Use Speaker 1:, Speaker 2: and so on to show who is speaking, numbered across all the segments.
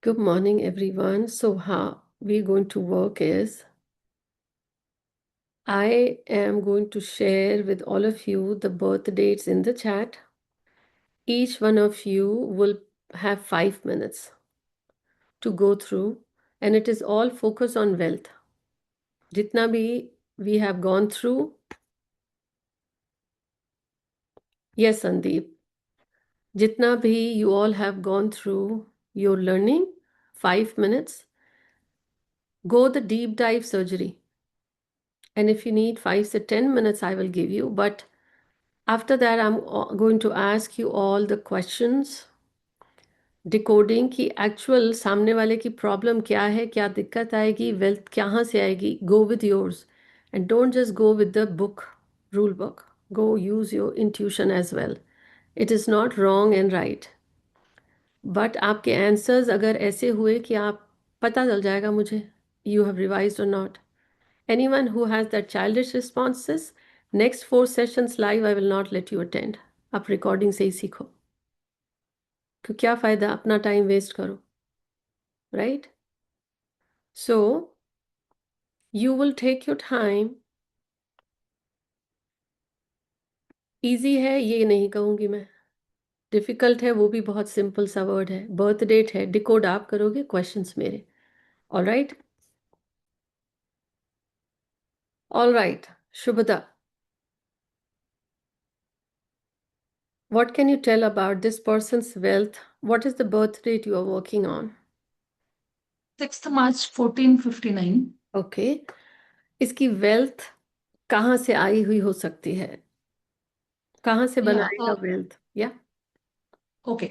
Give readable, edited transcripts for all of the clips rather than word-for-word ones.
Speaker 1: Good morning, everyone. So, how we're going to work is I am going to share with all of you the birth dates in the chat. Each one of you will have 5 minutes to go through, and it is all focused on wealth. Jitna bhi we have gone through. Yes, Sandeep. Jitna bhi you all have gone through your learning, 5 minutes. Go the deep dive surgery. And if you need 5 to 10 minutes, I will give you. But after that, I'm going to ask you all the questions, decoding की actual सामने वाले की problem क्या है, क्या दिक्कत आएगी, wealth कहाँ से आएगी. Go with yours and don't just go with the book, rule book. Go use your intuition as well. It is not wrong and right, but आपके आंसर्स अगर ऐसे हुए कि आप पता चल जाएगा मुझे यू हैव रिवाइज्ड और not. Anyone who has that childish responses, next 4 sessions live, I will not let you attend. आप रिकॉर्डिंग से ही सीखो, क्यों क्या फ़ायदा अपना टाइम वेस्ट करो, right. So you will take your time. Easy है ये नहीं कहूँगी मैं, डिफ़िकल्ट है वो भी बहुत सिंपल सा वर्ड है. बर्थ डेट है, डिकोड आप करोगे, क्वेश्चंस मेरे. All right, all right. Shubhada, what can you tell about this person's wealth? What is the birth date you are working on?
Speaker 2: 6th March 1459.
Speaker 1: Okay. इसकी वेल्थ कहाँ से आई हुई हो सकती है, कहाँ से
Speaker 2: Yeah,
Speaker 1: बनाएगा वेल्थ? या
Speaker 2: okay.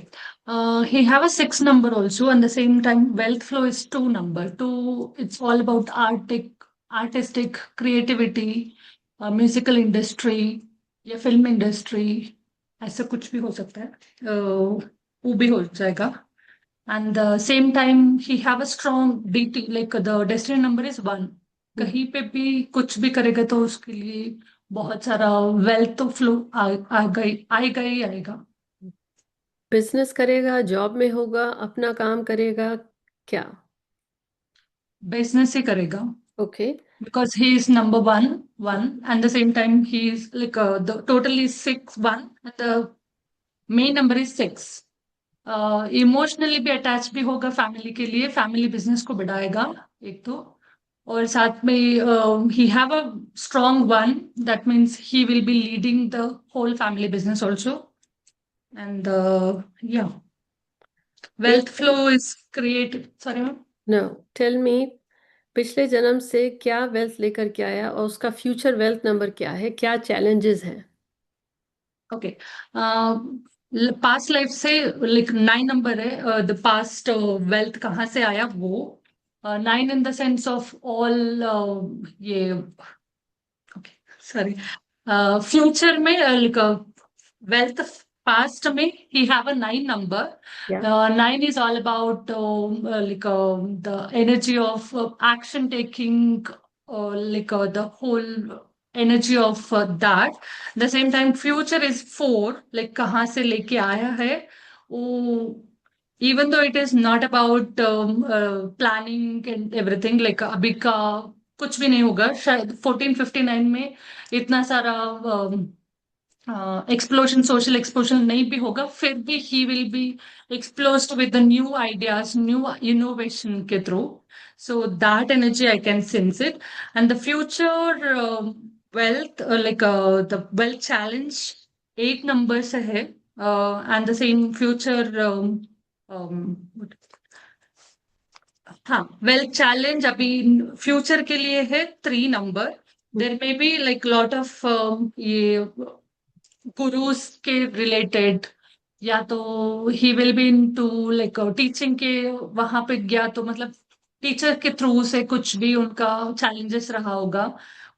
Speaker 2: He have a 6 number also, and the same time wealth flow is 2 number. 2, it's all about artistic creativity, musical industry या film industry. ऐसा कुछ भी हो सकता है. वो भी हो जाएगा. And the same time he have a strong DT, like the destiny number is 1. कहीं पे भी कुछ भी करेगा तो उसके लिए बहुत सारा वेल्थ तो फ्लो आएगा ही आएगा.
Speaker 1: बिजनेस करेगा, जॉब में होगा, अपना काम करेगा, क्या?
Speaker 2: बिजनेस ही करेगा
Speaker 1: okay.
Speaker 2: because he is number one, and the same time he is like the total is 6 1, and the main number is 6. Emotionally भी अटैच भी होगा फैमिली के लिए, फैमिली बिजनेस को बढ़ाएगा एक तो, और साथ में ही have a strong one, that means he will be leading the whole family business also. And या wealth flow is created. Sorry ma'am.
Speaker 1: No, tell me, पिछले जन्म से क्या वेल्थ लेकर के आया और उसका फ्यूचर वेल्थ नंबर क्या है, क्या चैलेंजेस हैं?
Speaker 2: ओके. पास्ट लाइफ से लाइक 9 नंबर है. द पास्ट वेल्थ कहाँ से आया वो 9 in the sense of all ये. Okay, sorry. फ्यूचर में लाइक वेल्थ पास्ट में ही हैव अ 9 नंबर.
Speaker 1: या
Speaker 2: 9 is all about like the energy of action taking, like the whole energy of that. The same time future is 4, like कहाँ से लेके आया है वो, even though it is not about planning and everything, like अभी का कुछ भी नहीं होगा शायद 1459 में इतना सारा एक्सप्लोजन, सोशल एक्सप्लोजन नहीं भी होगा, फिर भी ही will B exposed with the new ideas, new innovation के through. So that energy I can sense it. And the future wealth, like the wealth challenge, 8 numbers है. And the same future um, हाँ, wealth challenge अभी future के लिए है 3 number. There may be like lot of ये gurus के related, या तो he will be into like teaching के वहां पे गया तो मतलब टीचर के थ्रू से कुछ भी उनका चैलेंजेस रहा होगा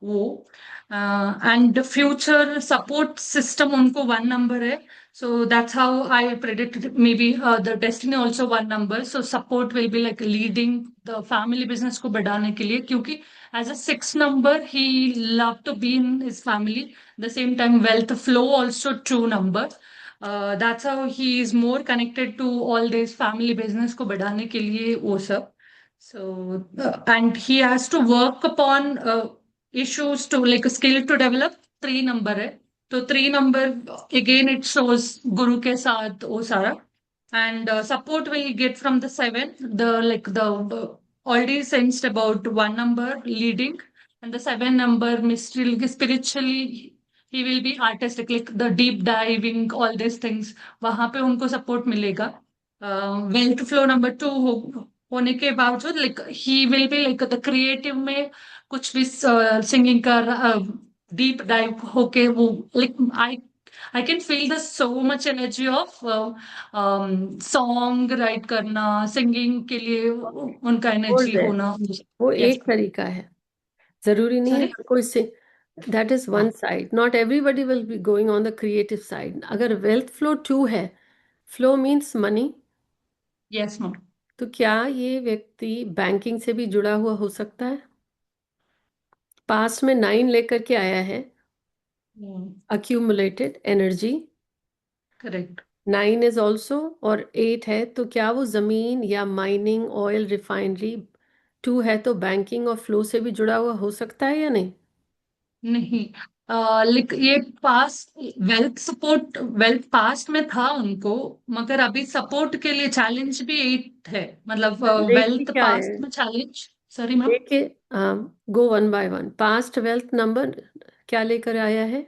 Speaker 2: वो. एंड फ्यूचर सपोर्ट सिस्टम उनको 1 नंबर है. So that's how I predict maybe the destiny also 1 number. So support will be like leading the family business को बढ़ाने के लिए, क्योंकि as a 6 number he love to be in his family. The same time wealth flow also 2 number. That's how he is more connected to all this family business को बढ़ाने के लिए वो सब. So, and he has to work upon issues to like a skill to develop. 3 number है. तो 3 number again it shows गुरु के साथ वो सारा. And support will get from the 7. The like the already sensed about 1 number leading, and the 7 number mystery spiritually he will be artistic like the deep diving all these things. वहां पे उनको support मिलेगा. Wealth flow number 2 होने के बावजूद like he will be like the creative में कुछ भी सिंगिंग का डीप डाइव होके वो like I can feel the so much energy of song right करना सिंगिंग के लिए उनका
Speaker 1: वो
Speaker 2: एनर्जी
Speaker 1: है,
Speaker 2: होना.
Speaker 1: वो
Speaker 2: यस.
Speaker 1: एक तरीका है, जरूरी नहीं है
Speaker 2: सॉरी.
Speaker 1: हर कोई से. That is one side, not everybody will be going on the creative side. अगर वेल्थ फ्लो टू है, flow means money,
Speaker 2: yes ma'am.
Speaker 1: तो क्या ये व्यक्ति बैंकिंग से भी जुड़ा हुआ हो सकता है? पास्ट में 9 लेकर के आया है, accumulated energy.
Speaker 2: Correct.
Speaker 1: 9 is also, और 8 है, तो क्या वो जमीन या माइनिंग, ऑयल रिफाइनरी? 2 है तो बैंकिंग और फ्लो से भी जुड़ा हुआ हो सकता है या नहीं?
Speaker 2: नहीं. लाइक ये पास्ट वेल्थ पास्ट में था उनको, मगर अभी सपोर्ट के लिए चैलेंज भी 8 है मतलब
Speaker 1: लेके
Speaker 2: वेल्थ
Speaker 1: क्या है,
Speaker 2: पास्ट में चैलेंज. Sorry ma'am.
Speaker 1: लेके go one by one. Past wealth number क्या लेकर आया है?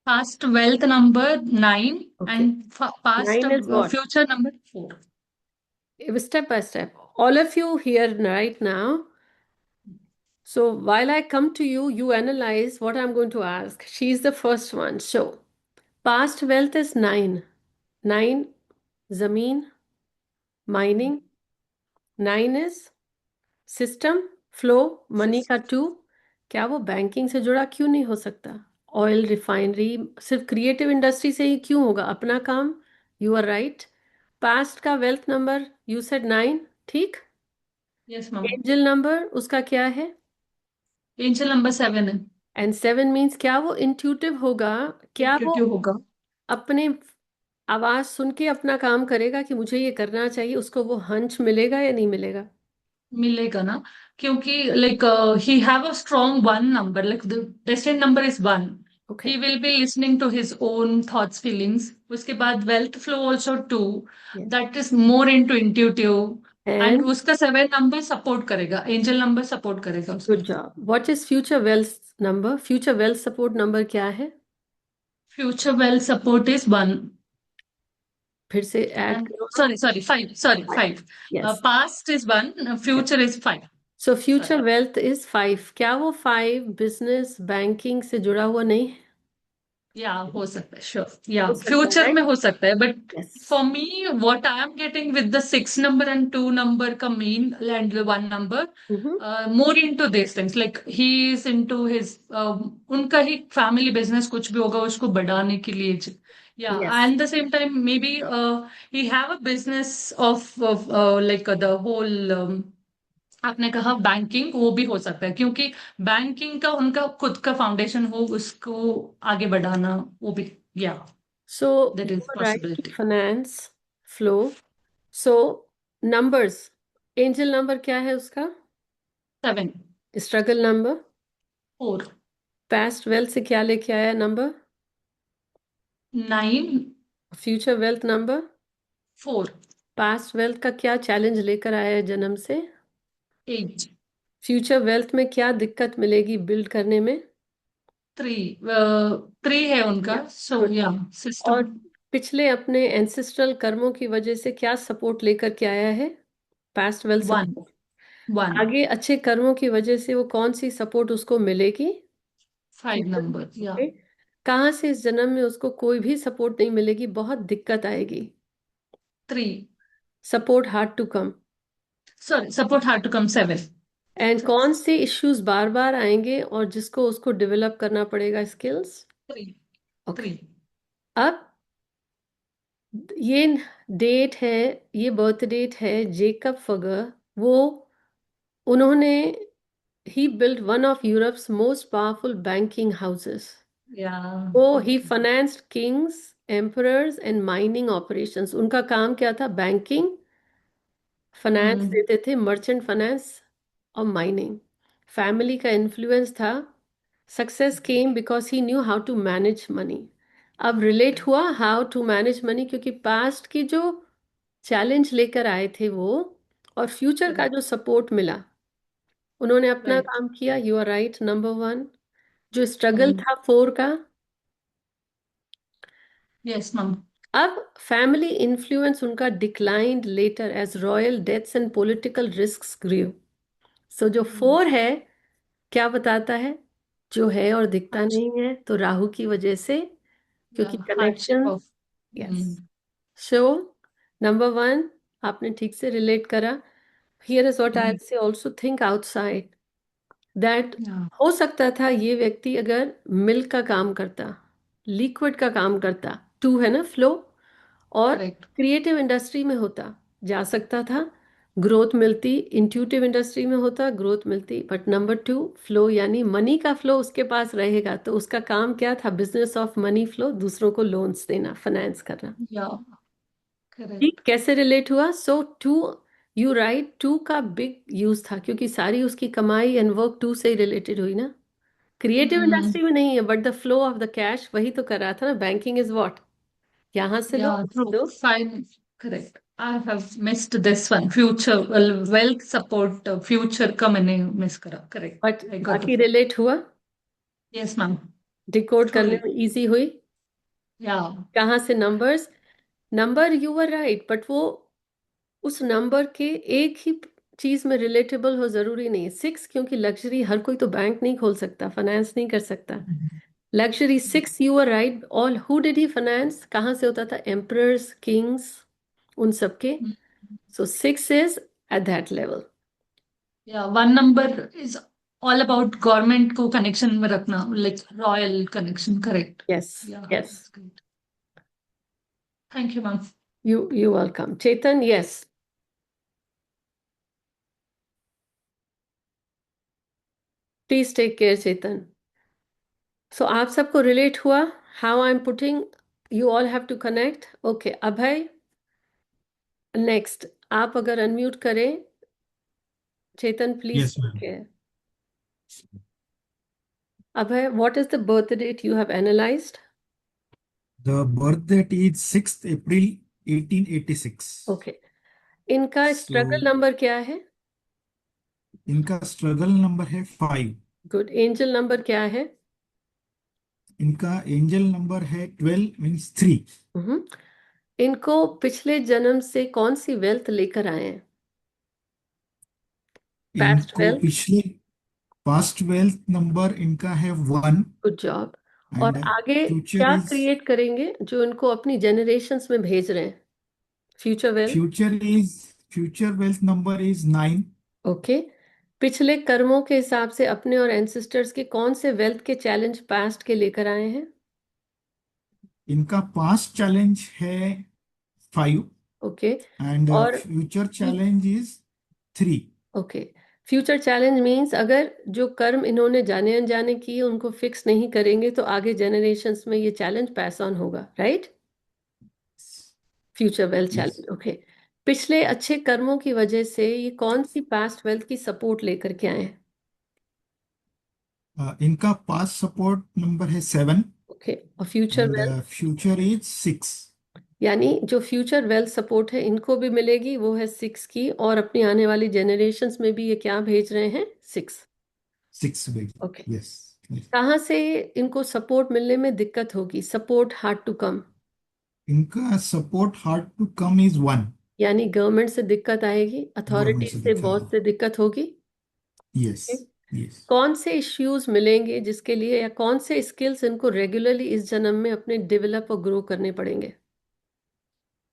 Speaker 2: Past wealth number 9
Speaker 1: okay.
Speaker 2: And past
Speaker 1: 9 is what?
Speaker 2: Future number 4.
Speaker 1: Step by step, all of you here right now. So while I come to you, you analyze what I'm going to ask. She's the first one. So past wealth is 9. 9, zameen, mining. 9 is system, flow, money का 2. क्या वो banking से जुड़ा क्यों नहीं हो सकता? Oil refinery सिर्फ क्रिएटिव इंडस्ट्री से ही क्यों होगा अपना काम? You are right. पास्ट का वेल्थ नंबर यू सेड 9, ठीक.
Speaker 2: Yes ma'am.
Speaker 1: एंजल नंबर उसका क्या है?
Speaker 2: एंजल नंबर 7 है.
Speaker 1: एंड 7 मीन्स क्या वो इंट्यूटिव होगा? क्या वो
Speaker 2: इंट्यूटिव होगा.
Speaker 1: अपने आवाज सुन के अपना काम करेगा कि मुझे ये करना चाहिए? उसको वो हंच मिलेगा या नहीं मिलेगा?
Speaker 2: मिलेगा ना, क्योंकि like he have a strong 1 number like the destiny number is 1.
Speaker 1: Okay.
Speaker 2: He will be listening to his own thoughts feelings. उसके बाद wealth flow also 2.
Speaker 1: Yes.
Speaker 2: That is more into intuitive. And
Speaker 1: and
Speaker 2: उसका 7 नंबर support करेगा, angel number support करेगा
Speaker 1: good
Speaker 2: उसको.
Speaker 1: Job. What is future wealth number? Future wealth support number क्या है?
Speaker 2: Future wealth support is 1.
Speaker 1: फिर से ऐड
Speaker 2: एंड
Speaker 1: करो.
Speaker 2: Sorry sorry 5. Sorry 5.
Speaker 1: Yes.
Speaker 2: Past is 1, future is 5.
Speaker 1: So
Speaker 2: sorry.
Speaker 1: Future wealth is 5. क्या वो 5 business banking से जुड़ा हुआ नहीं है?
Speaker 2: या हो सकता है, श्योर. या
Speaker 1: हो सकता है,
Speaker 2: फ्यूचर
Speaker 1: राइट.
Speaker 2: में हो सकता है, but
Speaker 1: yes.
Speaker 2: For me what I am getting with the 6 number and 2 number का main and 1 number more into this things like he is into his उनका ही फैमिली बिजनेस कुछ भी होगा उसको बढ़ाने के लिए. या
Speaker 1: yes.
Speaker 2: And the same time may be he have a business of like the whole. आपने कहा बैंकिंग, वो भी हो सकता है क्योंकि बैंकिंग का उनका खुद का फाउंडेशन हो उसको आगे बढ़ाना वो भी. या
Speaker 1: so
Speaker 2: that
Speaker 1: you
Speaker 2: is
Speaker 1: are right.
Speaker 2: Possibility.
Speaker 1: Finance, flow. So numbers, angel number क्या है उसका?
Speaker 2: 7.
Speaker 1: Struggle number.
Speaker 2: 4.
Speaker 1: पास्ट वेल्थ से क्या लेके आया number?
Speaker 2: 9.
Speaker 1: Future wealth number.
Speaker 2: 4.
Speaker 1: Past wealth का क्या चैलेंज लेकर आया है जन्म से?
Speaker 2: 8.
Speaker 1: फ्यूचर वेल्थ में क्या दिक्कत मिलेगी बिल्ड करने में?
Speaker 2: 3. 3 है उनका, सो
Speaker 1: गुड.
Speaker 2: या
Speaker 1: और
Speaker 2: सिस्टम.
Speaker 1: पिछले अपने एंसेस्ट्रल कर्मों की वजह से क्या सपोर्ट लेकर के आया है? Past wealth
Speaker 2: 1.
Speaker 1: सपोर्ट.
Speaker 2: 1.
Speaker 1: आगे अच्छे कर्मों की वजह से वो कौन सी सपोर्ट उसको मिलेगी?
Speaker 2: 5 नंबर. या
Speaker 1: ओके. कहाँ से इस जन्म में उसको कोई भी सपोर्ट नहीं मिलेगी, बहुत दिक्कत आएगी?
Speaker 2: 3.
Speaker 1: Support hard to come.
Speaker 2: Sorry support hard to come 7.
Speaker 1: And कौन से इश्यूज बार बार आएंगे और जिसको उसको डेवलप करना पड़ेगा स्किल्स?
Speaker 2: 3.
Speaker 1: ओके.
Speaker 2: 3.
Speaker 1: अब ये डेट है, ये बर्थ डेट है जेकब फगर. वो उन्होंने ही build one of Europe's most powerful banking houses.
Speaker 2: या
Speaker 1: वो ही financed kings emperors and mining operations, उनका काम क्या था? Banking, finance
Speaker 2: hmm.
Speaker 1: देते थे, मर्चेंट फाइनेंस और माइनिंग। फैमिली का इन्फ्लुएंस था। Success came because he knew how to manage money. अब रिलेट हुआ हाउ टू मैनेज मनी, क्योंकि पास्ट की जो चैलेंज लेकर आए थे वो, और फ्यूचर का
Speaker 2: करेक्ट।
Speaker 1: जो सपोर्ट मिला, उन्होंने अपना
Speaker 2: राइट।
Speaker 1: काम किया। You are right, number one. जो स्ट्रगल
Speaker 2: हम्म।
Speaker 1: था फोर का,
Speaker 2: यस मैम।
Speaker 1: अब फैमिली इन्फ्लुएंस उनका declined later age royal deaths and political risks grew. So जो फोर है, क्या बताता है? जो है और दिखता नहीं है, तो राहु की वजह से,
Speaker 2: या
Speaker 1: क्योंकि
Speaker 2: hardship
Speaker 1: connection.
Speaker 2: Of.
Speaker 1: Yes. So number one, आपने ठीक से रिलेट करा। हियर इज व्हाट आई से ऑल्सो थिंक आउटसाइड, दैट
Speaker 2: या
Speaker 1: हो सकता था ये व्यक्ति अगर मिल्क का काम करता, लिक्विड का काम करता, टू है ना, फ्लो, और
Speaker 2: करेक्ट।
Speaker 1: क्रिएटिव इंडस्ट्री में होता, जा सकता था, ग्रोथ मिलती, इंट्यूटिव इंडस्ट्री में होता, ग्रोथ मिलती। बट नंबर टू, फ्लो यानी मनी का फ्लो उसके पास रहेगा, तो उसका काम क्या था? बिजनेस ऑफ मनी फ्लो, दूसरों को लोन्स देना, फाइनेंस करना।
Speaker 2: या
Speaker 1: ठीक,
Speaker 2: करेक्ट।
Speaker 1: कैसे रिलेट हुआ? सो टू, यू राइट, टू का बिग यूज था, क्योंकि सारी उसकी कमाई एंड वर्क टू से ही रिलेटेड हुई ना। क्रिएटिव
Speaker 2: Mm,
Speaker 1: इंडस्ट्री में नहीं है, but the flow of the cash वही तो कर रहा था ना। Banking is what? यहाँ से लो,
Speaker 2: yeah,
Speaker 1: वहाँ
Speaker 2: true.
Speaker 1: दो।
Speaker 2: Fine. Correct. I have missed this one. Future, well, wealth support, future का मैंने miss करा. Correct.
Speaker 1: But
Speaker 2: I got the
Speaker 1: बाकी
Speaker 2: point.
Speaker 1: रिलेट हुआ,
Speaker 2: Yes, ma'am.
Speaker 1: डिकोड करने
Speaker 2: Truly.
Speaker 1: में इजी हुई।
Speaker 2: Yeah.
Speaker 1: कहाँ से numbers? Number, you are right, but वो उस नंबर के एक ही चीज में रिलेटेबल हो जरूरी नहीं है। सिक्स, क्योंकि लग्जरी हर कोई तो बैंक नहीं खोल सकता, फाइनेंस नहीं कर सकता। Luxury six, you are right. All who did he finance? कहाँ से होता था? एम्परर्स, किंग्स, उन सबके।
Speaker 2: Mm.
Speaker 1: So six is at that level.
Speaker 2: Yeah. One number is all about government को connection में रखना, like royal connection. Correct.
Speaker 1: Yes,
Speaker 2: Yeah.
Speaker 1: Yes.
Speaker 2: That's great. Thank you, ma'am.
Speaker 1: You welcome Chetan. Yes, please take care Chetan. So आप सबको relate हुआ? How I am putting, you all have to connect. Okay Abhay, next. आप अगर unmute करें, Chetan please
Speaker 3: Yes,
Speaker 1: take
Speaker 3: ma'am.
Speaker 1: Care. Abhay, what is the birth date you have analysed?
Speaker 3: The birth date is 6th April 1886.
Speaker 1: Okay, इनका struggle
Speaker 3: So,
Speaker 1: number क्या है?
Speaker 3: इनका struggle number है 5.
Speaker 1: Good. Angel number क्या है?
Speaker 3: इनका एंजल नंबर है 12 मीन्स 3.
Speaker 1: हम्म। इनको पिछले जन्म से कौन सी वेल्थ लेकर आए हैं? पास्ट
Speaker 3: इनको
Speaker 1: वेल्थ।
Speaker 3: पिछले पास्ट वेल्थ नंबर इनका है 1.
Speaker 1: Good job. और
Speaker 3: एंड
Speaker 1: आगे
Speaker 3: फ्यूचर
Speaker 1: क्या
Speaker 3: इज
Speaker 1: क्रिएट करेंगे जो इनको अपनी जनरेशन्स में भेज रहे हैं? Future wealth.
Speaker 3: Future wealth number is 9.
Speaker 1: Okay. पिछले कर्मों के हिसाब से अपने और एंसेस्टर्स के कौन से वेल्थ के चैलेंज पास्ट के लेकर आए हैं?
Speaker 3: इनका पास्ट चैलेंज है 5.
Speaker 1: ओके।
Speaker 3: एंड
Speaker 1: और
Speaker 3: future challenge is 3.
Speaker 1: Okay, future challenge means अगर जो कर्म इन्होंने जाने अनजाने किए उनको फिक्स नहीं करेंगे तो आगे जनरेशन्स में ये चैलेंज पास ऑन होगा, right? Future wealth
Speaker 3: yes.
Speaker 1: Challenge, okay. पिछले अच्छे कर्मों की वजह से ये कौन सी पास्ट वेल्थ की सपोर्ट लेकर के आए हैं?
Speaker 3: इनका पास सपोर्ट नंबर है 7.
Speaker 1: ओके, और future
Speaker 3: and
Speaker 1: wealth,
Speaker 3: future is 6.
Speaker 1: यानी जो फ्यूचर वेल्थ सपोर्ट है इनको भी मिलेगी, वो है सिक्स की, और अपनी आने वाली जनरेशन्स में भी ये क्या भेज रहे हैं? सिक्स।
Speaker 3: 6 बिग.
Speaker 1: ओके।
Speaker 3: यस.
Speaker 1: कहाँ से इनको सपोर्ट मिलने में दिक्कत होगी? सपोर्ट हार्ड टू कम,
Speaker 3: इनका support hard to come is 1.
Speaker 1: यानी गवर्नमेंट से दिक्कत आएगी,
Speaker 3: गवर्नमेंट
Speaker 1: अथॉरिटी
Speaker 3: से
Speaker 1: से,
Speaker 3: दिखा
Speaker 1: बॉस
Speaker 3: है.
Speaker 1: से दिक्कत होगी।
Speaker 3: यस.
Speaker 1: Okay?
Speaker 3: यस.
Speaker 1: कौन से इश्यूज मिलेंगे जिसके लिए, या कौन से स्किल्स इनको रेगुलरली इस जन्म में अपने डेवलप और ग्रो करने पड़ेंगे?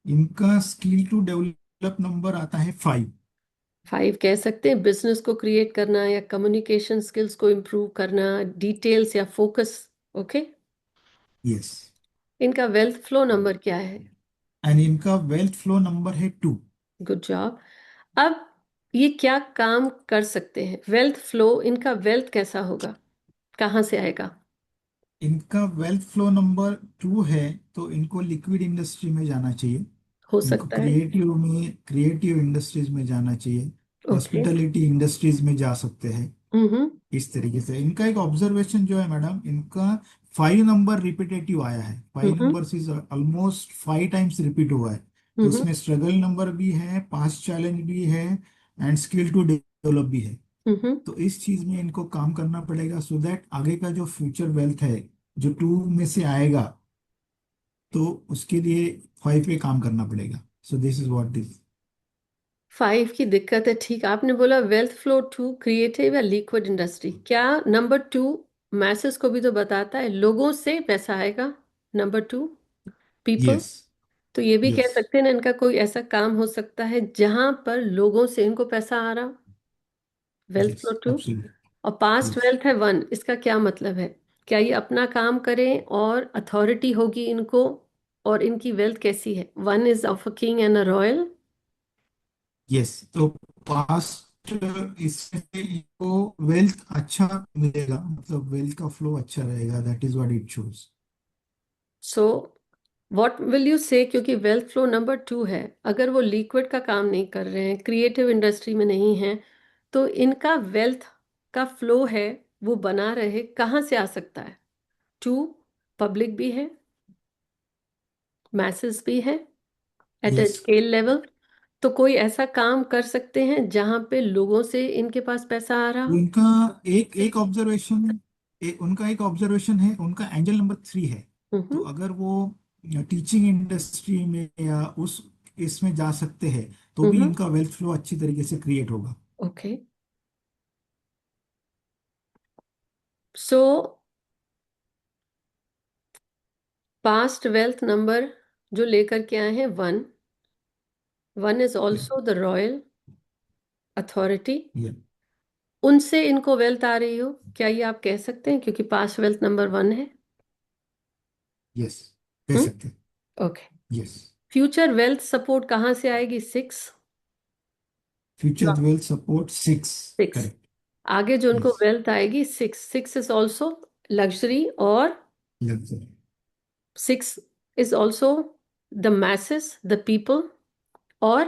Speaker 3: इनका स्किल टू डेवलप नंबर आता है 5.
Speaker 1: फाइव कह सकते हैं, बिजनेस को क्रिएट करना या कम्युनिकेशन स्किल्स को इम्प्रूव करना, डिटेल्स या फोकस। ओके।
Speaker 3: यस.
Speaker 1: इनका वेल्थ फ्लो नंबर क्या है?
Speaker 3: एंड इनका वेल्थ फ्लो नंबर है 2.
Speaker 1: Good job. अब ये क्या काम कर सकते हैं? वेल्थ फ्लो, इनका वेल्थ कैसा होगा, कहाँ से आएगा?
Speaker 3: इनका वेल्थ फ्लो नंबर 2 है, तो इनको लिक्विड इंडस्ट्री में जाना चाहिए।
Speaker 1: हो
Speaker 3: इनको
Speaker 1: सकता है।
Speaker 3: क्रिएटिव इंडस्ट्रीज में जाना चाहिए।
Speaker 1: ओके।
Speaker 3: हॉस्पिटैलिटी इंडस्ट्रीज में जा सकते हैं।
Speaker 1: हम्म।
Speaker 3: इस तरीके से इनका एक ऑब्जर्वेशन जो है मैडम, इनका 5 नंबर रिपीटेटिव आया है। Five
Speaker 1: hmm.
Speaker 3: Number is almost 5 times repeat हुआ है। तो
Speaker 1: हम्म।
Speaker 3: इसमें स्ट्रगल नंबर भी है, पास्ट चैलेंज भी है, एंड स्किल टू डेवलप भी है।
Speaker 1: हम्म।
Speaker 3: तो इस चीज में इनको काम करना पड़ेगा, सो दैट आगे का जो फ्यूचर वेल्थ है जो 2 में से आएगा, तो उसके लिए 5 पे काम करना पड़ेगा। सो दिस इज व्हाट इज।
Speaker 1: 5 की दिक्कत है, ठीक। आपने बोला वेल्थ फ्लो टू क्रिएटिव या लिक्विड इंडस्ट्री, क्या नंबर 2 मैसेज को भी तो बताता है, लोगों से पैसा आएगा। Number 2 people.
Speaker 3: यस।
Speaker 1: तो ये भी कह
Speaker 3: यस।
Speaker 1: सकते हैं ना, इनका कोई ऐसा काम हो सकता है जहां पर लोगों से इनको पैसा आ रहा। Wealth
Speaker 3: yes
Speaker 1: flow two.
Speaker 3: Absolutely.
Speaker 1: और पास्ट
Speaker 3: यस।
Speaker 1: वेल्थ है 1, इसका क्या मतलब है? क्या ये अपना काम करें और अथॉरिटी होगी इनको? और इनकी वेल्थ कैसी है? 1 is of a king and a royal.
Speaker 3: Yes, तो पास्ट इसमें से इनको वेल्थ अच्छा मिलेगा, मतलब वेल्थ का फ्लो अच्छा रहेगा, that is what it shows.
Speaker 1: So what will you से, क्योंकि वेल्थ फ्लो नंबर 2 है, अगर वो लिक्विड का काम नहीं कर रहे हैं, क्रिएटिव इंडस्ट्री में नहीं है, तो इनका वेल्थ का फ्लो है वो बना रहे कहाँ से आ सकता है? 2 पब्लिक भी है, मैसेस भी है, at a
Speaker 3: yes,
Speaker 1: scale level. तो कोई ऐसा काम कर सकते हैं जहां पे लोगों से इनके पास पैसा आ रहा हो।
Speaker 3: उनका एक एक ऑब्जर्वेशन, उनका एक ऑब्जर्वेशन है, उनका एंजल नंबर 3 है। तो
Speaker 1: हम्म।
Speaker 3: अगर वो टीचिंग इंडस्ट्री में या उस इसमें जा सकते हैं, तो भी
Speaker 1: हम्म।
Speaker 3: इनका वेल्थ फ्लो अच्छी तरीके से क्रिएट होगा।
Speaker 1: ओके। सो पास्ट वेल्थ नंबर जो लेकर के आए हैं 1, 1 is also the royal authority. उनसे इनको वेल्थ आ रही हो, क्या ये आप कह सकते हैं, क्योंकि पास्ट वेल्थ नंबर 1 है।
Speaker 3: यस, कह
Speaker 1: हम्म।
Speaker 3: सकते हैं।
Speaker 1: Okay.
Speaker 3: Yes.
Speaker 1: Future wealth support कहाँ से आएगी? 6। जो
Speaker 3: फ्यूचर वेल्थ सपोर्ट 6।
Speaker 1: 6
Speaker 3: करेक्ट।
Speaker 1: आगे जो उनको
Speaker 3: यस।
Speaker 1: वेल्थ आएगी, 6, 6 इज ऑल्सो लग्जरी, और
Speaker 3: luxury.
Speaker 1: 6 is also the masses, the people, or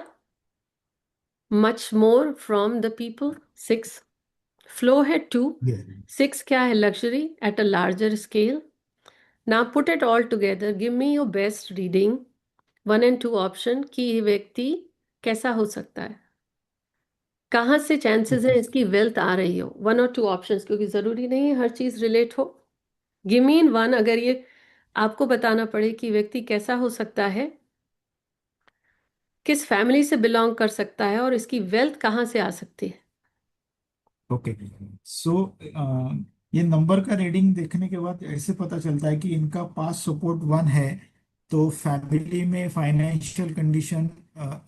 Speaker 1: much more from the people. 6 flow है 2। 6 क्या है? luxury at a larger scale. Now put it all together. Give me your best reading, 1 and 2 option, कि ये व्यक्ति कैसा हो सकता है, कहाँ से चांसेस हैं इसकी वेल्थ आ रही हो। 1 और 2 ऑप्शंस, क्योंकि जरूरी नहीं है हर चीज रिलेट हो। गिव मी इन 1, अगर ये आपको बताना पड़े कि व्यक्ति कैसा हो सकता है, किस फैमिली से बिलोंग कर सकता है, और इसकी वेल्थ कहाँ से आ सकती है।
Speaker 3: ओके। सो ये नंबर का रीडिंग देखने के बाद ऐसे पता चलता है कि इनका पास सपोर्ट 1 है, तो फैमिली में फाइनेंशियल कंडीशन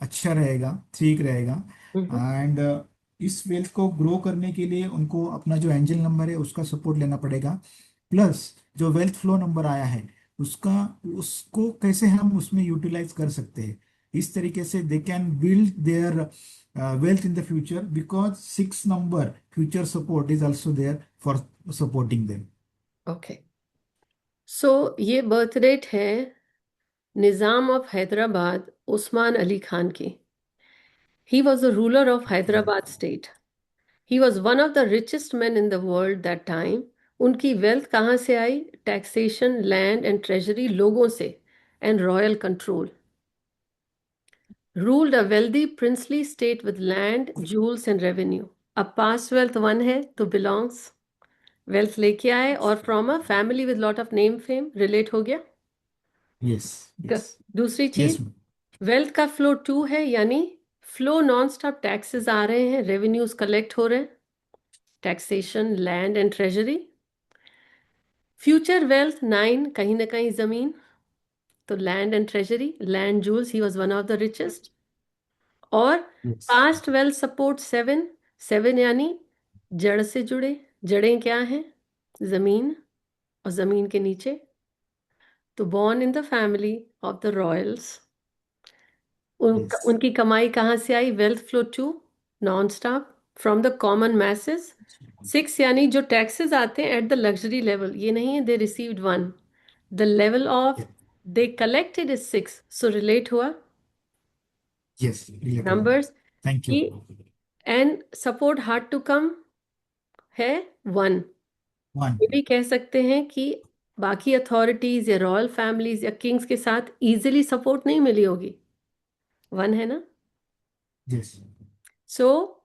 Speaker 3: अच्छा रहेगा, ठीक रहेगा।
Speaker 1: हम्म।
Speaker 3: एंड इस वेल्थ को ग्रो करने के लिए उनको अपना जो एंजल नंबर है उसका सपोर्ट लेना पड़ेगा। प्लस जो वेल्थ फ्लो नंबर आया है उसका, उसको कैसे हम उसमें यूटिलाइज कर सकते हैं, इस तरीके से they can build their wealth in the future, because 6 number future support is also there for supporting them.
Speaker 1: Okay. So ये बर्थ डेट है निज़ाम ऑफ हैदराबाद, उस्मान अली खान की। He was the ruler of Hyderabad state. He was one of the richest man in the world that time. उनकी wealth कहाँ से आई? Taxation, land and treasury, लोगों से, and royal control. ruled a wealthy princely state with land, jewels and revenue. अब past wealth 1 है तो belongs, wealth लेके आए, और from a family with lot of name fame, relate हो गया।
Speaker 3: Yes. Yes.
Speaker 1: दूसरी चीज,
Speaker 3: Yes, ma'am.
Speaker 1: वेल्थ का फ्लो 2 है, यानी फ्लो नॉन स्टॉप, टैक्सेस आ रहे हैं, रेवेन्यूज कलेक्ट हो रहे हैं, taxation, land and treasury. Future wealth 9, कहीं ना कहीं जमीन, तो land and treasury, land, jewels, he was one of the richest. और
Speaker 3: Yes.
Speaker 1: पास्ट वेल्थ सपोर्ट 7, 7 यानी जड़ से जुड़े। जड़ें क्या हैं? जमीन, और जमीन के नीचे, तो born in the family of the royals.
Speaker 3: Yes.
Speaker 1: उनकी कमाई कहाँ से आई? Wealth flow to non stop from the common masses, 6 यानी जो टैक्सेस आते हैं एट द लग्जरी लेवल, ये नहीं है they received 1, the level of they collected is 6, so relate हुआ
Speaker 3: yes, relatable.
Speaker 1: Numbers
Speaker 3: thank you.
Speaker 1: की। And support hard to come है 1।
Speaker 3: वन।
Speaker 1: ये भी कह सकते हैं कि बाकी अथॉरिटीज या रॉयल फैमिलीज या किंग्स के साथ इजीली सपोर्ट नहीं मिली होगी, 1 है ना।
Speaker 3: यस।
Speaker 1: सो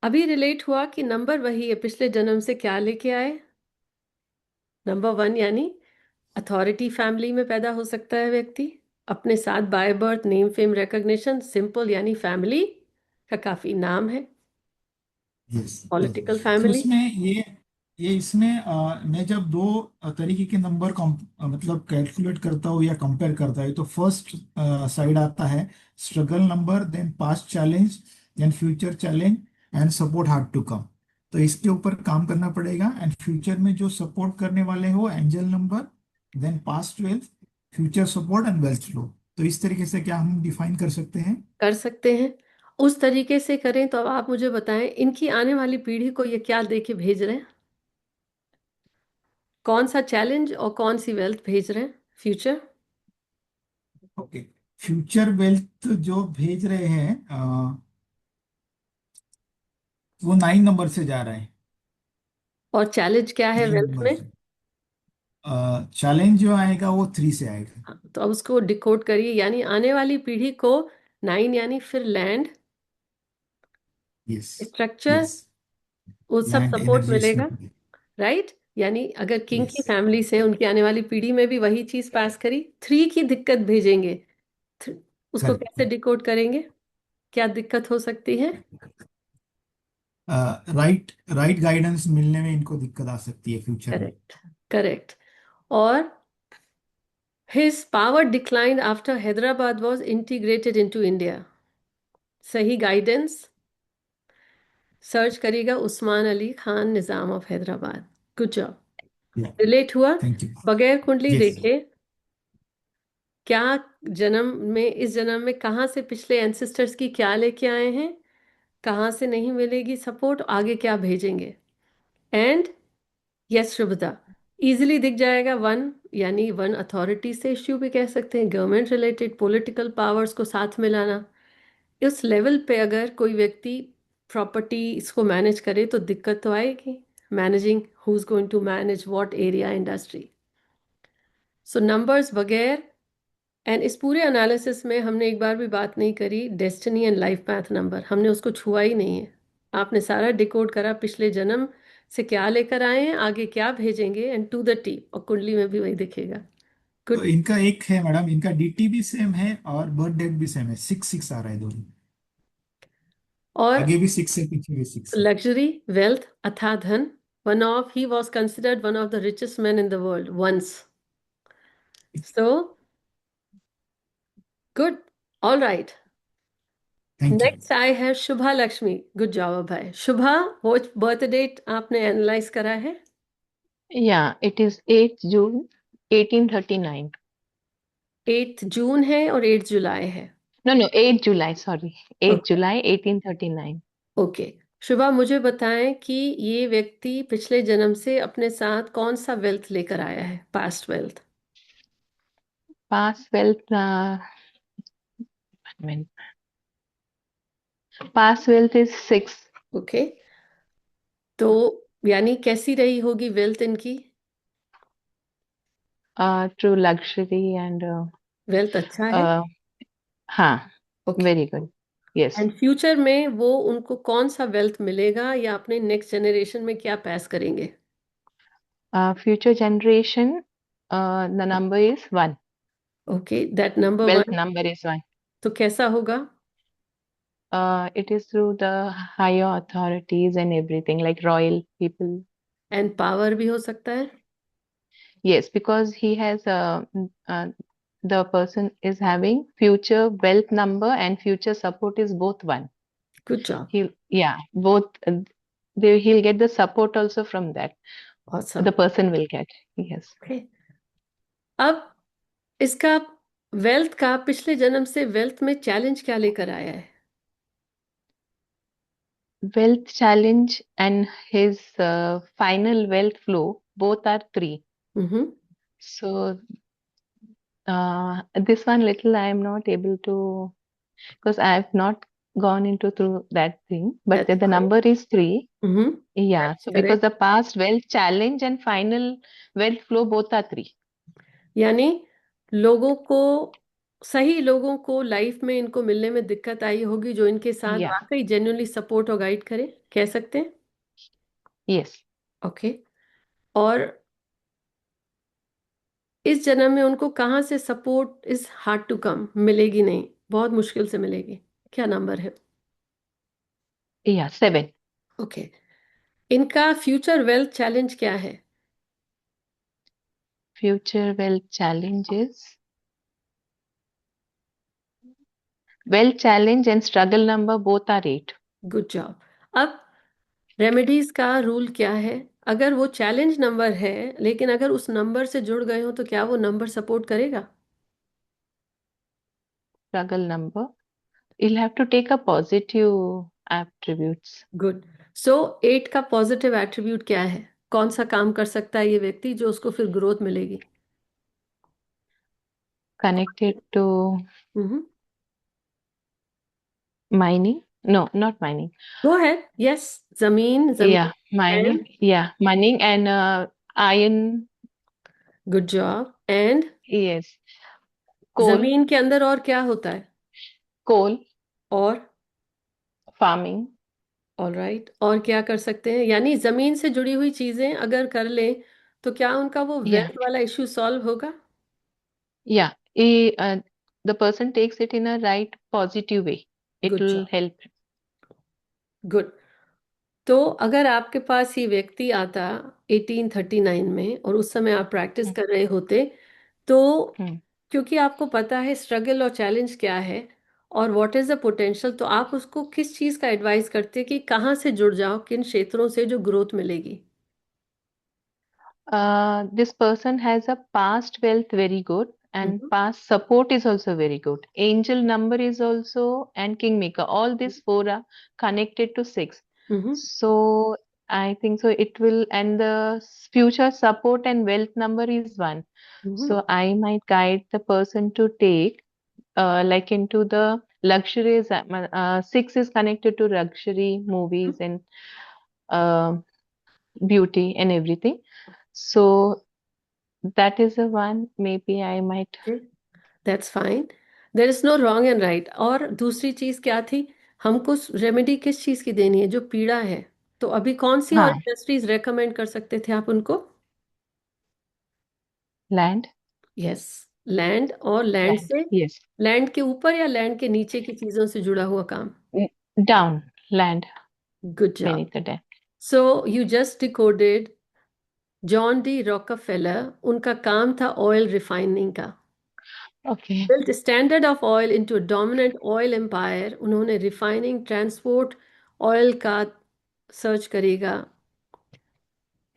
Speaker 1: अभी रिलेट हुआ कि नंबर वही है, पिछले जन्म से क्या लेके आए। नंबर 1 यानी अथॉरिटी फैमिली में पैदा हो सकता है व्यक्ति, अपने साथ by birth name fame recognition, simple यानी फैमिली का काफी नाम है,
Speaker 3: यस।
Speaker 1: पॉलिटिकल
Speaker 3: तो
Speaker 1: फैमिली।
Speaker 3: इसमें ये इसमें मैं जब दो तरीके के नंबर मतलब कैलकुलेट करता हूँ या कंपेयर करता है, तो फर्स्ट साइड आता है struggle number, then past challenge, then future challenge, and support hard to come. तो इसके ऊपर काम करना पड़ेगा, एंड फ्यूचर में जो सपोर्ट करने वाले हो angel number, then past wealth, future support and wealth flow. तो इस तरीके से क्या हम डिफाइन कर सकते हैं?
Speaker 1: कर सकते हैं, उस तरीके से करें। तो अब आप मुझे बताएं, इनकी आने वाली पीढ़ी को ये क्या दे के भेज रहे हैं, कौन सा चैलेंज और कौन सी वेल्थ भेज रहे हैं फ्यूचर।
Speaker 3: ओके। फ्यूचर वेल्थ जो भेज रहे हैं वो 9 नंबर से जा रहा है।
Speaker 1: और चैलेंज क्या है
Speaker 3: 9
Speaker 1: वेल्थ
Speaker 3: नंबर
Speaker 1: में।
Speaker 3: से चैलेंज जो आएगा वो 3 से आएगा।
Speaker 1: हाँ, तो अब उसको डिकोड करिए, यानी आने वाली पीढ़ी को 9 यानी फिर लैंड,
Speaker 3: यस।
Speaker 1: Structure,
Speaker 3: yes.
Speaker 1: वो सब
Speaker 3: लैंड
Speaker 1: सपोर्ट
Speaker 3: एनर्जी इसमें।
Speaker 1: मिलेगा। राइट, यानी अगर किंग की
Speaker 3: यस।
Speaker 1: फैमिली से उनकी आने वाली पीढ़ी में भी वही चीज पास करी, 3 की दिक्कत भेजेंगे। थ- उसको कैसे
Speaker 3: करेक्ट।
Speaker 1: डिकोड करेंगे, क्या दिक्कत हो सकती है।
Speaker 3: राइट राइट गाइडेंस मिलने में इनको दिक्कत आ सकती है फ्यूचर में।
Speaker 1: Correct, correct. और his power declined after Hyderabad was integrated into India। सही गाइडेंस, सर्च करिएगा उस्मान अली खान निजाम ऑफ हैदराबाद। गुड जॉब,
Speaker 3: या।
Speaker 1: रिलेट हुआ।
Speaker 3: Thank you.
Speaker 1: बगैर कुंडली
Speaker 3: यस।
Speaker 1: देखे क्या जन्म में, इस जन्म में कहाँ से पिछले एंसेस्टर्स की क्या लेके आए हैं, कहाँ से नहीं मिलेगी सपोर्ट, आगे क्या भेजेंगे। एंड यस शुभदा, इजीली दिख जाएगा 1 यानी 1 अथॉरिटी से इश्यू भी कह सकते हैं, गवर्नमेंट रिलेटेड पॉलिटिकल पावर्स को साथ मिलाना। इस लेवल पे अगर कोई व्यक्ति प्रॉपर्टी इसको मैनेज करे तो दिक्कत तो आएगी, managing who is going to manage what area industry. So numbers बगैर, एंड इस पूरे एनालिसिस में हमने एक बार भी बात नहीं करी destiny and life path number, हमने उसको छुआ ही नहीं है। आपने सारा डिकोड करा, पिछले जन्म से क्या लेकर आए हैं, आगे क्या भेजेंगे, एंड टू द टी, और कुंडली में भी वही दिखेगा।
Speaker 3: तो
Speaker 1: गुड।
Speaker 3: इनका एक है मैडम, इनका डीटी भी सेम है और बर्थ डेट भी सेम है, 6 6 आ रहा है दोनों।
Speaker 1: और
Speaker 3: आगे भी 6 है, पीछे भी 6 है।
Speaker 1: लग्जरी वेल्थ अथा धन, one of he was considered one of the richest man in the world once. So good, all right.
Speaker 3: Thank you.
Speaker 1: Next I है शुभा लक्ष्मी। गुड जॉब भाई शुभा, वो बर्थ डेट आपने एनालाइज करा है।
Speaker 4: Yeah, it is 8th June 1839.
Speaker 1: 8 जून है और 8 जुलाई है।
Speaker 4: No, no, 8th July, sorry. 8th
Speaker 1: okay,
Speaker 4: July 1839.
Speaker 1: Okay. Shubha मुझे बताएं कि ये व्यक्ति पिछले जन्म से अपने साथ कौन सा वेल्थ लेकर आया है, past wealth.
Speaker 4: Past wealth, I mean, past wealth is 6.
Speaker 1: Okay, तो यानी कैसी रही होगी वेल्थ इनकी।
Speaker 4: Through luxury and
Speaker 1: वेल्थ अच्छा है।
Speaker 4: uh, हाँ,
Speaker 1: okay,
Speaker 4: very good. Yes.
Speaker 1: And future में वो उनको कौन सा वेल्थ मिलेगा या अपने नेक्स्ट जनरेशन में क्या पास करेंगे।
Speaker 4: Future generation, the number is 1.
Speaker 1: Okay, that number
Speaker 4: Wealth
Speaker 1: 1,
Speaker 4: number is 1.
Speaker 1: तो कैसा होगा।
Speaker 4: It is through the higher authorities and everything, like royal people.
Speaker 1: And power भी हो सकता है।
Speaker 4: Yes, because he has the person is having future wealth number and future support is both 1.
Speaker 1: Good job,
Speaker 4: He'll, yeah, both he'll get the support also from that.
Speaker 1: Awesome.
Speaker 4: The person will get. Yes.
Speaker 1: Okay, अब इसका wealth का पिछले जन्म से wealth में challenge क्या लेकर आया है।
Speaker 4: wealth challenge and his final wealth flow both are 3.
Speaker 1: Mm-hmm.
Speaker 4: So this one little I am not able to, because I have not gone into through that thing, but
Speaker 1: That's
Speaker 4: the
Speaker 1: fine.
Speaker 4: number is 3.
Speaker 1: Mm-hmm.
Speaker 4: Yeah,
Speaker 1: That's
Speaker 4: so because
Speaker 1: correct.
Speaker 4: the past wealth challenge and final wealth flow both are 3.
Speaker 1: यानी लोगों को सही लोगों को life में इनको मिलने में दिक्कत आई होगी जो इनके साथ
Speaker 4: Yeah,
Speaker 1: वाकई जेन्युइनली सपोर्ट और गाइड करे, कह सकते हैं।
Speaker 4: yes.
Speaker 1: ओके। और इस जन्म में उनको कहाँ से support is hard to come, मिलेगी नहीं, बहुत मुश्किल से मिलेगी। क्या नंबर है?
Speaker 4: Yeah, 7.
Speaker 1: ओके। इनका फ्यूचर वेल्थ चैलेंज क्या है?
Speaker 4: Future wealth challenges. Wealth challenge and struggle number both are 8.
Speaker 1: Good job. अब रेमेडीज का रूल क्या है? अगर वो चैलेंज नंबर है लेकिन अगर उस नंबर से जुड़ गए हो तो क्या वो नंबर सपोर्ट करेगा?
Speaker 4: Struggle number. You'll have to take a positive attributes.
Speaker 1: Good. So 8 का पॉजिटिव एट्रीब्यूट क्या है? कौन सा काम कर सकता है ये व्यक्ति जो उसको फिर ग्रोथ मिलेगी?
Speaker 4: Connected to
Speaker 1: hmm.
Speaker 4: mining. No, not mining.
Speaker 1: Go ahead. Yes. जमीन,
Speaker 4: Yeah,
Speaker 1: जमीन
Speaker 4: mining.
Speaker 1: And.
Speaker 4: Yeah, mining and iron.
Speaker 1: Good job. And
Speaker 4: Yes, coal,
Speaker 1: जमीन के अंदर और क्या होता है?
Speaker 4: coal,
Speaker 1: और
Speaker 4: farming.
Speaker 1: ऑलराइट, और क्या कर सकते हैं? यानी जमीन से जुड़ी हुई चीजें अगर कर लें तो क्या उनका वो
Speaker 4: Yeah,
Speaker 1: वेल्थ वाला इश्यू सॉल्व होगा?
Speaker 4: yeah. The person takes it in a right positive way. It
Speaker 1: good
Speaker 4: will
Speaker 1: job.
Speaker 4: help.
Speaker 1: Good. तो अगर आपके पास ये व्यक्ति आता 1839 में और उस समय आप प्रैक्टिस
Speaker 4: Hmm.
Speaker 1: कर रहे होते तो
Speaker 4: Hmm.
Speaker 1: क्योंकि आपको पता है स्ट्रगल और चैलेंज क्या है और व्हाट इज द पोटेंशियल, तो आप उसको किस चीज का एडवाइस करते कि कहाँ से जुड़ जाओ, किन क्षेत्रों से जो ग्रोथ मिलेगी?
Speaker 4: This person has a past wealth very good and
Speaker 1: hmm.
Speaker 4: past support is also very good. Angel number is also and kingmaker. All these 4 are connected to 6.
Speaker 1: Hmm.
Speaker 4: So I think so it will, and the future support and wealth number is 1.
Speaker 1: Hmm.
Speaker 4: So I might guide the person to take like into the luxuries. 6 is connected to luxury movies and uh, beauty and everything. So that is the one maybe I might.
Speaker 1: That's fine. There is no wrong and right. और दूसरी चीज क्या थी? हमको remedy किस चीज की देनी है? जो पीड़ा है। तो अभी कौन सी और
Speaker 4: हाँ,
Speaker 1: इंडस्ट्रीज रेकमेंड कर सकते थे आप उनको?
Speaker 4: land.
Speaker 1: यस। लैंड। और लैंड
Speaker 4: Land.
Speaker 1: से
Speaker 4: Yes.
Speaker 1: लैंड के ऊपर या लैंड के नीचे की चीजों से जुड़ा हुआ काम?
Speaker 4: Down. Land
Speaker 1: good job.
Speaker 4: beneath the land.
Speaker 1: So you just decoded John D Rockefeller. उनका काम था ऑयल रिफाइनिंग का।
Speaker 4: Okay.
Speaker 1: built a standard of oil into a dominant oil empire। उन्होंने रिफाइनिंग, ट्रांसपोर्ट, ऑयल का सर्च करेगा।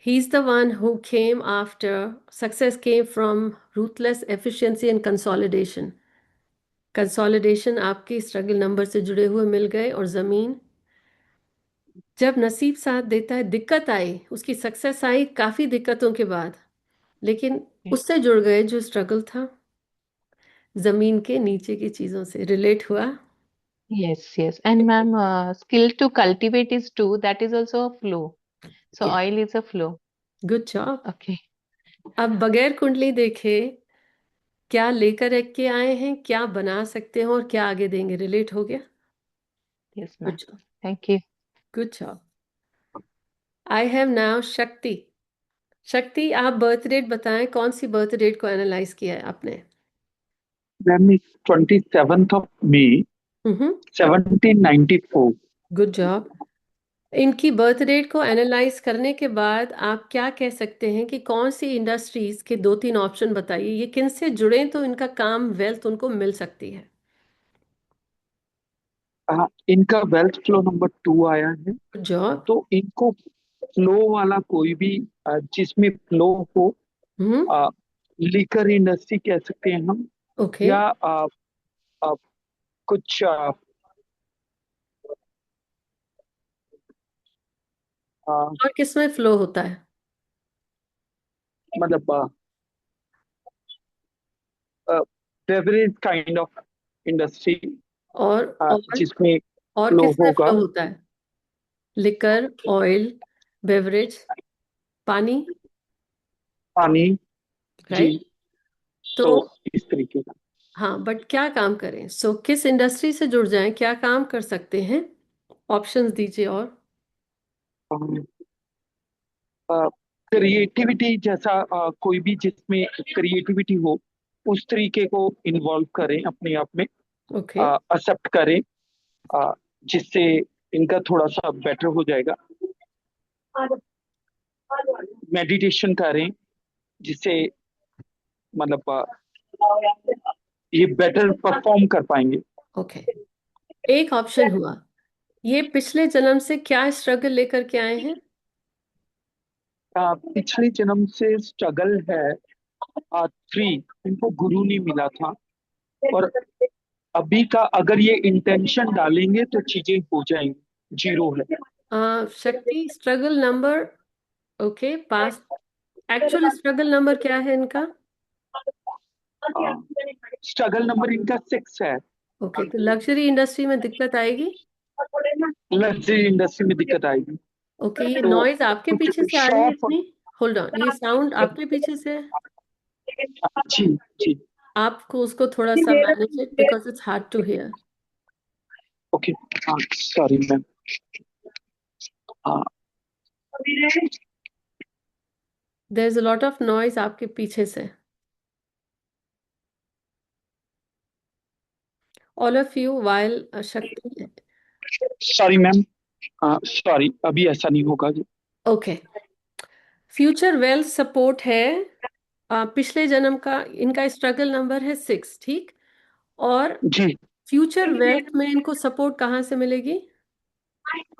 Speaker 1: He's the one who came after. Success came from ruthless efficiency and consolidation। Consolidation आपके struggle number से जुड़े हुए मिल गए। और जमीन, जब नसीब साथ देता है, दिक्कत आई, उसकी सक्सेस आई काफी दिक्कतों के बाद, लेकिन
Speaker 4: Okay.
Speaker 1: उससे जुड़ गए जो स्ट्रगल था। जमीन के नीचे की चीजों से रिलेट हुआ।
Speaker 4: Yes, yes. And ma'am, skill to cultivate is 2. That is also a flow. So
Speaker 1: yes.
Speaker 4: oil is a flow.
Speaker 1: Good job.
Speaker 4: Okay.
Speaker 1: अब बगैर कुंडली देखे क्या लेकर के आए हैं, क्या बना सकते हैं और क्या आगे देंगे? रिलेट हो गया?
Speaker 4: Yes,
Speaker 1: good
Speaker 4: ma'am.
Speaker 1: Job.
Speaker 4: Thank you.
Speaker 1: Good job. I have now शक्ति। शक्ति, आप बर्थ डेट बताएं, कौन सी बर्थ डेट को एनालाइज किया है आपने?
Speaker 5: Ma'am, it's 27th of May,
Speaker 1: hmm.
Speaker 5: 1794.
Speaker 1: Good job. इनकी बर्थ डेट को एनालाइज करने के बाद आप क्या कह सकते हैं कि कौन सी इंडस्ट्रीज के 2-3 ऑप्शन बताइए, ये किन से जुड़े तो इनका काम, वेल्थ उनको मिल सकती है?
Speaker 5: इनका वेल्थ फ्लो नंबर 2 आया है,
Speaker 1: गुड जॉब।
Speaker 5: तो इनको फ्लो वाला कोई भी जिसमें फ्लो हो,
Speaker 1: हम्म।
Speaker 5: लिकर इंडस्ट्री कह सकते हैं हम,
Speaker 1: ओके।
Speaker 5: या कुछ आ,
Speaker 1: और किसमें फ्लो होता है?
Speaker 5: मतलब बेवरेज काइंड ऑफ इंडस्ट्री
Speaker 1: और और
Speaker 5: जिसमें
Speaker 1: और
Speaker 5: फ्लो
Speaker 1: किसमें
Speaker 5: होगा।
Speaker 1: फ्लो होता है? लिकर, ऑयल, बेवरेज, पानी,
Speaker 5: पानी। जी।
Speaker 1: राइट?
Speaker 5: तो
Speaker 1: तो
Speaker 5: इस तरीके का।
Speaker 1: हाँ, बट क्या काम करें? सो किस इंडस्ट्री से जुड़ जाएं, क्या काम कर सकते हैं? ऑप्शंस दीजिए। और
Speaker 5: क्रिएटिविटी जैसा कोई भी जिसमें क्रिएटिविटी हो उस तरीके को इन्वॉल्व करें अपने आप में,
Speaker 1: ओके।
Speaker 5: एक्सेप्ट करें, अ, जिससे इनका थोड़ा सा बेटर हो जाएगा। मेडिटेशन करें जिससे मतलब ये बेटर परफॉर्म कर पाएंगे।
Speaker 1: ओके, एक ऑप्शन हुआ। ये पिछले जन्म से क्या स्ट्रगल लेकर के आए हैं?
Speaker 5: पिछले जन्म से स्ट्रगल है। थ्री, इनको गुरु नहीं मिला था, और अभी का अगर ये इंटेंशन डालेंगे तो चीजें हो जाएंगी। जीरो है।
Speaker 1: शक्ति, स्ट्रगल नंबर। ओके, पास। एक्चुअल स्ट्रगल नंबर क्या है इनका?
Speaker 5: स्ट्रगल नंबर इनका 6 है।
Speaker 1: ओके, तो लग्जरी इंडस्ट्री में दिक्कत आएगी।
Speaker 5: लग्जरी इंडस्ट्री में दिक्कत आएगी।
Speaker 1: ओके, ये
Speaker 5: तो
Speaker 1: नॉइज आपके
Speaker 5: कुछ
Speaker 1: पीछे से आ रही है
Speaker 5: शॉप।
Speaker 1: इतनी? होल्ड ऑन, ये साउंड आपके पीछे से है?
Speaker 5: जी। जी।
Speaker 1: आपको उसको थोड़ा सा manage it because it's hard to hear.
Speaker 5: Okay. हाँ, सॉरी मैम। हाँ।
Speaker 1: There is a lot of noise आपके पीछे से। All of you while Shakti.
Speaker 5: Sorry ma'am. Sorry, अभी ऐसा नहीं होगा जी।
Speaker 1: ओके, फ्यूचर वेल्थ सपोर्ट है। पिछले जन्म का इनका स्ट्रगल नंबर है 6, ठीक? और
Speaker 5: जी।
Speaker 1: फ्यूचर वेल्थ में इनको सपोर्ट कहाँ से मिलेगी?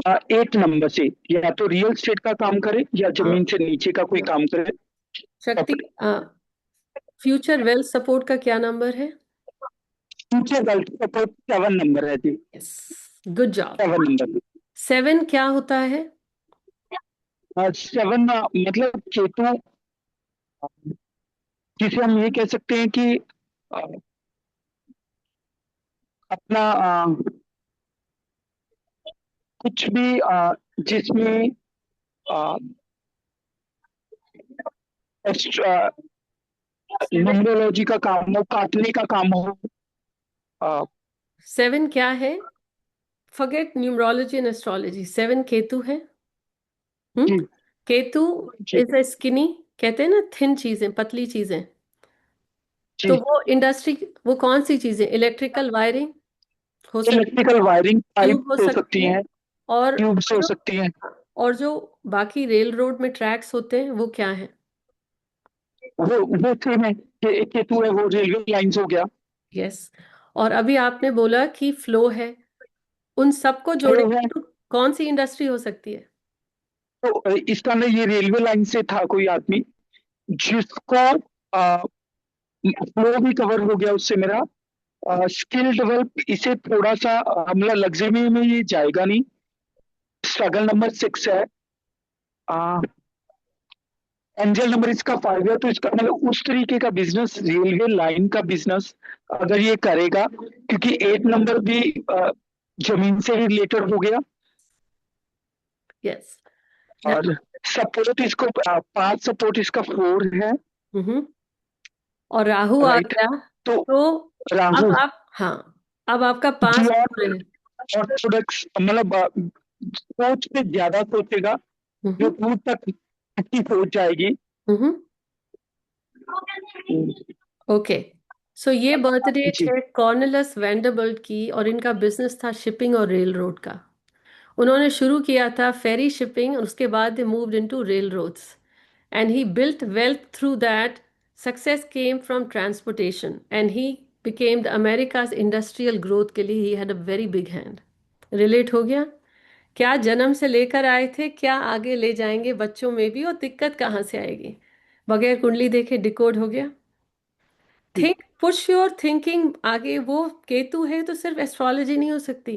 Speaker 5: 8 नंबर से या तो रियल स्टेट का काम करे या
Speaker 1: हाँ,
Speaker 5: जमीन से नीचे का कोई काम करे।
Speaker 1: शक्ति,
Speaker 5: प्रॉपर्टी।
Speaker 1: फ्यूचर वेल्थ सपोर्ट का क्या नंबर है?
Speaker 5: फ्यूचर वेल्थ सपोर्ट 7 नंबर है जी।
Speaker 1: Yes, good job.
Speaker 5: 7 नंबर।
Speaker 1: 7 क्या होता है?
Speaker 5: 7 मतलब केतु, जिसे हम ये कह सकते हैं कि अ, अपना कुछ भी जिसमें न्यूमरोलॉजी का काम हो, काटने का काम हो। अ,
Speaker 1: 7 क्या है? Forget numerology and astrology. 7 Ketu है।
Speaker 5: जी।
Speaker 1: केतु
Speaker 5: जी।
Speaker 1: इज अ स्किनी, कहते हैं ना, थिन चीजें, पतली चीजें। तो
Speaker 5: जी।
Speaker 1: वो इंडस्ट्री, वो कौन सी चीजें? इलेक्ट्रिकल वायरिंग हो सकती है,
Speaker 5: इलेक्ट्रिकल वायरिंग पाइप
Speaker 1: ट्यूब हो
Speaker 5: हो
Speaker 1: सकती
Speaker 5: सकती
Speaker 1: है,
Speaker 5: हैं,
Speaker 1: और
Speaker 5: ट्यूब्स हो
Speaker 1: जो
Speaker 5: सकती हैं।
Speaker 1: और जो बाकी रेल रोड में ट्रैक्स होते हैं वो क्या है?
Speaker 5: वो सेम है कि केतु है, वो रेलवे लाइंस हो गया।
Speaker 1: यस। और अभी आपने बोला कि फ्लो है, उन सबको
Speaker 5: फ्लो
Speaker 1: जोड़ेंगे
Speaker 5: है।
Speaker 1: तो कौन सी इंडस्ट्री हो सकती है?
Speaker 5: तो इसका ना ये रेलवे लाइन से था कोई आदमी जिसको फ्लो भी कवर हो गया उससे मेरा। स्किल डेवलप इसे थोड़ा सा मतलब लग्जरी में ये जाएगा नहीं। स्ट्रगल नंबर 6 है। एंजल नंबर इसका 5 है, तो इसका मतलब उस तरीके का बिजनेस, रेलवे लाइन का बिजनेस अगर ये करेगा, क्योंकि 8 नंबर भी जमीन से ही रिलेटेड हो गया।
Speaker 1: यस।
Speaker 5: और सपोर्ट इसको, पांच सपोर्ट इसका 4 है।
Speaker 1: हम्म। और राहु आ
Speaker 5: राइट।
Speaker 1: गया।
Speaker 5: तो
Speaker 1: तो
Speaker 5: राहु।
Speaker 1: अब आप, हाँ, अब आपका
Speaker 5: जी।
Speaker 1: 5
Speaker 5: और
Speaker 1: पूरे हैं।
Speaker 5: ऑर्थोडॉक्स मतलब सोच पे ज्यादा सोचेगा, जो
Speaker 1: हम्म।
Speaker 5: दूर तक की सोच जाएगी।
Speaker 1: हम्म। ओके, सो ये बर्थ डेट
Speaker 5: जी।
Speaker 1: है कॉर्नेलियस वैंडरबिल्ट की, और इनका बिजनेस था शिपिंग और रेल रोड का। उन्होंने शुरू किया था फेरी शिपिंग, और उसके बाद they moved into rail roads, and he built wealth through that. Success came from transportation, and he became the America's industrial growth के लिए he had a very big hand. Relate हो गया? क्या जन्म से लेकर आए थे, क्या आगे ले जाएंगे बच्चों में भी, और दिक्कत कहाँ से आएगी? बगैर कुंडली देखे डिकोड हो गया। थिंक, पुश योर थिंकिंग आगे। वो केतु है तो सिर्फ एस्ट्रोलॉजी नहीं हो सकती।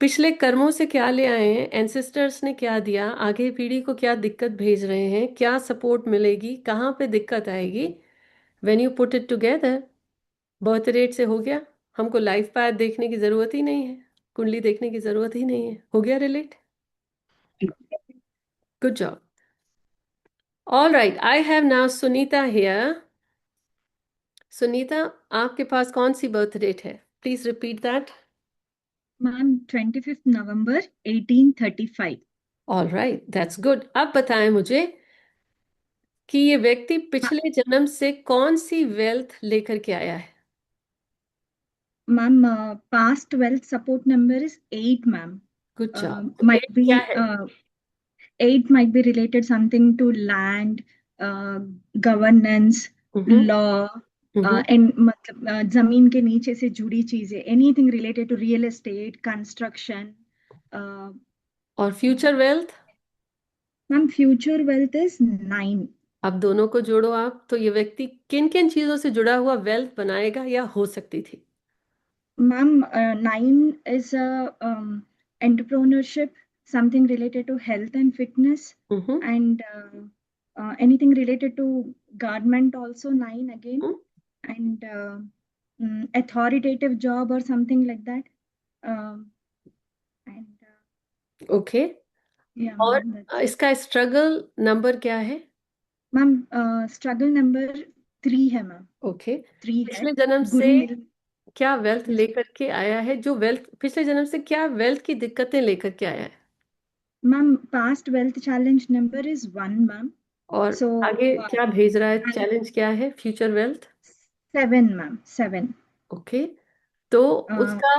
Speaker 1: पिछले कर्मों से क्या ले आए हैं, एंसेस्टर्स ने क्या दिया, आगे पीढ़ी को क्या दिक्कत भेज रहे हैं, क्या सपोर्ट मिलेगी, कहाँ पे दिक्कत आएगी। When you put it together, birth rate से हो गया। हमको लाइफ पाथ देखने की जरूरत ही नहीं है, कुंडली देखने की जरूरत ही नहीं है, हो गया relate. Good job. All right, I have now Sunita here. Sunita, आपके पास कौन सी बर्थ डेट है? Please repeat that.
Speaker 6: Ma'am 25 November 1835।
Speaker 1: All right, that's good. अब बताएं मुझे कि ये व्यक्ति पिछले जन्म से कौन सी वेल्थ लेकर के आया है।
Speaker 6: Ma'am past wealth support number is 8 ma'am.
Speaker 1: Good job.
Speaker 6: might be
Speaker 1: क्या है?
Speaker 6: 8 might be related something to land, governance,
Speaker 1: hmm
Speaker 6: law,
Speaker 1: hmm
Speaker 6: and मतलब जमीन के नीचे से जुड़ी चीजें, anything related to real estate, construction.
Speaker 1: और future wealth?
Speaker 6: Ma'am future wealth is 9।
Speaker 1: अब दोनों को जोड़ो आप, तो ये व्यक्ति किन किन चीजों से जुड़ा हुआ वेल्थ बनाएगा या हो सकती थी?
Speaker 6: Ma'am, 9 is entrepreneurship, something related to health and fitness,
Speaker 1: hmm
Speaker 6: and anything related to government also 9 again,
Speaker 1: hmm,
Speaker 6: and authoritative job or something like that. And
Speaker 1: okay.
Speaker 6: yeah,
Speaker 1: और
Speaker 6: ma'am, that's
Speaker 1: इसका struggle number क्या है?
Speaker 6: ma'am struggle number 3 है ma'am,
Speaker 1: okay.
Speaker 6: 3 है।
Speaker 1: पिछले जन्म से
Speaker 6: गुरु मिल
Speaker 1: क्या वेल्थ
Speaker 6: yes
Speaker 1: लेकर के आया है, जो वेल्थ पिछले जन्म से क्या वेल्थ की दिक्कतें लेकर के आया है?
Speaker 6: ma'am, past wealth challenge number is 1 ma'am,
Speaker 1: और
Speaker 6: so
Speaker 1: आगे क्या भेज रहा है,
Speaker 6: and
Speaker 1: चैलेंज क्या है, फ्यूचर वेल्थ?
Speaker 6: 7 ma'am, 7.
Speaker 1: ओके। तो उसका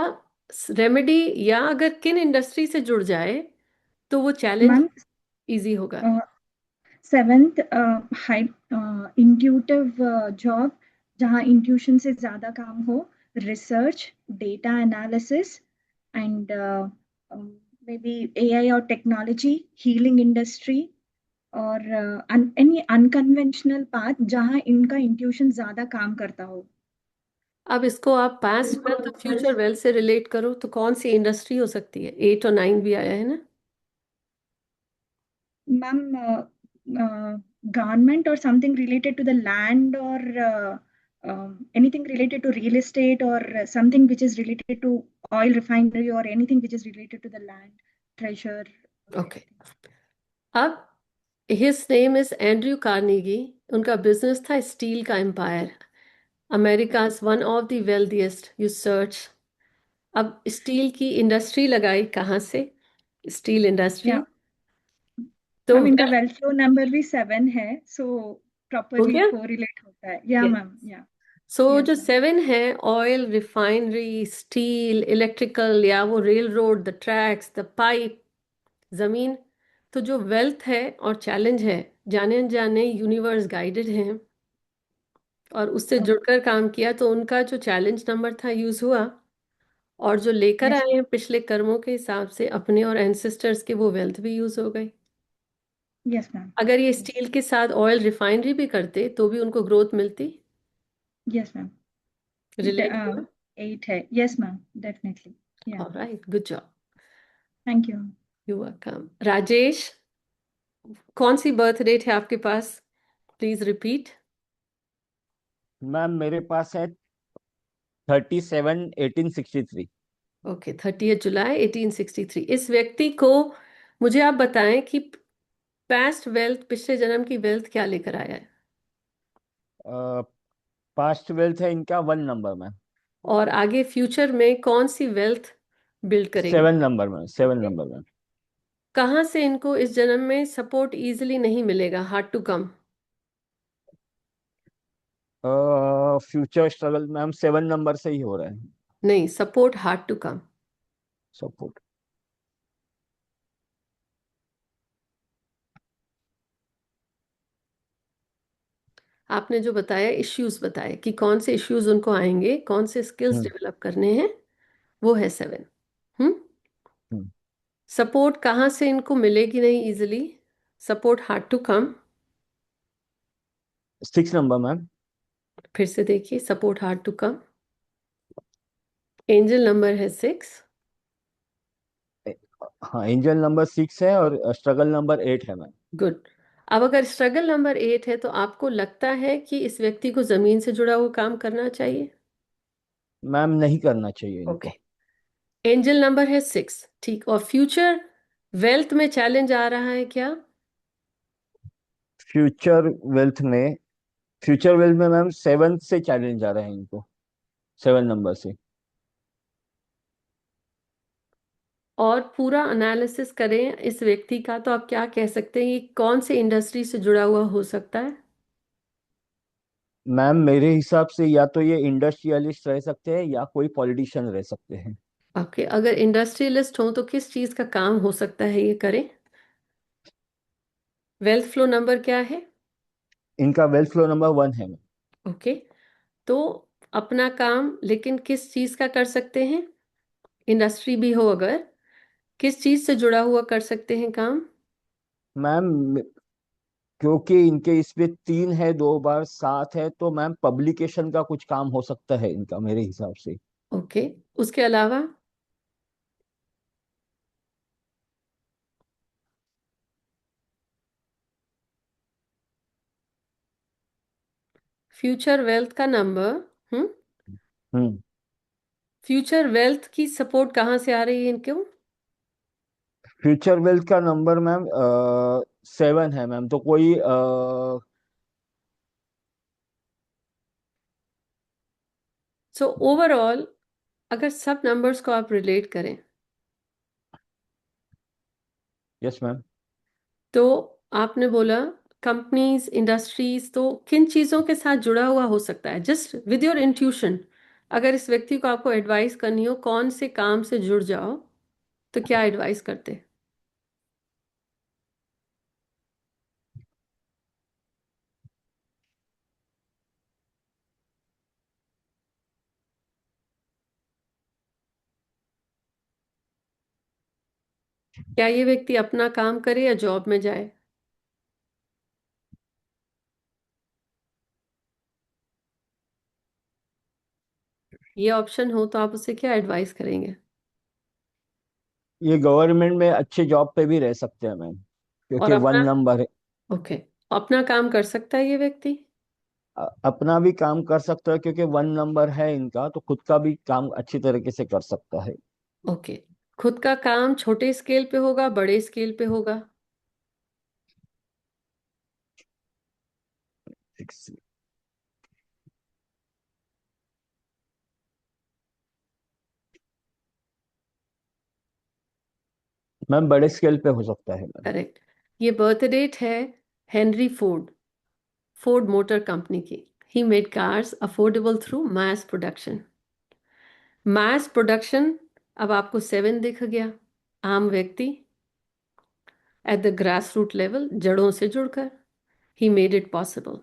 Speaker 1: रेमेडी या अगर किन इंडस्ट्री से जुड़ जाए तो वो चैलेंज
Speaker 6: मैम
Speaker 1: इजी होगा?
Speaker 6: 7th हाई इंट्यूटिव जॉब, जहाँ इंट्यूशन से ज्यादा काम हो, research, data analysis, and may be AI और टेक्नोलॉजी, हीलिंग इंडस्ट्री, और एनी अनकन्वेंशनल पाथ जहाँ इनका इंट्यूशन ज्यादा काम करता हो।
Speaker 1: अब इसको आप पास्ट वेल्थ और फ्यूचर वेल्थ से रिलेट करो तो कौन सी इंडस्ट्री हो सकती है? 8 और 9 भी आया है ना।
Speaker 6: Ma'am, government or something related to the land, or anything related to real estate, or something which is related to oil refinery, or anything which is related to the land, treasure.
Speaker 1: Okay. अब his name is Andrew Carnegie. उनका business था steel का empire, America's one of the wealthiest. You search. अब steel की industry लगाई कहाँ से? Steel industry.
Speaker 6: Yeah,
Speaker 1: तो
Speaker 6: ma'am, इनका wealth flow number भी 7 है, so
Speaker 1: हो
Speaker 6: properly
Speaker 1: गया।
Speaker 6: correlate होता है। Yeah,
Speaker 1: Yes.
Speaker 6: ma'am, yeah,
Speaker 1: सो
Speaker 6: yes,
Speaker 1: जो
Speaker 6: ma'am.
Speaker 1: 7 है, ऑयल, रिफाइनरी, स्टील, इलेक्ट्रिकल, या वो rail road, the tracks, the pipe, जमीन। तो जो वेल्थ है और चैलेंज है, जाने अनजाने यूनिवर्स गाइडेड हैं और उससे
Speaker 6: Okay.
Speaker 1: जुड़कर काम किया तो उनका जो चैलेंज नंबर था यूज हुआ, और जो लेकर
Speaker 6: Yes,
Speaker 1: आए हैं पिछले कर्मों के हिसाब से अपने और एंसेस्टर्स के, वो वेल्थ भी यूज हो गई।
Speaker 6: yes, ma'am.
Speaker 1: अगर ये
Speaker 6: Yes,
Speaker 1: स्टील के साथ ऑयल रिफाइनरी भी करते तो भी उनको ग्रोथ मिलती।
Speaker 6: yes, ma'am.
Speaker 1: रिलेट हुआ?
Speaker 6: 8 है। Yes, ma'am, definitely. Yeah,
Speaker 1: alright, good job.
Speaker 6: thank you.
Speaker 1: You welcome. Rajesh, कौन सी बर्थ डेट है आपके पास? Please repeat.
Speaker 7: मैम मेरे पास है 37/1863।
Speaker 1: ओके, 30 जुलाई 1863। इस व्यक्ति को मुझे आप बताएं कि पास्ट वेल्थ, पिछले जन्म की वेल्थ क्या लेकर आया है?
Speaker 7: पास्ट वेल्थ है इनका 1 नंबर में।
Speaker 1: और आगे फ्यूचर में कौन सी वेल्थ बिल्ड करेंगे?
Speaker 7: 7 नंबर में, 7 नंबर में।
Speaker 1: कहाँ से इनको इस जन्म में सपोर्ट इजीली नहीं मिलेगा, hard to come?
Speaker 7: Future struggle ma'am 7 number से ही हो रहा है
Speaker 1: नहीं, support hard to come.
Speaker 7: Support.
Speaker 1: आपने जो बताया, इश्यूज बताए कि कौन से इश्यूज उनको आएंगे, कौन से स्किल्स
Speaker 7: हम्म
Speaker 1: डेवलप करने हैं, वो है 7।
Speaker 7: हम्म
Speaker 1: सपोर्ट कहाँ से इनको मिलेगी नहीं easily, support hard to come.
Speaker 7: 6 number ma'am.
Speaker 1: फिर से देखिए, support hard to come, angel number है 6।
Speaker 7: हाँ, एंजल नंबर 6 है और स्ट्रगल नंबर 8 है मैम।
Speaker 1: गुड। अब अगर स्ट्रगल नंबर 8 है तो आपको लगता है कि इस व्यक्ति को जमीन से जुड़ा हुआ काम करना चाहिए?
Speaker 7: मैम नहीं करना चाहिए
Speaker 1: ओके।
Speaker 7: इनको।
Speaker 1: एंजल नंबर है 6, ठीक। और फ्यूचर वेल्थ में चैलेंज आ रहा है क्या?
Speaker 7: फ्यूचर वेल्थ में फ्यूचर वेल्थ में मैम 7 से चैलेंज आ रहे हैं इनको, 7 नंबर से।
Speaker 1: और पूरा एनालिसिस करें इस व्यक्ति का तो आप क्या कह सकते हैं, ये कौन से इंडस्ट्री से जुड़ा हुआ हो सकता है?
Speaker 7: मैम मेरे हिसाब से या तो ये इंडस्ट्रियलिस्ट रह सकते हैं या कोई पॉलिटिशियन रह सकते हैं।
Speaker 1: ओके, अगर इंडस्ट्रियलिस्ट हो तो किस चीज का काम हो सकता है ये करें? वेल्थ फ्लो नंबर क्या है?
Speaker 7: इनका वेल्थ फ्लो नंबर 1 है मैम।
Speaker 1: ओके, तो अपना काम लेकिन किस चीज का कर सकते हैं? इंडस्ट्री भी हो अगर, किस चीज से जुड़ा हुआ कर सकते हैं काम?
Speaker 7: मैम क्योंकि इनके इसमें 3 है, 2 बार 7 है, तो मैम पब्लिकेशन का कुछ काम हो सकता है इनका मेरे हिसाब से।
Speaker 1: ओके, उसके अलावा? फ्यूचर वेल्थ का नंबर। हम्म।
Speaker 7: हम्म।
Speaker 1: फ्यूचर वेल्थ की सपोर्ट कहाँ से आ रही है इनको?
Speaker 7: फ्यूचर वेल्थ का नंबर मैम 7 है मैम, तो कोई
Speaker 1: सो ओवरऑल अगर सब नंबर्स को आप रिलेट करें
Speaker 7: यस मैम।
Speaker 1: तो आपने बोला कंपनीज इंडस्ट्रीज, तो किन चीज़ों के साथ जुड़ा हुआ हो सकता है? जस्ट विद योर इंट्यूशन, अगर इस व्यक्ति को आपको एडवाइस करनी हो कौन से काम से जुड़ जाओ तो क्या एडवाइस करते? क्या ये व्यक्ति अपना काम करे या जॉब में जाए? ये ऑप्शन हो तो आप उसे क्या एडवाइस करेंगे?
Speaker 7: ये गवर्नमेंट में अच्छे जॉब पे भी रह सकते हैं मैम,
Speaker 1: और
Speaker 7: क्योंकि 1
Speaker 1: अपना,
Speaker 7: नंबर है।
Speaker 1: ओके, अपना काम कर सकता है ये व्यक्ति?
Speaker 7: अपना भी काम कर सकता है क्योंकि 1 नंबर है इनका, तो खुद का भी काम अच्छी तरीके से कर सकता है।
Speaker 1: ओके, खुद का काम छोटे स्केल पे होगा बड़े स्केल पे होगा?
Speaker 7: मैम बड़े स्केल पे हो सकता है मैम।
Speaker 1: करेक्ट। ये बर्थ डेट है Henry Ford, Ford motor company की। He made cars affordable through mass production. Mass production, अब आपको 7 दिख गया। आम व्यक्ति at the grass root level, जड़ों से जुड़कर, he made it possible.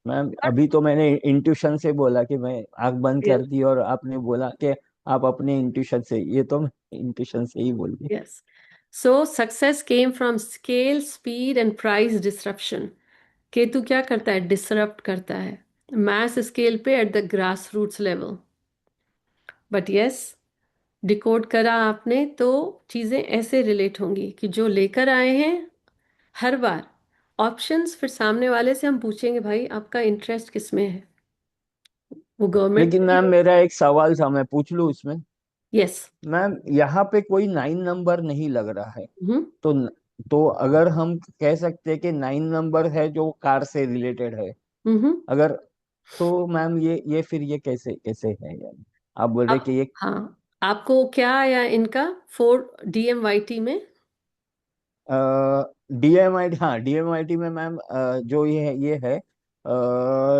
Speaker 7: Ma'am अभी तो मैंने इंट्यूशन से बोला कि मैं आंख बंद कर दी, और आपने बोला कि आप अपने इंट्यूशन से, ये तो मैं इंट्यूशन से ही बोल दी।
Speaker 1: Yes, so success came from scale speed and price disruption. Ketu क्या करता है? डिसरप्ट करता है मैस स्केल पे at the grass roots level. But yes, decode करा आपने तो चीजें ऐसे रिलेट होंगी कि जो लेकर आए हैं हर बार ऑप्शंस, फिर सामने वाले से हम पूछेंगे भाई आपका इंटरेस्ट किस में है, वो गवर्नमेंट
Speaker 7: लेकिन
Speaker 1: में भी
Speaker 7: मैम
Speaker 1: हो।
Speaker 7: मेरा एक सवाल था, मैं पूछ लूँ इसमें?
Speaker 1: यस।
Speaker 7: मैम यहाँ पे कोई 9 नंबर नहीं लग रहा है,
Speaker 1: हम्म।
Speaker 7: तो तो अगर हम कह सकते हैं कि 9 नंबर है जो कार से रिलेटेड है,
Speaker 1: हम्म।
Speaker 7: अगर, तो मैम ये फिर ये कैसे कैसे है यार? आप बोल रहे
Speaker 1: अब
Speaker 7: कि ये
Speaker 1: हाँ, आपको क्या आया इनका 4 DMYT में?
Speaker 7: डीएमआईटी, हाँ डीएमआईटी में मैम जो ये है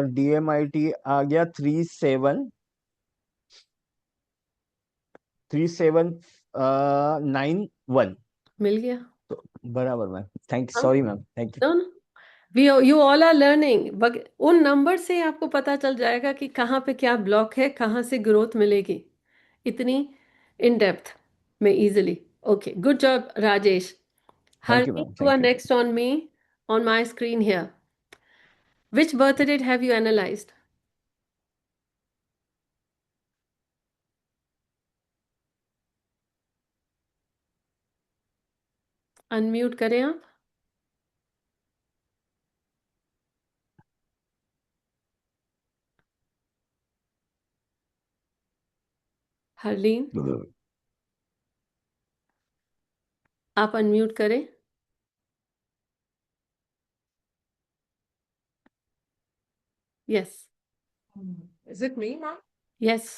Speaker 7: डीएमआईटी आ गया 3791।
Speaker 1: मिल गया।
Speaker 7: तो बराबर मैम, थैंक
Speaker 1: हाँ,
Speaker 7: sorry ma'am, thank you.
Speaker 1: No no, we you all are learning. उन नंबर से आपको पता चल जाएगा कि कहाँ पे क्या ब्लॉक है, कहाँ से ग्रोथ मिलेगी, इतनी इन डेप्थ में easily. Okay, good job Rajesh.
Speaker 7: Thank you
Speaker 1: Hardeep,
Speaker 7: ma'am,
Speaker 1: you are
Speaker 7: thank you.
Speaker 1: next on me, on my screen here. Which birth date have you analyzed? Unmute करें आप। हरलीन, आप अनम्यूट करें। Yes,
Speaker 2: Is it me now?
Speaker 1: Yes,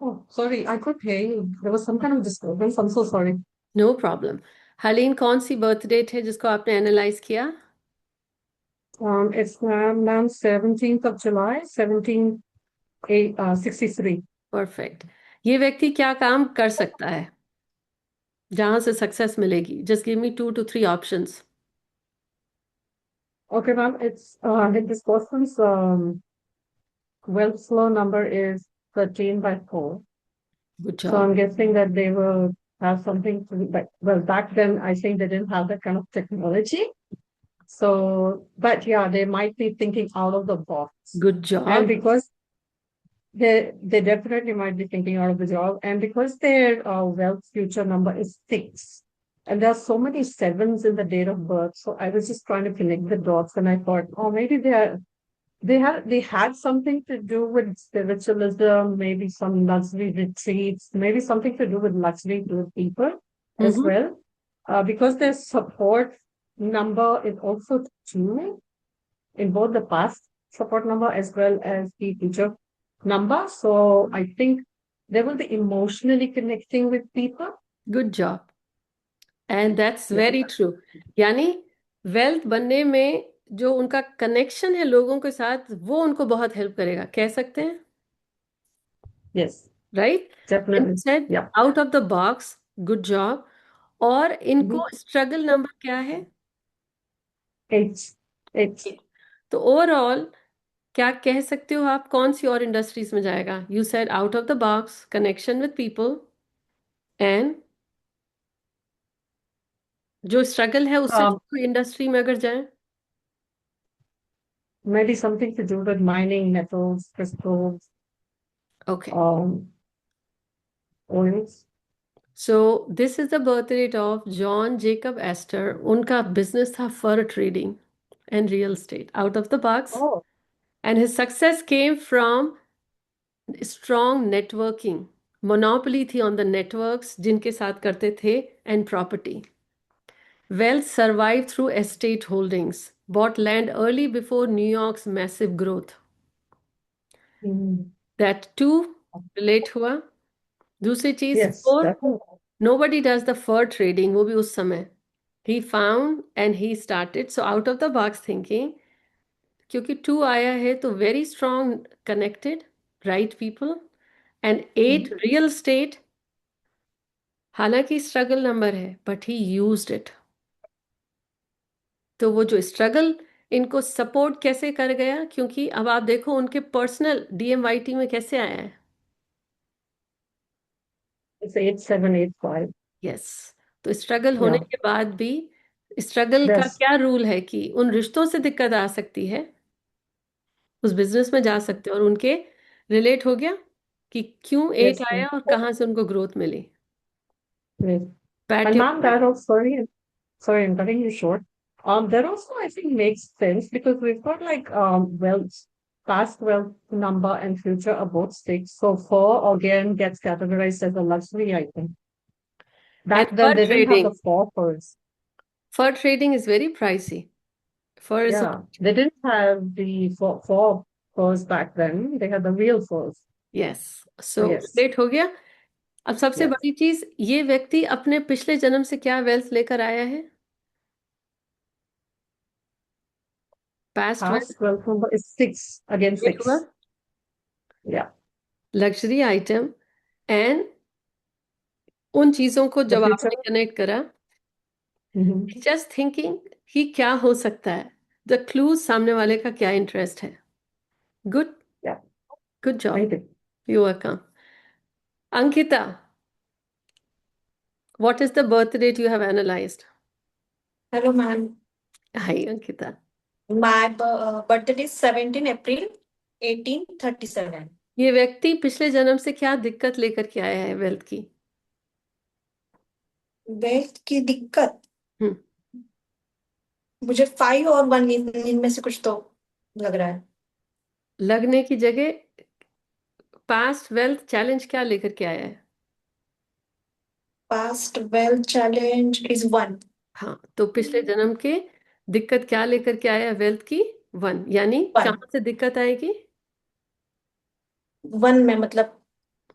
Speaker 2: Oh, sorry, I couldn't hear you. There was some kind of disturbance. I'm so sorry.
Speaker 1: No problem. Harleen, कौन सी birth date है जिसको आपने analyse किया?
Speaker 2: It's ma'am 17th of July, 1763.
Speaker 1: Perfect. ये व्यक्ति क्या काम कर सकता है जहां से सक्सेस मिलेगी? Just give me 2 to 3 options.
Speaker 2: Okay, ma'am, this person's wealth flow number is 13/4.
Speaker 1: Good
Speaker 2: So
Speaker 1: job.
Speaker 2: I'm guessing that they will have something to, but well, back then I think they didn't have that kind of technology. So, but yeah, they might be thinking out of the box.
Speaker 1: Good
Speaker 2: And
Speaker 1: job.
Speaker 2: because they definitely might be thinking out of the job, and because their wealth future number is 6, and there are so many sevens in the date of birth, so I was just trying to connect the dots, and I thought, oh, maybe they had something to do with spiritualism, maybe some luxury retreats, maybe something to do with luxury to people as
Speaker 1: Mhm.
Speaker 2: well, because their support number is also 2 in both the past support number as well as the future number. So I think they will be emotionally connecting with people.
Speaker 1: Good job. And that's
Speaker 2: Yeah.
Speaker 1: Very true. यानी wealth बनने में जो उनका connection है लोगों के साथ, वो उनको बहुत हेल्प करेगा, कह सकते हैं,
Speaker 2: Yes,
Speaker 1: right?
Speaker 2: definitely.
Speaker 1: Said
Speaker 2: Yeah.
Speaker 1: Out of the box, good job. और इनको
Speaker 2: Mhm.
Speaker 1: स्ट्रगल नंबर क्या है?
Speaker 2: 8.
Speaker 1: तो ओवरऑल क्या कह सकते हो आप, कौन सी और इंडस्ट्रीज में जाएगा? You said out of the box, connection with people, and जो स्ट्रगल है उससे
Speaker 2: Um,
Speaker 1: कोई इंडस्ट्री में अगर जाए?
Speaker 2: maybe something to do with mining, metals, crystals,
Speaker 1: okay,
Speaker 2: oils.
Speaker 1: So this is the birth date of John Jacob Astor. उनका business था fur trading and real estate, out of the box,
Speaker 2: Oh,
Speaker 1: and his success came from strong networking. Monopoly थी on the networks जिनके साथ करते थे, and property. Wealth survived through estate holdings, bought land early before New York's massive growth. That too relate हुआ। दूसरी चीज,
Speaker 2: yes,
Speaker 1: और
Speaker 2: definitely.
Speaker 1: nobody does the fur trading, वो भी उस समय। He found and he started, so out of the box thinking, क्योंकि 2 आया है तो very strong connected, right people, and 8 real estate, हालांकि स्ट्रगल नंबर है, but he used it। तो वो जो स्ट्रगल इनको सपोर्ट कैसे कर गया, क्योंकि अब आप देखो उनके पर्सनल डीएमवाईटी में कैसे आया है।
Speaker 2: It's 8785.
Speaker 1: यस, तो स्ट्रगल होने
Speaker 2: Yeah.
Speaker 1: के बाद भी, स्ट्रगल का
Speaker 2: Yes.
Speaker 1: क्या रूल है कि उन रिश्तों से दिक्कत आ सकती है, उस बिजनेस में जा सकते हैं, और उनके रिलेट हो गया कि क्यों 8
Speaker 2: Yes.
Speaker 1: आया और कहाँ से उनको ग्रोथ मिली।
Speaker 2: Yes.
Speaker 1: पैट
Speaker 2: And
Speaker 1: your
Speaker 2: ma'am, that also, sorry, I'm cutting you short. That also I think makes sense because we've got like wealth, past wealth number and future are both 6. So 4 again gets categorized as a luxury item.
Speaker 1: And
Speaker 2: Back then
Speaker 1: fur
Speaker 2: they didn't have
Speaker 1: trading,
Speaker 2: the 4 first.
Speaker 1: Fur trading is very pricey. Fur is,
Speaker 2: Yeah, they didn't have the four first back then. They had the real first.
Speaker 1: Yes, so
Speaker 2: Yes.
Speaker 1: Relate हो गया। अब सबसे
Speaker 2: Yes.
Speaker 1: बड़ी चीज, ये व्यक्ति अपने पिछले जन्म से क्या वेल्थ लेकर आया है? Past wealth
Speaker 2: Past wealth number is 6. Again,
Speaker 1: हुआ,
Speaker 2: 6. Yeah.
Speaker 1: लग्जरी आइटम, एंड उन चीजों को
Speaker 2: The
Speaker 1: जब
Speaker 2: future.
Speaker 1: आपने कनेक्ट करा,
Speaker 2: Mhm.
Speaker 1: जस्ट थिंकिंग कि क्या हो सकता है, द क्लूज सामने वाले का क्या इंटरेस्ट है। Good,
Speaker 2: Yeah.
Speaker 1: Good job,
Speaker 2: Thank you.
Speaker 1: You welcome. Ankita, what is the birth date you have analyzed?
Speaker 8: Hello, ma'am.
Speaker 1: Hi, Ankita.
Speaker 8: My birthday is 17 April 1837.
Speaker 1: ये व्यक्ति पिछले जन्म से क्या दिक्कत लेकर के आया है वेल्थ की?
Speaker 8: वेल्थ की दिक्कत
Speaker 1: हम्म
Speaker 8: मुझे 5 और 1 इनमें से कुछ तो लग रहा है।
Speaker 1: लगने की जगह पास्ट वेल्थ चैलेंज क्या लेकर के आया है?
Speaker 8: Past wealth challenge is 1।
Speaker 1: हाँ, तो पिछले जन्म के दिक्कत क्या लेकर के आया है? वेल्थ की 1, यानी
Speaker 8: 1
Speaker 1: कहाँ से दिक्कत आएगी?
Speaker 8: 1 में मतलब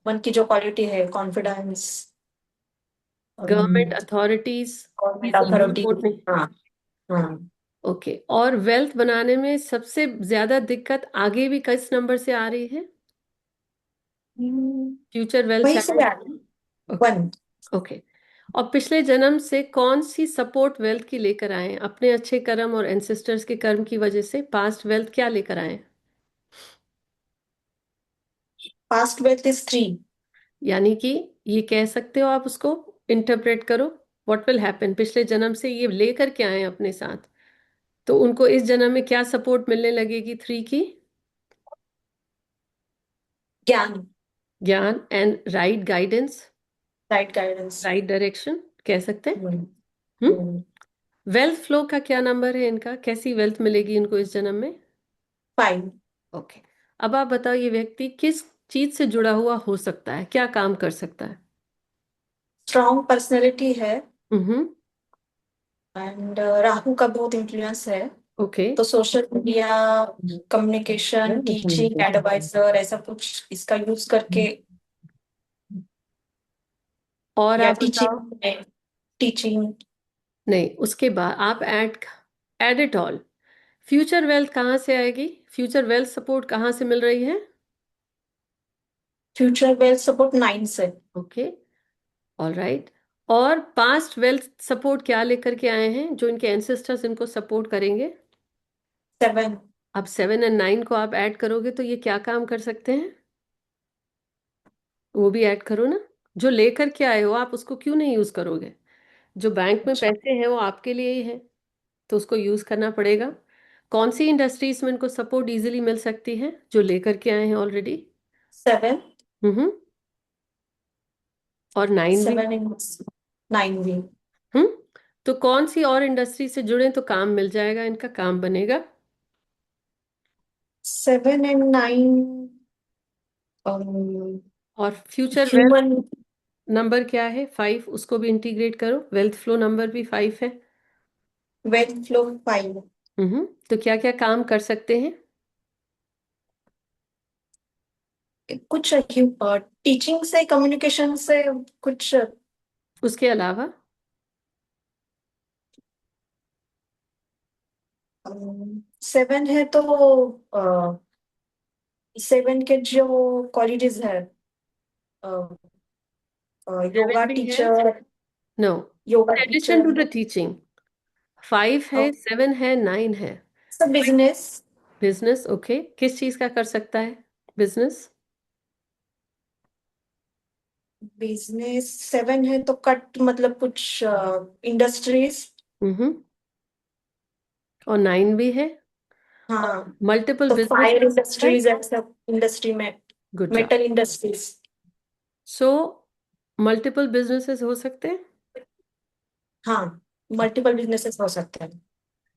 Speaker 8: 1 की जो क्वालिटी है कॉन्फिडेंस,
Speaker 1: गवर्नमेंट अथॉरिटीज की
Speaker 8: गवर्नमेंट अथॉरिटी।
Speaker 1: सपोर्ट नहीं।
Speaker 8: हाँ हाँ।
Speaker 1: ओके, और वेल्थ बनाने में सबसे ज्यादा दिक्कत आगे भी किस नंबर से आ रही है? फ्यूचर वेल्थ
Speaker 8: वही से आ
Speaker 1: चैलेंज। ओके
Speaker 8: 1।
Speaker 1: ओके। और पिछले जन्म से कौन सी सपोर्ट वेल्थ की लेकर आए हैं? अपने अच्छे कर्म और एंसेस्टर्स के कर्म की वजह से पास्ट वेल्थ क्या लेकर आए हैं?
Speaker 8: Past wealth is 3।
Speaker 1: यानी कि ये कह सकते हो आप, उसको इंटरप्रेट करो, व्हाट विल हैपन, पिछले जन्म से ये लेकर के आए हैं अपने साथ, तो उनको इस जन्म में क्या सपोर्ट मिलने लगेगी 3 की?
Speaker 8: ज्ञान,
Speaker 1: ज्ञान and right guidance,
Speaker 8: right guidance.
Speaker 1: Right direction कह सकते हैं। हम्म वेल्थ फ्लो का क्या नंबर है इनका? कैसी वेल्थ मिलेगी इनको इस जन्म में?
Speaker 8: 5।
Speaker 1: ओके। अब आप बताओ, ये व्यक्ति किस चीज से जुड़ा हुआ हो सकता है, क्या काम कर सकता है?
Speaker 8: स्ट्रॉन्ग पर्सनैलिटी है
Speaker 1: हम्म
Speaker 8: एंड राहु का बहुत इन्फ्लुएंस है।
Speaker 1: ओके।
Speaker 8: तो social media, communication, teaching, advisor, ऐसा कुछ इसका यूज करके,
Speaker 1: और
Speaker 8: या
Speaker 1: आप बताओ।
Speaker 8: Teaching, teaching.
Speaker 1: नहीं, उसके बाद आप add it all. Future wealth कहाँ से आएगी? फ्यूचर वेल्थ सपोर्ट कहाँ से मिल रही है?
Speaker 8: फ्यूचर वेल्थ सपोर्ट 9 से।
Speaker 1: Okay, all right. और पास्ट वेल्थ सपोर्ट क्या लेकर के आए हैं जो इनके एंसेस्टर्स इनको सपोर्ट करेंगे?
Speaker 8: 7।
Speaker 1: अब 7 और 9 को आप ऐड करोगे तो ये क्या काम कर सकते हैं? वो भी ऐड करो ना। जो लेकर के आए हो आप, उसको क्यों नहीं यूज करोगे? जो बैंक में
Speaker 8: अच्छा,
Speaker 1: पैसे हैं वो आपके लिए ही है, तो उसको यूज करना पड़ेगा। कौन सी इंडस्ट्रीज में इनको सपोर्ट इजीली मिल सकती है जो लेकर के आए हैं ऑलरेडी?
Speaker 8: 7।
Speaker 1: हम्म और 9 भी।
Speaker 8: 7 इन 9 भी।
Speaker 1: हम्म तो कौन सी और इंडस्ट्री से जुड़े तो काम मिल जाएगा, इनका काम बनेगा?
Speaker 8: 7 एंड 9
Speaker 1: और फ्यूचर वेल्थ
Speaker 8: ह्यूमन।
Speaker 1: नंबर क्या है? 5, उसको भी इंटीग्रेट करो, वेल्थ फ्लो नंबर भी 5 है।
Speaker 8: Wealth flow 5।
Speaker 1: तो क्या क्या काम कर सकते हैं?
Speaker 8: कुछ टीचिंग से, कम्युनिकेशन से, कुछ।
Speaker 1: उसके अलावा?
Speaker 8: 7 है तो 7 के जो क्वालिटीज है, योगा
Speaker 1: 7 भी है?
Speaker 8: Teacher,
Speaker 1: no,
Speaker 8: yoga
Speaker 1: in addition to
Speaker 8: teacher,
Speaker 1: the teaching. 5 है, 7 है, 9 है।
Speaker 8: सब बिजनेस।
Speaker 1: बिजनेस, ओके, किस चीज का कर सकता है बिजनेस?
Speaker 8: बिजनेस 7 है तो कट मतलब कुछ इंडस्ट्रीज।
Speaker 1: हम्म और 9 भी है, और
Speaker 8: हाँ,
Speaker 1: मल्टीपल
Speaker 8: तो
Speaker 1: बिजनेस
Speaker 8: फायर
Speaker 1: कर सकता है।
Speaker 8: इंडस्ट्रीज ऐसा इंडस्ट्री में,
Speaker 1: good job.
Speaker 8: Metal industries.
Speaker 1: So multiple businesses हो सकते हैं।
Speaker 8: हाँ, मल्टीपल बिजनेसेस हो सकते हैं।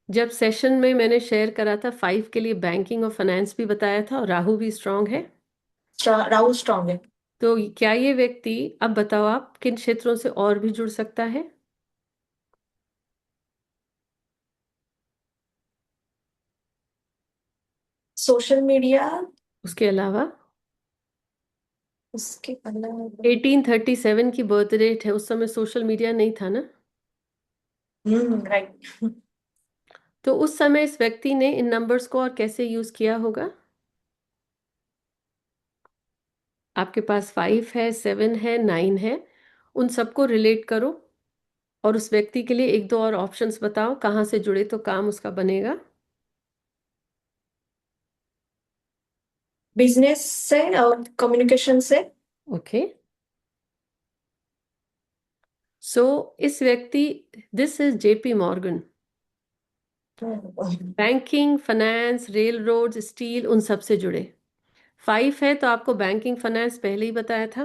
Speaker 1: जब सेशन में मैंने शेयर करा था 5 के लिए बैंकिंग और फाइनेंस भी बताया था, और राहु भी स्ट्रांग है।
Speaker 8: राहुल स्ट्रांग है।
Speaker 1: तो क्या ये व्यक्ति, अब बताओ आप, किन क्षेत्रों से और भी जुड़ सकता है?
Speaker 8: सोशल मीडिया,
Speaker 1: उसके अलावा?
Speaker 8: उसके अलावा
Speaker 1: 1837 की बर्थ डेट है, उस समय सोशल मीडिया नहीं था ना?
Speaker 8: राइट।
Speaker 1: तो उस समय इस व्यक्ति ने इन नंबर्स को और कैसे यूज किया होगा? आपके पास 5 है, 7 है, 9 है, उन सबको रिलेट करो, और उस व्यक्ति के लिए एक दो और ऑप्शंस बताओ कहाँ से जुड़े तो काम उसका बनेगा।
Speaker 8: बिजनेस से और कम्युनिकेशन से।
Speaker 1: ओके, सो इस व्यक्ति, this is JP Morgan. Banking, finance, rail road, steel, उन सब से जुड़े। 5 है तो आपको बैंकिंग फाइनेंस पहले ही बताया था,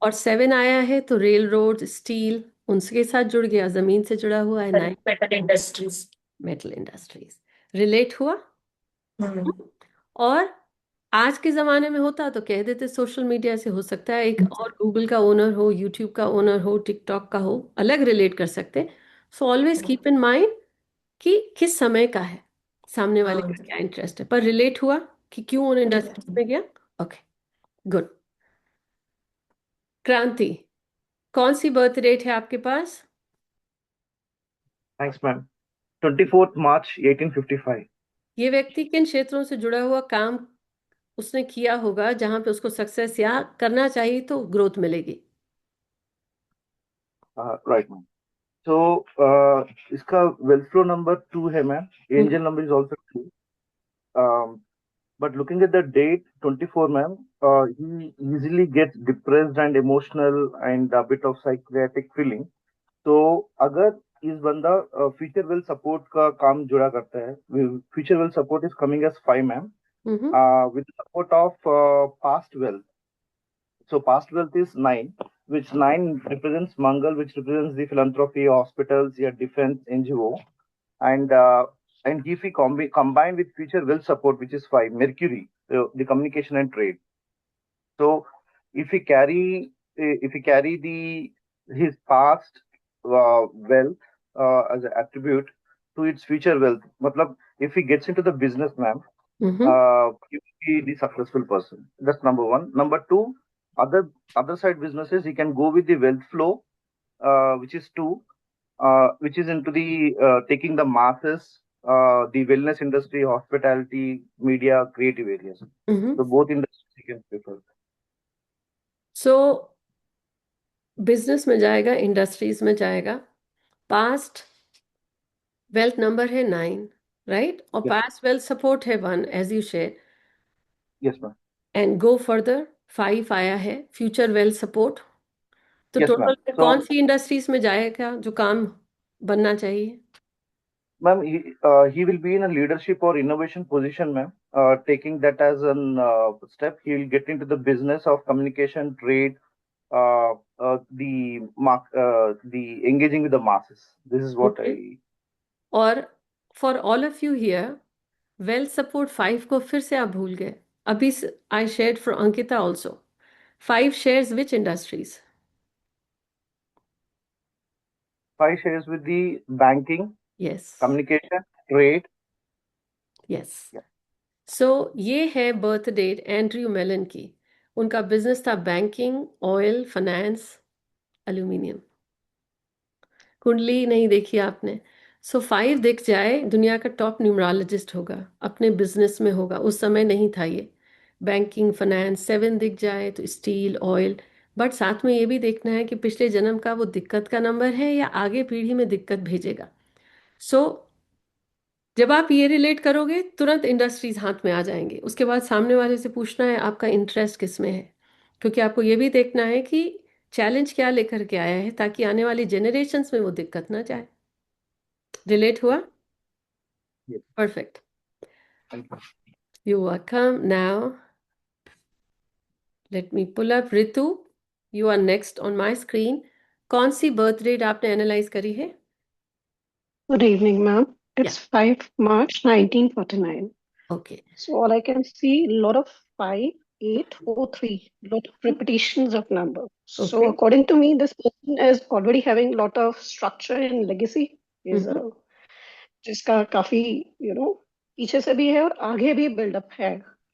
Speaker 1: और 7 आया है तो रेल रोड, स्टील, उनके साथ जुड़ गया, जमीन से जुड़ा हुआ है। 9
Speaker 8: metal industries.
Speaker 1: Metal industries relate हुआ। और आज के ज़माने में होता तो कह देते सोशल मीडिया से, हो सकता है एक और गूगल का ओनर हो, यूट्यूब का ओनर हो, टिकटॉक का हो, अलग रिलेट कर सकते। So always keep in mind कि किस समय का है, सामने वाले का क्या इंटरेस्ट है, पर रिलेट हुआ कि क्यों उन इंडस्ट्रीज में गया। Okay, good. क्रांति, कौन सी बर्थ डेट है आपके पास?
Speaker 9: Thanks, ma'am. 24th March 1855.
Speaker 1: ये व्यक्ति किन क्षेत्रों से जुड़ा हुआ काम उसने किया होगा जहां पे उसको सक्सेस या करना चाहिए तो ग्रोथ मिलेगी?
Speaker 9: Right, ma'am. So, इसका wealth flow number 2 है, ma'am. Angel number is also 2. But looking at the date 24, ma'am, he easily gets depressed and emotional and a bit of psychiatric feeling. तो अगर इस बंदा फ्यूचर वेल सपोर्ट का काम जुड़ा करता है, future well support is coming as 5, ma'am, with the support of past wealth. So past wealth is 9, which 9 represents Mangal, which represents the philanthropy, hospitals, yeah, defense, NGO, and if we combine with future wealth support, which is 5, Mercury, the communication and trade. So if we carry his past wealth as an attribute to its future wealth, matlab if he gets into the business, ma'am, he will be the successful person. That's number one. Number two, other side businesses, he can go with the wealth flow, which is 2, which is into the taking the masses, the wellness industry, hospitality, media, creative areas. So both industries he can prefer.
Speaker 1: So business में जाएगा, industries में जाएगा। Past wealth number है 9, right? और
Speaker 9: Yes.
Speaker 1: Past wealth support है 1, as you share.
Speaker 9: Yes, ma'am.
Speaker 1: And go further, 5 आया है future wealth support. तो
Speaker 9: Yes,
Speaker 1: टोटल
Speaker 9: ma'am.
Speaker 1: कौन
Speaker 9: So,
Speaker 1: सी इंडस्ट्रीज में जाएगा जो काम बनना चाहिए?
Speaker 9: ma'am, he will be in a leadership or innovation position, ma'am. Taking that as an step, he will get into the business of communication, trade, the engaging with the masses. This is what
Speaker 1: Okay. और for all of you here, wealth support 5 को फिर से आप भूल गए। अभी I shared for Ankita also. 5 shares which industries?
Speaker 9: 5 shares with the banking,
Speaker 1: Yes.
Speaker 9: communication, trade.
Speaker 1: Yes.
Speaker 9: Yeah.
Speaker 1: So ये है बर्थ डेट एंड्रयू मेलन की। उनका बिजनेस था बैंकिंग, ऑयल, फाइनेंस, एल्यूमिनियम। कुंडली नहीं देखी आपने? सो 5 दिख जाए, दुनिया का टॉप न्यूमरोलॉजिस्ट होगा, अपने बिजनेस में होगा। उस समय नहीं था ये। बैंकिंग, फाइनेंस, 7 दिख जाए तो स्टील, ऑयल। बट साथ में ये भी देखना है कि पिछले जन्म का वो दिक्कत का नंबर है या आगे पीढ़ी में दिक्कत भेजेगा। सो जब आप ये रिलेट करोगे, तुरंत इंडस्ट्रीज हाथ में आ जाएंगे। उसके बाद सामने वाले से पूछना है आपका इंटरेस्ट किस में है, क्योंकि आपको ये भी देखना है कि चैलेंज क्या लेकर के आया है, ताकि आने वाली जनरेशन्स में वो दिक्कत ना जाए। रिलेट हुआ?
Speaker 9: Yes.
Speaker 1: Perfect,
Speaker 9: Thank you.
Speaker 1: You welcome. Now let me pull up Ritu, you are next on my screen. कौन सी बर्थ डेट आपने एनालाइज करी है?
Speaker 10: Good evening, ma'am. It's 5 March 1949.
Speaker 1: Okay.
Speaker 10: So all I can see, a lot of 5, 8, 4, 3, lot of repetitions of numbers. So
Speaker 1: Okay.
Speaker 10: according to me, this person is already having a lot of structure and legacy. Is जिसका काफी पीछे से भी है और आगे भी buildup है,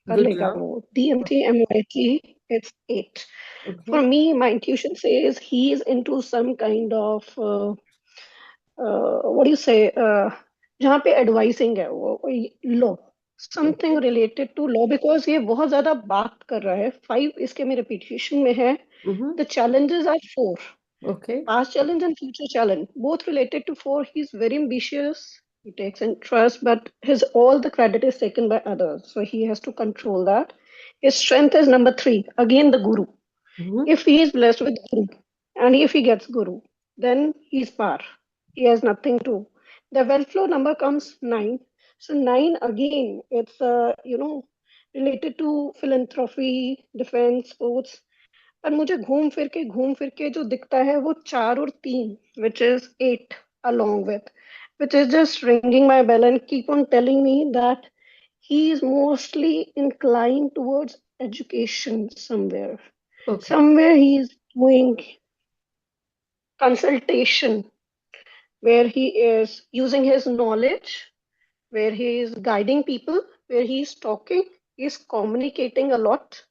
Speaker 10: कर
Speaker 1: Good
Speaker 10: लेगा
Speaker 1: job.
Speaker 10: वो। DMT, MYT, it's 8. For
Speaker 1: Okay.
Speaker 10: me, my intuition says he is into some kind of what do you say, जहाँ पे एडवाइसिंग है वो, law, something related to law, because ये बहुत ज्यादा बात कर रहा है। 5 इसके में रिपीटेशन में है। The challenges are 4,
Speaker 1: Okay.
Speaker 10: past challenge and future challenge, both related to 4. He's very ambitious, he takes interest, but his all the credit is taken by others, so he has to control that. His strength is number 3, again the guru. If he is blessed with guru and if he gets guru, then he's par, he has nothing to. The wealth flow number comes 9. So 9 again, it's related to philanthropy, defense, sports. पर मुझे घूम फिर के जो दिखता है वो 4 और 3, which is 8 along with, which is just ringing my bell and keep on telling me that he is mostly inclined towards education somewhere.
Speaker 1: Okay.
Speaker 10: Somewhere he is doing consultation where he is using his knowledge, where he is guiding people, where he is talking, he is communicating a lot.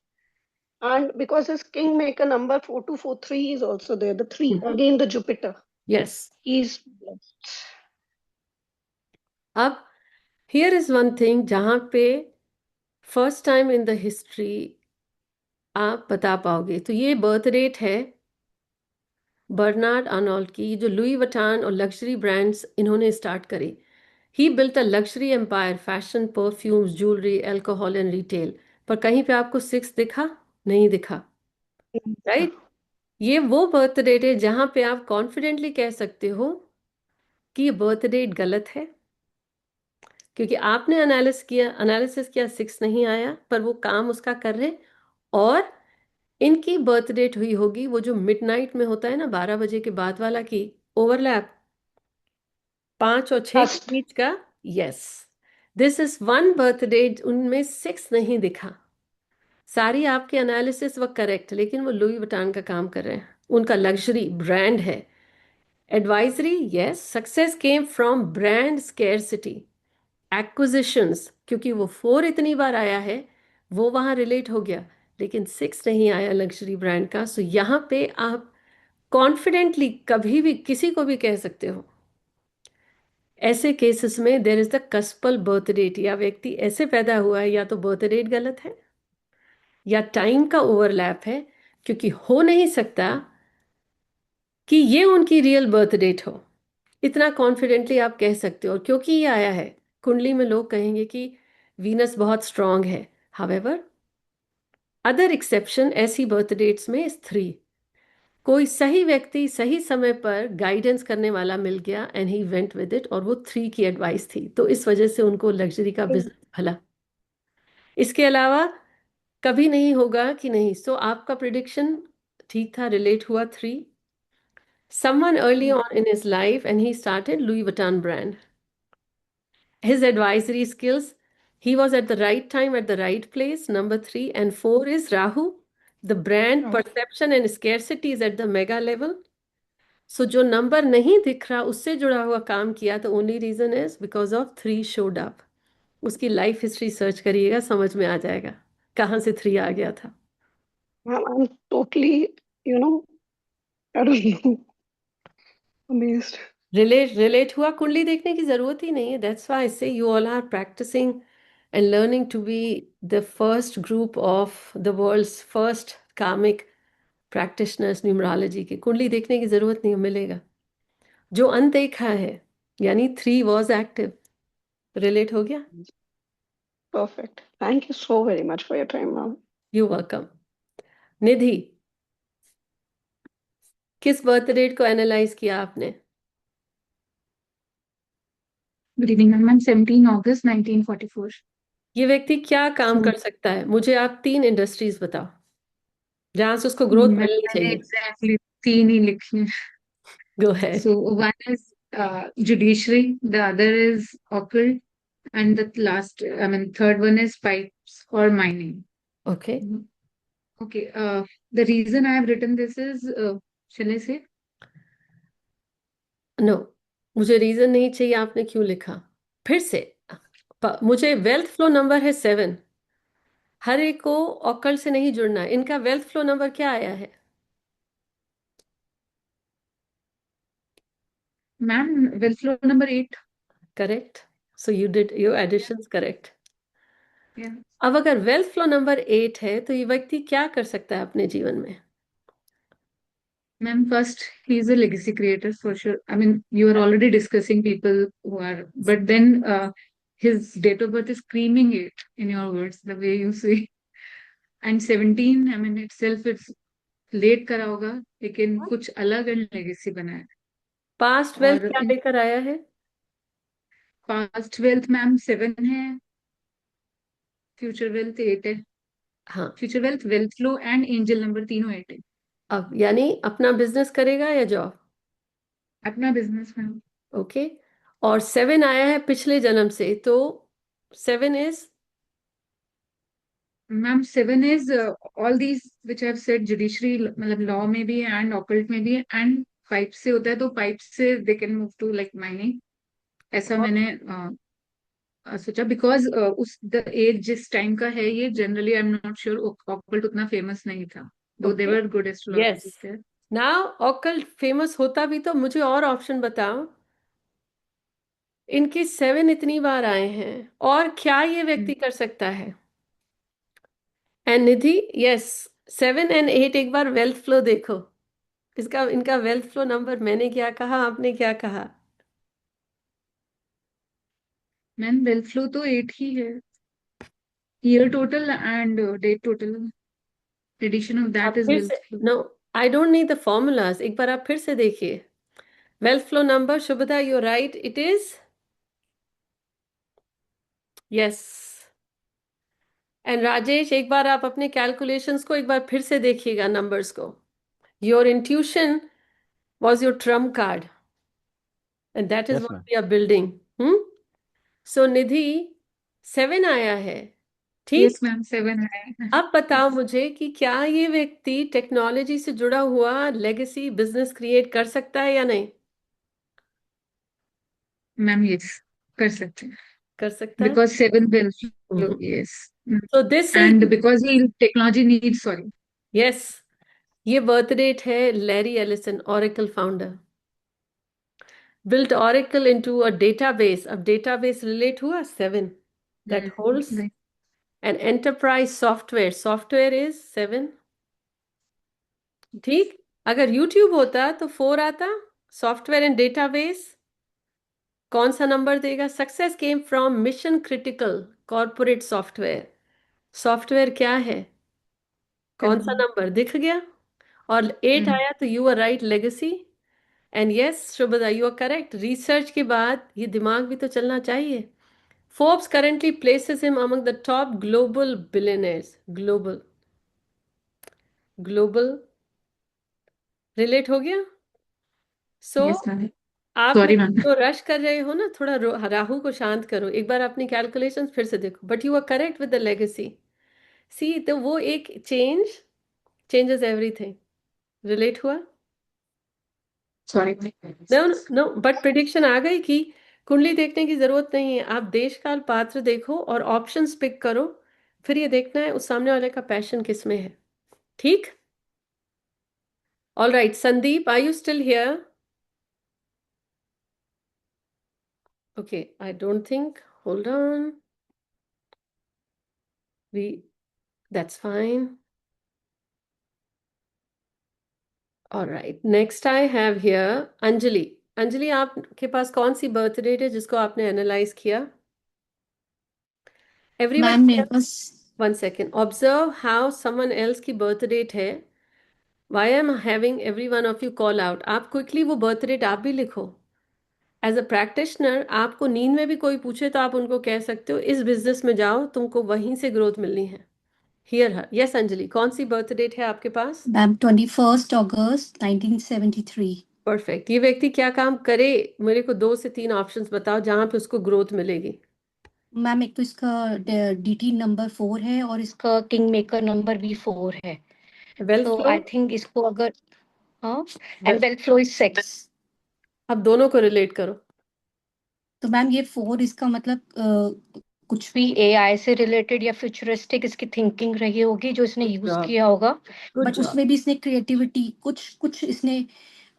Speaker 10: And because his kingmaker number 4243 is also there, the 3,
Speaker 1: Mhm.
Speaker 10: again the Jupiter,
Speaker 1: Yes.
Speaker 10: he's blessed.
Speaker 1: अब here is one thing जहाँ पे first time in the history आप बता पाओगे, तो ये birth rate है Bernard Arnold की, जो लुई वटान और लग्जरी ब्रांड्स इन्होंने स्टार्ट करी. He built a luxury empire, fashion, perfumes, jewellery, alcohol and retail. पर कहीं पे आपको 6 दिखा? नहीं दिखा, राइट? ये वो बर्थ रेट है जहां पे आप कॉन्फिडेंटली कह सकते हो कि ये बर्थ रेट गलत है, क्योंकि आपने एनालिसिस किया 6 नहीं आया, पर वो काम उसका कर रहे. और इनकी बर्थ डेट हुई होगी वो जो मिडनाइट में होता है ना, 12 बजे के बाद वाला, की ओवरलैप 5 और 6 के
Speaker 10: First,
Speaker 1: बीच का. Yes, this is one birth date उनमें 6 नहीं दिखा. सारी आपके एनालिसिस व करेक्ट, लेकिन वो लुई वटान का काम कर रहे हैं, उनका लग्जरी ब्रांड है. Advisory, yes, success came from brand scarcity. Acquisitions, क्योंकि वो 4 इतनी बार आया है, वो वहां रिलेट हो गया, लेकिन 6 नहीं आया लग्जरी ब्रांड का. सो यहाँ पे आप कॉन्फिडेंटली कभी भी किसी को भी कह सकते हो. ऐसे केसेस में there is the couple birth date, या व्यक्ति ऐसे पैदा हुआ है, या तो बर्थ डेट गलत है या टाइम का ओवरलैप है, क्योंकि हो नहीं सकता कि ये उनकी रियल बर्थ डेट हो. इतना कॉन्फिडेंटली आप कह सकते हो, और क्योंकि ये आया है कुंडली में, लोग कहेंगे कि वीनस बहुत स्ट्रांग है. हावेवर, अदर एक्सेप्शन ऐसी बर्थ डेट्स में इज 3. कोई सही व्यक्ति सही समय पर गाइडेंस करने वाला मिल गया and he went with it, और वो 3 की एडवाइस थी, तो इस वजह से उनको लग्जरी का बिजनेस भला. इसके अलावा कभी नहीं होगा कि नहीं. सो आपका प्रिडिक्शन ठीक था, रिलेट हुआ 3. Someone early on in his life and he started Louis Vuitton brand. His advisory skills, he was at the right time at the right place. Number 3 and 4 is Rahu. The brand perception and scarcity is at the mega level. So जो नंबर नहीं दिख रहा उससे जुड़ा हुआ काम किया, तो only reason is because of 3 showed up. उसकी लाइफ हिस्ट्री सर्च करिएगा, समझ में आ जाएगा कहाँ से 3 आ गया था.
Speaker 10: I'm totally, I don't know, amazed.
Speaker 1: Relate हुआ, कुंडली देखने की जरूरत ही नहीं है. That's why I say you all are practising and learning to be the first group of the world's first karmic practitioners numerology के. कुंडली देखने की जरूरत नहीं, मिलेगा. जो अनदेखा है, यानी 3 वॉज एक्टिव, रिलेट हो गया.
Speaker 10: Perfect. Thank you so very much for your time, ma'am.
Speaker 1: You welcome. Nidhi, किस बर्थ डेट को एनालाइज किया आपने?
Speaker 11: Good evening ma'am. 17 अगस्त 1944.
Speaker 1: ये व्यक्ति क्या काम कर सकता है? मुझे आप 3 इंडस्ट्रीज बताओ जहां से उसको ग्रोथ मिलनी
Speaker 11: मैंने
Speaker 1: चाहिए.
Speaker 11: एग्जैक्टली 3 ही लिखे हैं.
Speaker 1: गो है.
Speaker 11: So one is judiciary, the other is occult, and third one is pipes or mining.
Speaker 1: Okay.
Speaker 11: Okay. The reason I have written this is, shall I say?
Speaker 1: No, मुझे रीजन नहीं चाहिए आपने क्यों लिखा. फिर से मुझे वेल्थ फ्लो नंबर है 7. हर एक को ऑकल्ट से नहीं जुड़ना है. इनका वेल्थ फ्लो नंबर क्या आया है?
Speaker 11: Ma'am, wealth flow number 8.
Speaker 1: Correct. So you did your additions correct.
Speaker 11: Yeah.
Speaker 1: अब अगर वेल्थ फ्लो नंबर 8 है, तो ये व्यक्ति क्या कर सकता है अपने जीवन में?
Speaker 11: Ma'am, first, he is a legacy creator for sure. I mean, you are already discussing people who are, but then his date of birth is screaming it in your words, the way you say. And 17, I mean, itself, it's late करा होगा, लेकिन कुछ अलग and legacy बना है.
Speaker 1: Past wealth
Speaker 11: और
Speaker 1: क्या लेकर आया है?
Speaker 11: पास्ट वेल्थ मैम 7 है, फ्यूचर वेल्थ 8 है.
Speaker 1: हाँ,
Speaker 11: future wealth, wealth flow and angel number तीनों 8 है।
Speaker 1: अब यानी अपना बिजनेस करेगा या जॉब?
Speaker 11: अपना बिजनेस मैम।
Speaker 1: ओके, और 7 आया है पिछले जन्म से, तो 7 is
Speaker 11: ma'am 7 is all these which have said, judiciary मतलब लॉ में भी एंड ऑकल्ट में भी, एंड पाइप से होता है तो पाइप से they can move to like mining. ऐसा मैंने सोचा, बिकॉज उस द एज जिस टाइम का है ये, generally I am not sure occult उतना फेमस नहीं था, though they
Speaker 1: okay.
Speaker 11: Were good
Speaker 1: yes,
Speaker 11: astrologers.
Speaker 1: Now occult famous होता भी तो मुझे और ऑप्शन बताओ। इनके 7 इतनी बार आए हैं, और क्या ये व्यक्ति कर सकता है? एंड निधि, यस, 7 एंड 8 एक बार वेल्थ फ्लो देखो। इसका इनका वेल्थ फ्लो नंबर, मैंने क्या कहा, आपने क्या कहा?
Speaker 11: मैम वेल्थ फ्लो तो 8 ही है, year total and date total, addition of
Speaker 1: आप
Speaker 11: दैट इज
Speaker 1: फिर
Speaker 11: वेल्थ
Speaker 1: से,
Speaker 11: flow.
Speaker 1: No, I don't need the formulas, एक बार आप फिर से देखिए। Wealth flow number, Shubhada you right, it is yes. And Rajesh, एक बार आप अपने कैलकुलेशंस को एक बार फिर से देखिएगा, नंबर्स को। Your intuition was your trump card, and that is
Speaker 7: yes
Speaker 1: what
Speaker 7: ma'am.
Speaker 1: We are building. So Nidhi, 7 आया है, ठीक।
Speaker 11: यस मैम 7 है।
Speaker 1: अब बताओ मुझे कि क्या ये व्यक्ति टेक्नोलॉजी से जुड़ा हुआ लेगेसी बिजनेस क्रिएट कर सकता है या नहीं?
Speaker 11: मैम यस, कर सकते हैं,
Speaker 1: कर सकता है।
Speaker 11: Because 7 wealth flow, yes.
Speaker 1: So this is,
Speaker 11: and because he technology need, sorry.
Speaker 1: Yes, ये बर्थ डेट है Larry Ellison, Oracle founder. built Oracle into a database. अब database relate हुआ 7 that holds an enterprise software. Software is 7. ठीक, अगर YouTube होता तो 4 आता। Software and database कौन सा नंबर देगा? Success came from mission critical corporate software. Software क्या है? कौन सा नंबर दिख गया? और 8 आया तो you are right, legacy. And yes Shubhada, you are correct, research के बाद ये दिमाग भी तो चलना चाहिए। Forbes currently places him among the top global billionaires. Global relate हो गया? So
Speaker 11: यस मैम,
Speaker 1: आप
Speaker 11: सॉरी
Speaker 1: लोग
Speaker 11: मैम।
Speaker 1: जो रश कर रहे हो ना, थोड़ा राहु को शांत करो, एक बार अपनी कैलकुलेशंस फिर से देखो। But you are correct with the legacy. See, तो वो एक चेंजेस एवरीथिंग। रिलेट हुआ?
Speaker 11: Sorry.
Speaker 1: No no, but prediction आ गई कि कुंडली देखने की जरूरत नहीं है, आप देश काल पात्र देखो और ऑप्शंस पिक करो, फिर ये देखना है उस सामने वाले का पैशन किस में है। ठीक? All right, Sandeep, are you still here? Okay, I don't think. Hold on. That's fine. All right, next I have here Anjali. Anjali, आपके पास कौन सी बर्थ डेट है जिसको आपने एनालाइज किया? एवरीवन,
Speaker 12: मैम मेरे पास
Speaker 1: 1 second. Observe how someone else की birth date है. Why am I having every one of you call out? आप क्विकली वो बर्थ डेट आप भी लिखो। एज अ प्रैक्टिशनर, आपको नींद में भी कोई पूछे तो आप उनको कह सकते हो, इस बिजनेस में जाओ, तुमको वहीं से ग्रोथ मिलनी है। Here her. यस अंजलि, कौन सी बर्थ डेट है आपके पास?
Speaker 12: मैम 21 अगस्त 1973।
Speaker 1: परफेक्ट। ये व्यक्ति क्या काम करे? मेरे को 2 से 3 ऑप्शंस बताओ जहां पे उसको ग्रोथ मिलेगी।
Speaker 12: मैम एक तो इसका डीटी नंबर 4 है और इसका किंग मेकर नंबर भी 4 है।
Speaker 1: वेल्थ
Speaker 12: तो
Speaker 1: फ्लो?
Speaker 12: आई थिंक इसको अगर, हाँ, एंड वेल्थ फ्लो इज 6।
Speaker 1: अब दोनों को रिलेट करो।
Speaker 12: तो मैम ये 4 इसका मतलब कुछ भी एआई से रिलेटेड या फ्यूचरिस्टिक इसकी थिंकिंग रही होगी जो इसने यूज किया होगा, बट उसमें भी इसने क्रिएटिविटी कुछ कुछ इसने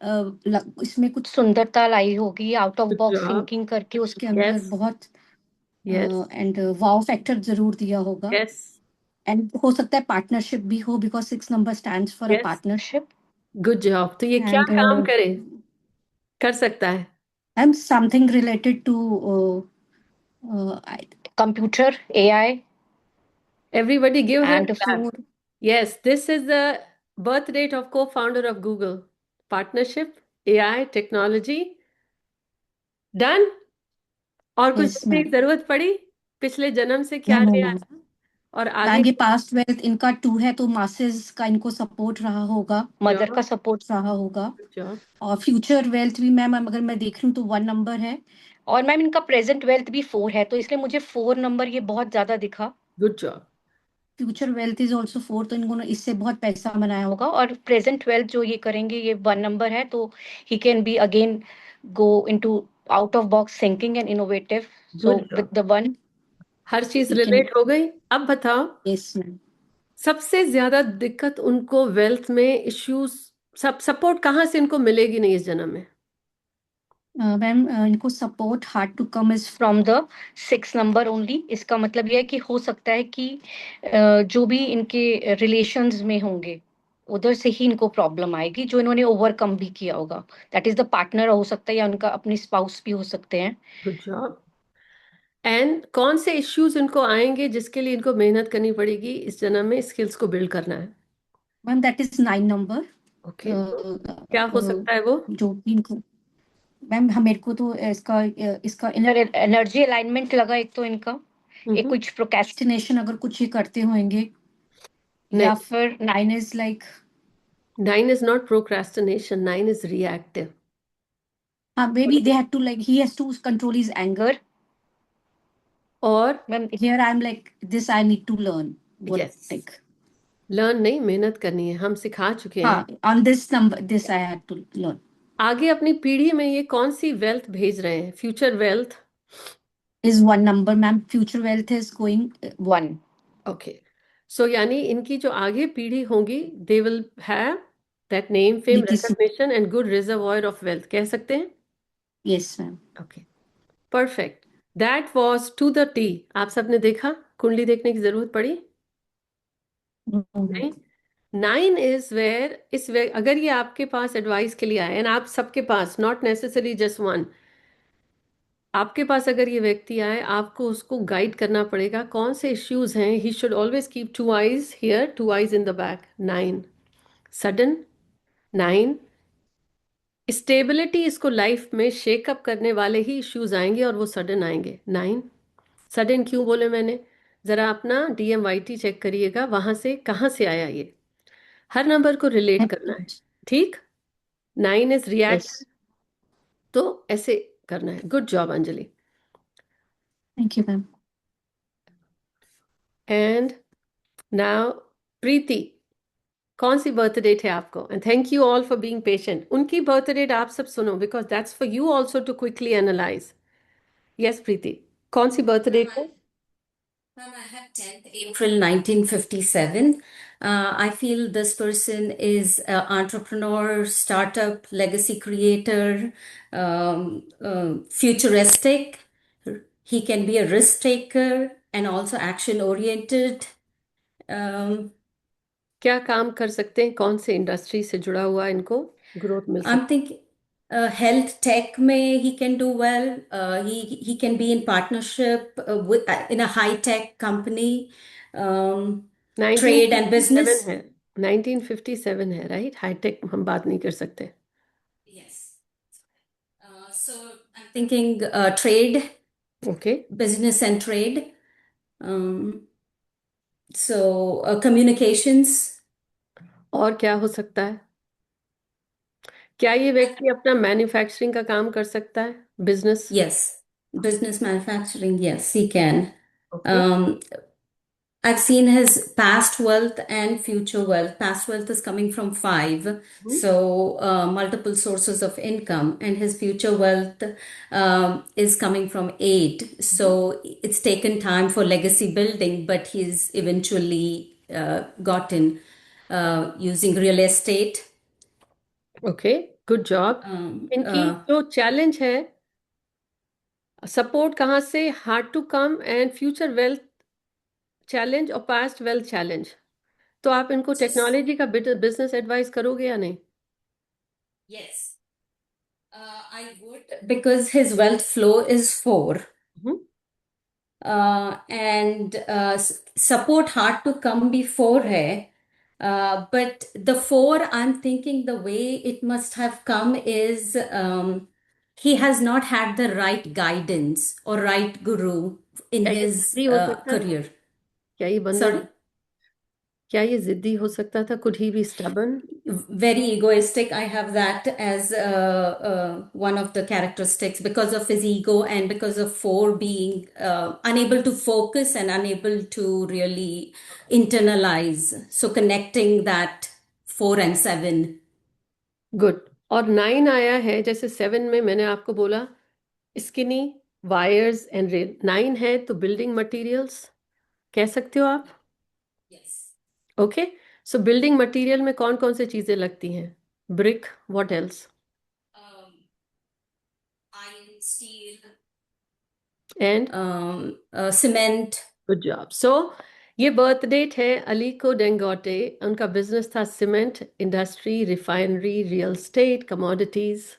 Speaker 12: इसमें कुछ सुंदरता लाई होगी, आउट ऑफ बॉक्स थिंकिंग करके उसके अंदर बहुत, एंड वाव फैक्टर जरूर दिया होगा।
Speaker 1: यस,
Speaker 12: एंड हो सकता है पार्टनरशिप भी हो, because 6 number stands for a partnership.
Speaker 1: Good job. तो ये क्या
Speaker 12: एंड
Speaker 1: काम करे, कर सकता है?
Speaker 12: And something related to computer, AI
Speaker 1: Everybody give her a
Speaker 12: and
Speaker 1: clap.
Speaker 12: Food.
Speaker 1: Yes, this is the birth date of co-founder of Google. Partnership, AI, technology. Done? और कुछ
Speaker 12: यस
Speaker 1: देखने की
Speaker 12: मैम।
Speaker 1: जरूरत पड़ी? पिछले जन्म से क्या
Speaker 12: नो
Speaker 1: ले
Speaker 12: मैम।
Speaker 1: आया? और आगे
Speaker 12: मैम ये पास्ट वेल्थ इनका 2 है तो मासेस का इनको सपोर्ट रहा होगा, मदर का
Speaker 1: जॉब
Speaker 12: सपोर्ट रहा होगा।
Speaker 1: जॉब
Speaker 12: और फ्यूचर वेल्थ भी मैम अगर मैं देख रही हूँ तो 1 नंबर है, और मैम इनका प्रेजेंट वेल्थ भी 4 है, तो इसलिए मुझे 4 नंबर ये बहुत ज्यादा दिखा।
Speaker 1: Good job
Speaker 12: future wealth is also 4, तो इन्होंने इससे बहुत पैसा बनाया होगा। और प्रेजेंट वेल्थ जो ये करेंगे ये 1 नंबर है, तो he can be again go into out of box thinking and innovative, so
Speaker 1: good
Speaker 12: with
Speaker 1: job
Speaker 12: the 1
Speaker 1: हर चीज
Speaker 12: ही कैन।
Speaker 1: रिलेट हो गई। अब बताओ
Speaker 12: यस मैम।
Speaker 1: सबसे ज्यादा दिक्कत उनको वेल्थ में इश्यूज सब सपोर्ट कहाँ से इनको मिलेगी नहीं इस जन्म में?
Speaker 12: मैम इनको support hard to come is from the 6 number only. इसका मतलब यह है कि हो सकता है कि जो भी इनके रिलेशंस में होंगे उधर से ही इनको प्रॉब्लम आएगी, जो इन्होंने ओवरकम भी किया होगा। दैट इज द पार्टनर हो सकता है या उनका अपनी स्पाउस भी हो सकते हैं।
Speaker 1: गुड जॉब एंड कौन से इश्यूज इनको आएंगे जिसके लिए इनको मेहनत करनी पड़ेगी इस जन्म में, स्किल्स को बिल्ड करना है?
Speaker 12: Ma'am that is 9 number.
Speaker 1: Okay क्या हो सकता है वो?
Speaker 12: जो भी इनको मैम हम मेरे को तो इसका इनर एनर्जी अलाइनमेंट लगा एक तो इनका, एक कुछ प्रोक्रेस्टिनेशन अगर कुछ ये करते होंगे, या
Speaker 1: नहीं
Speaker 12: फिर 9 is like
Speaker 1: 9 is not procrastination, 9 is reactive.
Speaker 12: maybe they had to like he has to control his anger.
Speaker 1: और
Speaker 12: Ma'am, here I'm like this I need to learn what
Speaker 1: yes
Speaker 12: like
Speaker 1: learn नहीं मेहनत करनी है, हम सिखा चुके हैं।
Speaker 12: हाँ on this number this I had to learn.
Speaker 1: आगे अपनी पीढ़ी में ये कौन सी वेल्थ भेज रहे हैं? Future wealth
Speaker 12: Is 1 number ma'am, future wealth is going 1.
Speaker 1: Okay so यानी इनकी जो आगे पीढ़ी होगी they will have that name fame
Speaker 12: It is
Speaker 1: recognition and good reservoir of wealth, कह सकते हैं?
Speaker 12: yes ma'am.
Speaker 1: Okay perfect that was to the T. आप सबने देखा, कुंडली देखने की जरूरत पड़ी नहीं? 9 इज वेयर अगर ये आपके पास एडवाइस के लिए आए एंड आप सबके पास, नॉट नेसेसरी जस्ट वन, आपके पास अगर ये व्यक्ति आए आपको उसको गाइड करना पड़ेगा कौन से इश्यूज हैं। He should always keep 2 eyes here, 2 eyes in the back. 9 sudden, 9 stability, इसको लाइफ में शेकअप करने वाले ही इश्यूज आएंगे और वो सडन आएंगे। 9 सडन क्यों बोले मैंने, जरा अपना DMYT चेक करिएगा वहां से कहाँ से आया ये, हर नंबर को रिलेट करना है। ठीक, 9 इज रिएक्ट,
Speaker 12: Yes.
Speaker 1: तो ऐसे करना है। Good job Anjali.
Speaker 12: Thank you ma'am.
Speaker 1: And now Preeti, कौन सी बर्थ डेट है आपको? And thank you all for being patient. उनकी बर्थ डेट आप सब सुनो because that's for you also to quickly analyse. Yes Preeti, कौन सी बर्थ डेट है?
Speaker 13: Ma'am, I have 10th April 1957. I feel this person is an entrepreneur, startup, legacy creator, futuristic. He can be a risk taker and also action oriented.
Speaker 1: क्या काम कर सकते हैं, कौन से इंडस्ट्री से जुड़ा हुआ इनको ग्रोथ मिल
Speaker 13: I'm
Speaker 1: सकती?
Speaker 13: thinking health tech may he can do well. He can be in partnership with in a high tech company, trade and
Speaker 1: 1957
Speaker 13: business.
Speaker 1: है, 1957 है, राइट? हाईटेक हम बात नहीं कर सकते।
Speaker 13: Yes. So I'm thinking trade,
Speaker 1: okay
Speaker 13: business and trade. So communications.
Speaker 1: और क्या हो सकता है? क्या ये व्यक्ति अपना मैन्युफैक्चरिंग का काम कर सकता है, business?
Speaker 13: Yes, business manufacturing. Yes, he can.
Speaker 1: Okay
Speaker 13: I've seen his past wealth and future wealth. Past wealth is coming from 5, so multiple sources of income, and his future wealth is coming from 8. So it's taken time for legacy building, but he's eventually gotten using real estate.
Speaker 1: Okay good job. इनकी जो challenge है, support कहाँ से? Hard to come and future wealth challenge और past wealth challenge. तो आप इनको technology का बिजनेस एडवाइस करोगे या नहीं?
Speaker 13: Yes, I would, because his wealth flow is 4. And support hard to come before hai. But the 4, I'm thinking the way it must have come is he has not had the right guidance or right guru in his
Speaker 1: हो सकता है?
Speaker 13: career.
Speaker 1: क्या ये बंदा
Speaker 13: Sorry.
Speaker 1: क्या ये जिद्दी हो सकता था? Could he be stubborn?
Speaker 13: Very egoistic. I have that as one of the characteristics because of his ego and because of 4 being unable to focus and unable to really internalize. So connecting that 4 and 7.
Speaker 1: Good. और 9 आया है, जैसे 7 में मैंने आपको बोला skinny wires and rail, 9 है तो बिल्डिंग मटेरियल्स कह सकते हो आप।
Speaker 13: Yes.
Speaker 1: Okay, so building material में कौन कौन सी चीजें लगती हैं? Brick, what else?
Speaker 13: Iron, steel,
Speaker 1: and
Speaker 13: cement.
Speaker 1: Good job. So ये बर्थ डेट है अलीको डेंगोटे। उनका बिजनेस था cement industry, refinery, real estate, commodities.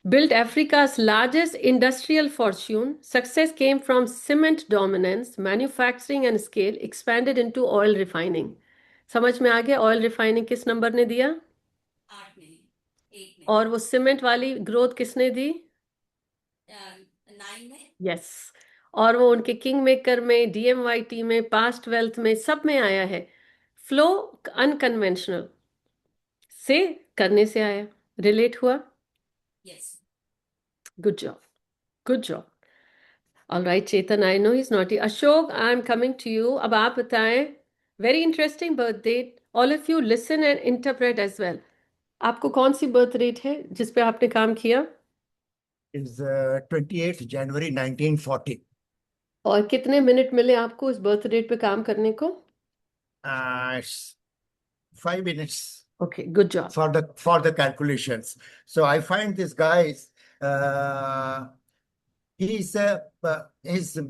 Speaker 1: Built Africa's largest industrial fortune. Success came from cement dominance, manufacturing and scale, expanded into oil refining. समझ में आ गया oil refining किस number ने दिया?
Speaker 13: 8 में, 8 में,
Speaker 1: और वो सीमेंट वाली ग्रोथ किसने दी?
Speaker 13: 9 में.
Speaker 1: यस। और वो उनके किंग मेकर में, डीएमवाईटी में, पास्ट वेल्थ में, सब में आया है। फ्लो अनकन्वेंशनल से करने से आया, रिलेट हुआ।
Speaker 13: Yes.
Speaker 1: Good job, good job. All right, Chetan, I know he's naughty. Ashok, I'm coming to you. अब आप बताएं, very interesting birth date. All of you listen and interpret as well. आपको कौन सी बर्थ डेट है जिस पे आपने काम किया?
Speaker 14: Is 28th January 1940.
Speaker 1: और कितने मिनट मिले आपको इस बर्थ डेट पे काम करने को?
Speaker 14: 5 minutes
Speaker 1: Okay, good job.
Speaker 14: for the calculations. So I find this guy's his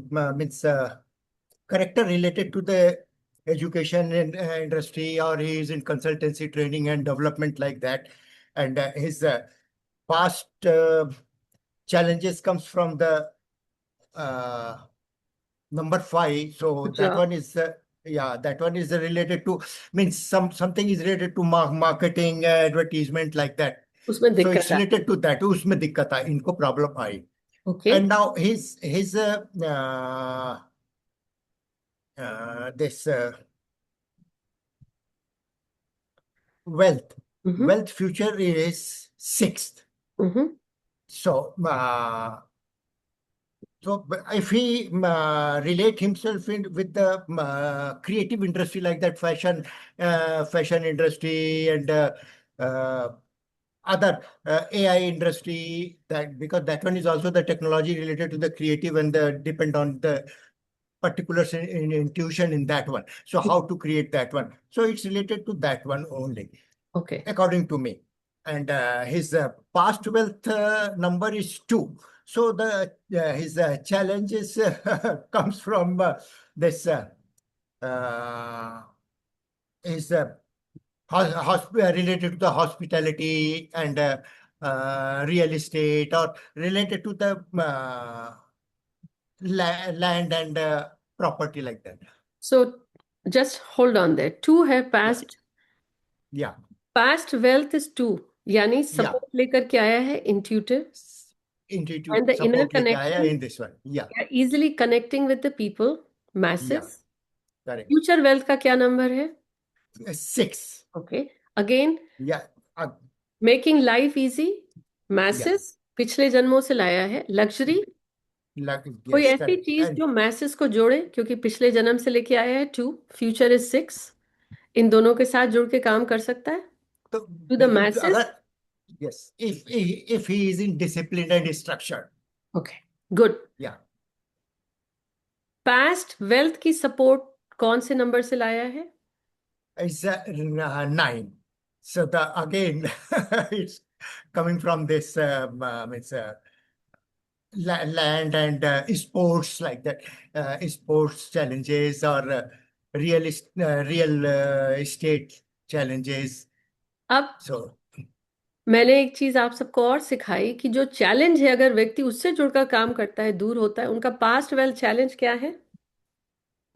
Speaker 14: means character related to the education and industry, or he is in consultancy training and development like that, and his past challenges comes from the number 5. So
Speaker 1: Good
Speaker 14: that
Speaker 1: job.
Speaker 14: one is that one is related to, means something is related to marketing, advertisement like that.
Speaker 1: उसमें
Speaker 14: So
Speaker 1: दिक्कत
Speaker 14: it's
Speaker 1: है।
Speaker 14: related to that. उसमें दिक्कत आई, इनको problem I.
Speaker 1: Okay.
Speaker 14: And now his this wealth future is 6th. So so if he relate himself with the creative industry like that, fashion industry and other AI industry, that because that one is also the technology related to the creative and the depend on the particulars in intuition in that one. So how to create that one? So it's related to that one only.
Speaker 1: Okay.
Speaker 14: According to me. And his past wealth number is 2. So the his challenges comes from this is related to the hospitality and real estate, or related to the land and property like that.
Speaker 1: So just hold on there. 2 है past.
Speaker 14: Yeah.
Speaker 1: Past wealth is 2. यानी support लेकर के आया है intuitive.
Speaker 14: Intuitive
Speaker 1: And the inner
Speaker 14: support लेके आया
Speaker 1: connection.
Speaker 14: in this one. Yeah.
Speaker 1: Easily connecting with the people. Masses.
Speaker 14: Correct.
Speaker 1: Future wealth का क्या नंबर है?
Speaker 14: 6.
Speaker 1: Okay. Again.
Speaker 14: Yeah.
Speaker 1: Making life easy. Masses. पिछले जन्मों से लाया है. Luxury. कोई
Speaker 14: Yes,
Speaker 1: ऐसी
Speaker 14: correct.
Speaker 1: चीज
Speaker 14: And
Speaker 1: जो masses को जोड़े, क्योंकि पिछले जन्म से लेके आया है 2. Future is 6. इन दोनों के साथ जुड़ के काम कर सकता है. To the masses.
Speaker 14: Yes, if he is in discipline and structure.
Speaker 1: Okay, good.
Speaker 14: Yeah.
Speaker 1: Past wealth की support कौन से नंबर से लाया है?
Speaker 14: It's 9. So the again it's coming from this it's land and sports like that, sports challenges or real estate challenges.
Speaker 1: अब
Speaker 14: So
Speaker 1: मैंने एक चीज आप सबको और सिखाई कि जो चैलेंज है, अगर व्यक्ति उससे जुड़कर काम करता है, दूर होता है, उनका पास्ट वेल्थ चैलेंज क्या है?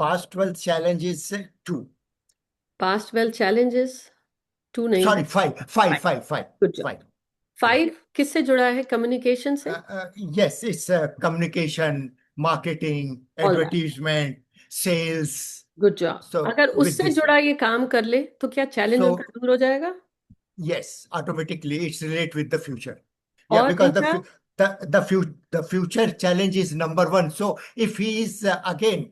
Speaker 14: past wealth challenge is 2.
Speaker 1: Past wealth challenge is 2 नहीं.
Speaker 14: Sorry, 5.
Speaker 1: Good job. 5 किससे जुड़ा है? कम्युनिकेशन से.
Speaker 14: Yes, it's communication, marketing,
Speaker 1: All that.
Speaker 14: advertisement, sales.
Speaker 1: Good job.
Speaker 14: So
Speaker 1: अगर
Speaker 14: with
Speaker 1: उससे
Speaker 14: this,
Speaker 1: जुड़ा ये काम कर ले तो क्या चैलेंज
Speaker 14: so
Speaker 1: उनका दूर हो जाएगा?
Speaker 14: yes, automatically it's relate with the future. Yeah,
Speaker 1: और
Speaker 14: because
Speaker 1: इनका
Speaker 14: the future challenge is number one. So if he is again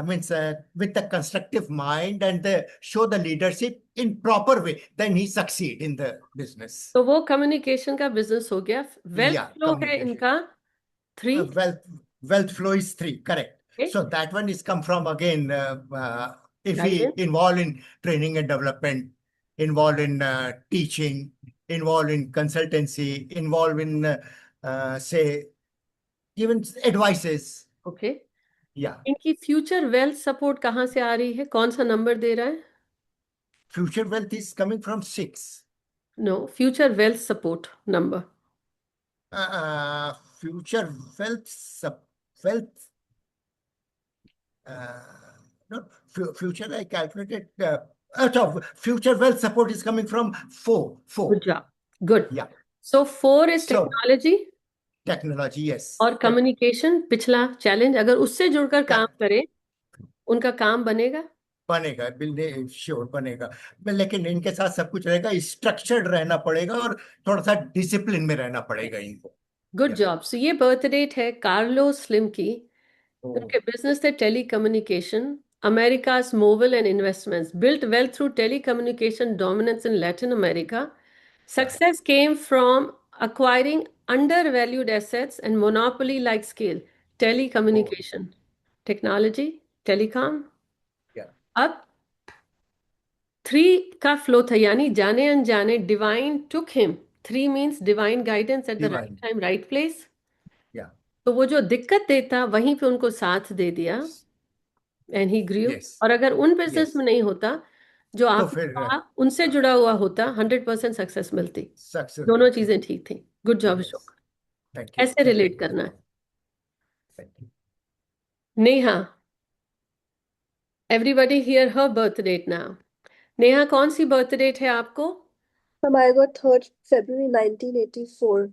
Speaker 14: means with the constructive mind and show the leadership in proper way, then he succeed in the business.
Speaker 1: तो वो communication का business हो गया। Wealth
Speaker 14: Yeah,
Speaker 1: flow है
Speaker 14: communication.
Speaker 1: इनका 3।
Speaker 14: Wealth flow is 3, correct.
Speaker 1: Okay.
Speaker 14: So that one is come from again if he
Speaker 1: Guidance.
Speaker 14: involved in training and development, involved in teaching, involved in consultancy, involved in say even advices.
Speaker 1: Okay.
Speaker 14: Yeah,
Speaker 1: इनकी future wealth support कहाँ से आ रही है? कौन सा number दे रहा है?
Speaker 14: future wealth is coming from 6.
Speaker 1: No, future wealth support number.
Speaker 14: Future wealth no, future I calculated future wealth support is coming from 4.
Speaker 1: Good job, good.
Speaker 14: Yeah.
Speaker 1: So 4 is
Speaker 14: So
Speaker 1: technology
Speaker 14: technology, yes.
Speaker 1: और communication पिछला challenge. अगर उससे जुड़कर काम करे उनका काम बनेगा।
Speaker 14: बनेगा, बिल्कुल श्योर बनेगा। लेकिन इनके साथ सब कुछ रहेगा, स्ट्रक्चर्ड रहना पड़ेगा और थोड़ा सा डिसिप्लिन में रहना पड़ेगा इनको।
Speaker 1: Good job. सो ये बर्थ डेट है कार्लोस स्लिम की। उनके बिजनेस थे telecommunication, America's mobile and investments, built wealth through telecommunication dominance in Latin America. Success came from acquiring undervalued assets and monopoly-like scale, telecommunication, technology, telecom.
Speaker 14: Yeah.
Speaker 1: अब 3 का flow था, यानी जाने अनजाने divine took him. 3 means divine guidance at the right
Speaker 14: Divine.
Speaker 1: time, right place.
Speaker 14: Yeah.
Speaker 1: तो वो जो दिक्कत देता वहीं पे उनको साथ दे दिया एंड ही ग्रू।
Speaker 14: Yes.
Speaker 1: और अगर उन बिजनेस
Speaker 14: Yes.
Speaker 1: में नहीं होता जो
Speaker 14: तो
Speaker 1: आपने
Speaker 14: फिर
Speaker 1: कहा उनसे जुड़ा हुआ होता 100% सक्सेस मिलती।
Speaker 14: सक्सेस
Speaker 1: दोनों चीजें ठीक थी। Good job
Speaker 14: Yes.
Speaker 1: Ashok.
Speaker 14: Thank you.
Speaker 1: ऐसे रिलेट करना है।
Speaker 14: Thank you.
Speaker 1: Neha, everybody hear her birth date now. Neha, कौन सी बर्थ डेट है आपको?
Speaker 15: I got 3rd February 1984.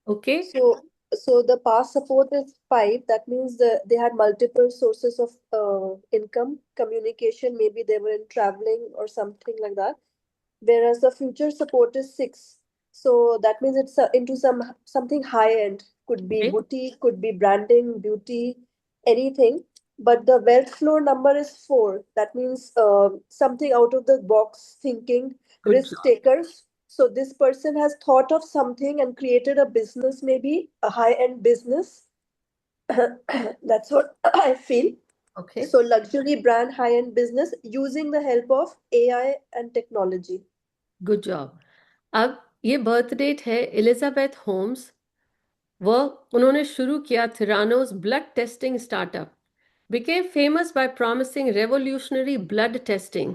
Speaker 1: Okay.
Speaker 15: So the past support is 5. That means they had multiple sources of income, communication. Maybe they were in traveling or something like that. Whereas the future support is 6. So that means it's into something high end. Could be
Speaker 1: Okay.
Speaker 15: boutique, could be branding, beauty, anything. But the wealth flow number is 4. That means something out of the box thinking,
Speaker 1: Good
Speaker 15: risk
Speaker 1: job.
Speaker 15: takers. So this person has thought of something and created a business, maybe a high-end business. That's what I feel.
Speaker 1: Okay.
Speaker 15: So luxury brand, high-end business using the help of AI and technology.
Speaker 1: Good job. अब ये birth date है Elizabeth Holmes. उन्होंने शुरू किया Theranos blood testing startup, became famous by promising revolutionary blood testing.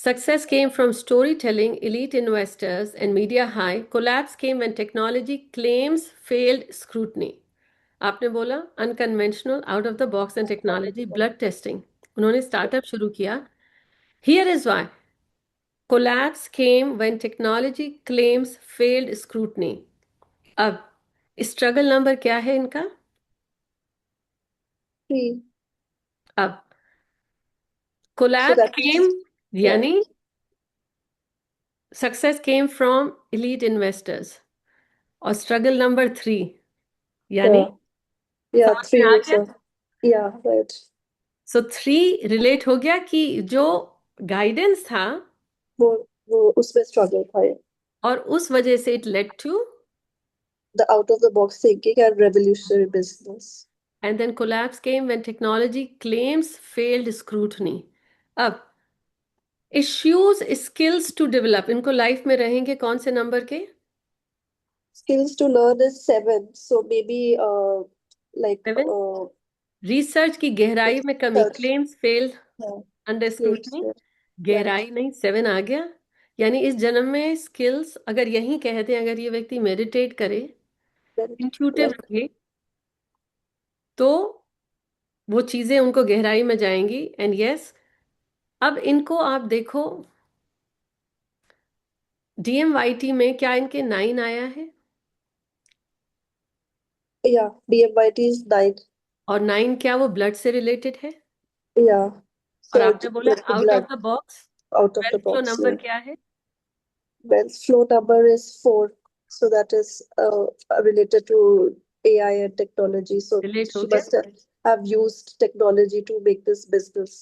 Speaker 1: Success came from storytelling, elite investors, and media high. Collapse came when technology claims failed scrutiny. आपने बोला unconventional, out of the box and technology, blood testing. उन्होंने startup शुरू किया। Here is why. Collapse came when technology claims failed scrutiny. अब struggle number क्या है इनका?
Speaker 15: 3.
Speaker 1: अब
Speaker 15: So
Speaker 1: collapse
Speaker 15: that
Speaker 1: came,
Speaker 15: yeah.
Speaker 1: यानी success came from elite investors और स्ट्रगल नंबर 3 यानी
Speaker 15: Yeah,
Speaker 1: समझ
Speaker 15: 3
Speaker 1: में आ
Speaker 15: is
Speaker 1: गया?
Speaker 15: yeah, right.
Speaker 1: सो 3 रिलेट हो गया कि जो गाइडेंस था
Speaker 15: वो उसमें struggle था ये.
Speaker 1: और उस वजह से it led to
Speaker 15: The out of the box thinking and revolutionary business.
Speaker 1: and then collapse came when technology claims failed scrutiny. अब issues skills to develop, इनको लाइफ में रहेंगे कौन से नंबर के?
Speaker 15: Skills to learn is 7. So maybe like
Speaker 1: 7 research की गहराई में कमी,
Speaker 15: research.
Speaker 1: Claims fail
Speaker 15: Yeah,
Speaker 1: under
Speaker 15: claims,
Speaker 1: scrutiny,
Speaker 15: yeah.
Speaker 1: गहराई नहीं, 7 आ गया। यानी इस जन्म में स्किल्स, अगर यही कहते हैं अगर ये व्यक्ति मेडिटेट करे, इंट्यूटिव
Speaker 15: Right.
Speaker 1: रहे, तो वो चीजें उनको गहराई में जाएंगी। एंड यस, अब इनको आप देखो DMYT में क्या इनके 9 आया है?
Speaker 15: Yeah, DMYT is 9.
Speaker 1: और 9 क्या वो ब्लड से रिलेटेड है?
Speaker 15: Yeah.
Speaker 1: और
Speaker 15: So
Speaker 1: आपने बोला
Speaker 15: like the
Speaker 1: out
Speaker 15: blood
Speaker 1: of the box
Speaker 15: out of the
Speaker 1: wealth flow
Speaker 15: box.
Speaker 1: Number
Speaker 15: Yeah.
Speaker 1: क्या है?
Speaker 15: Wealth flow number is 4. So that is related to AI and technology. So
Speaker 1: relate हो
Speaker 15: she
Speaker 1: गया?
Speaker 15: must have used technology to make this business.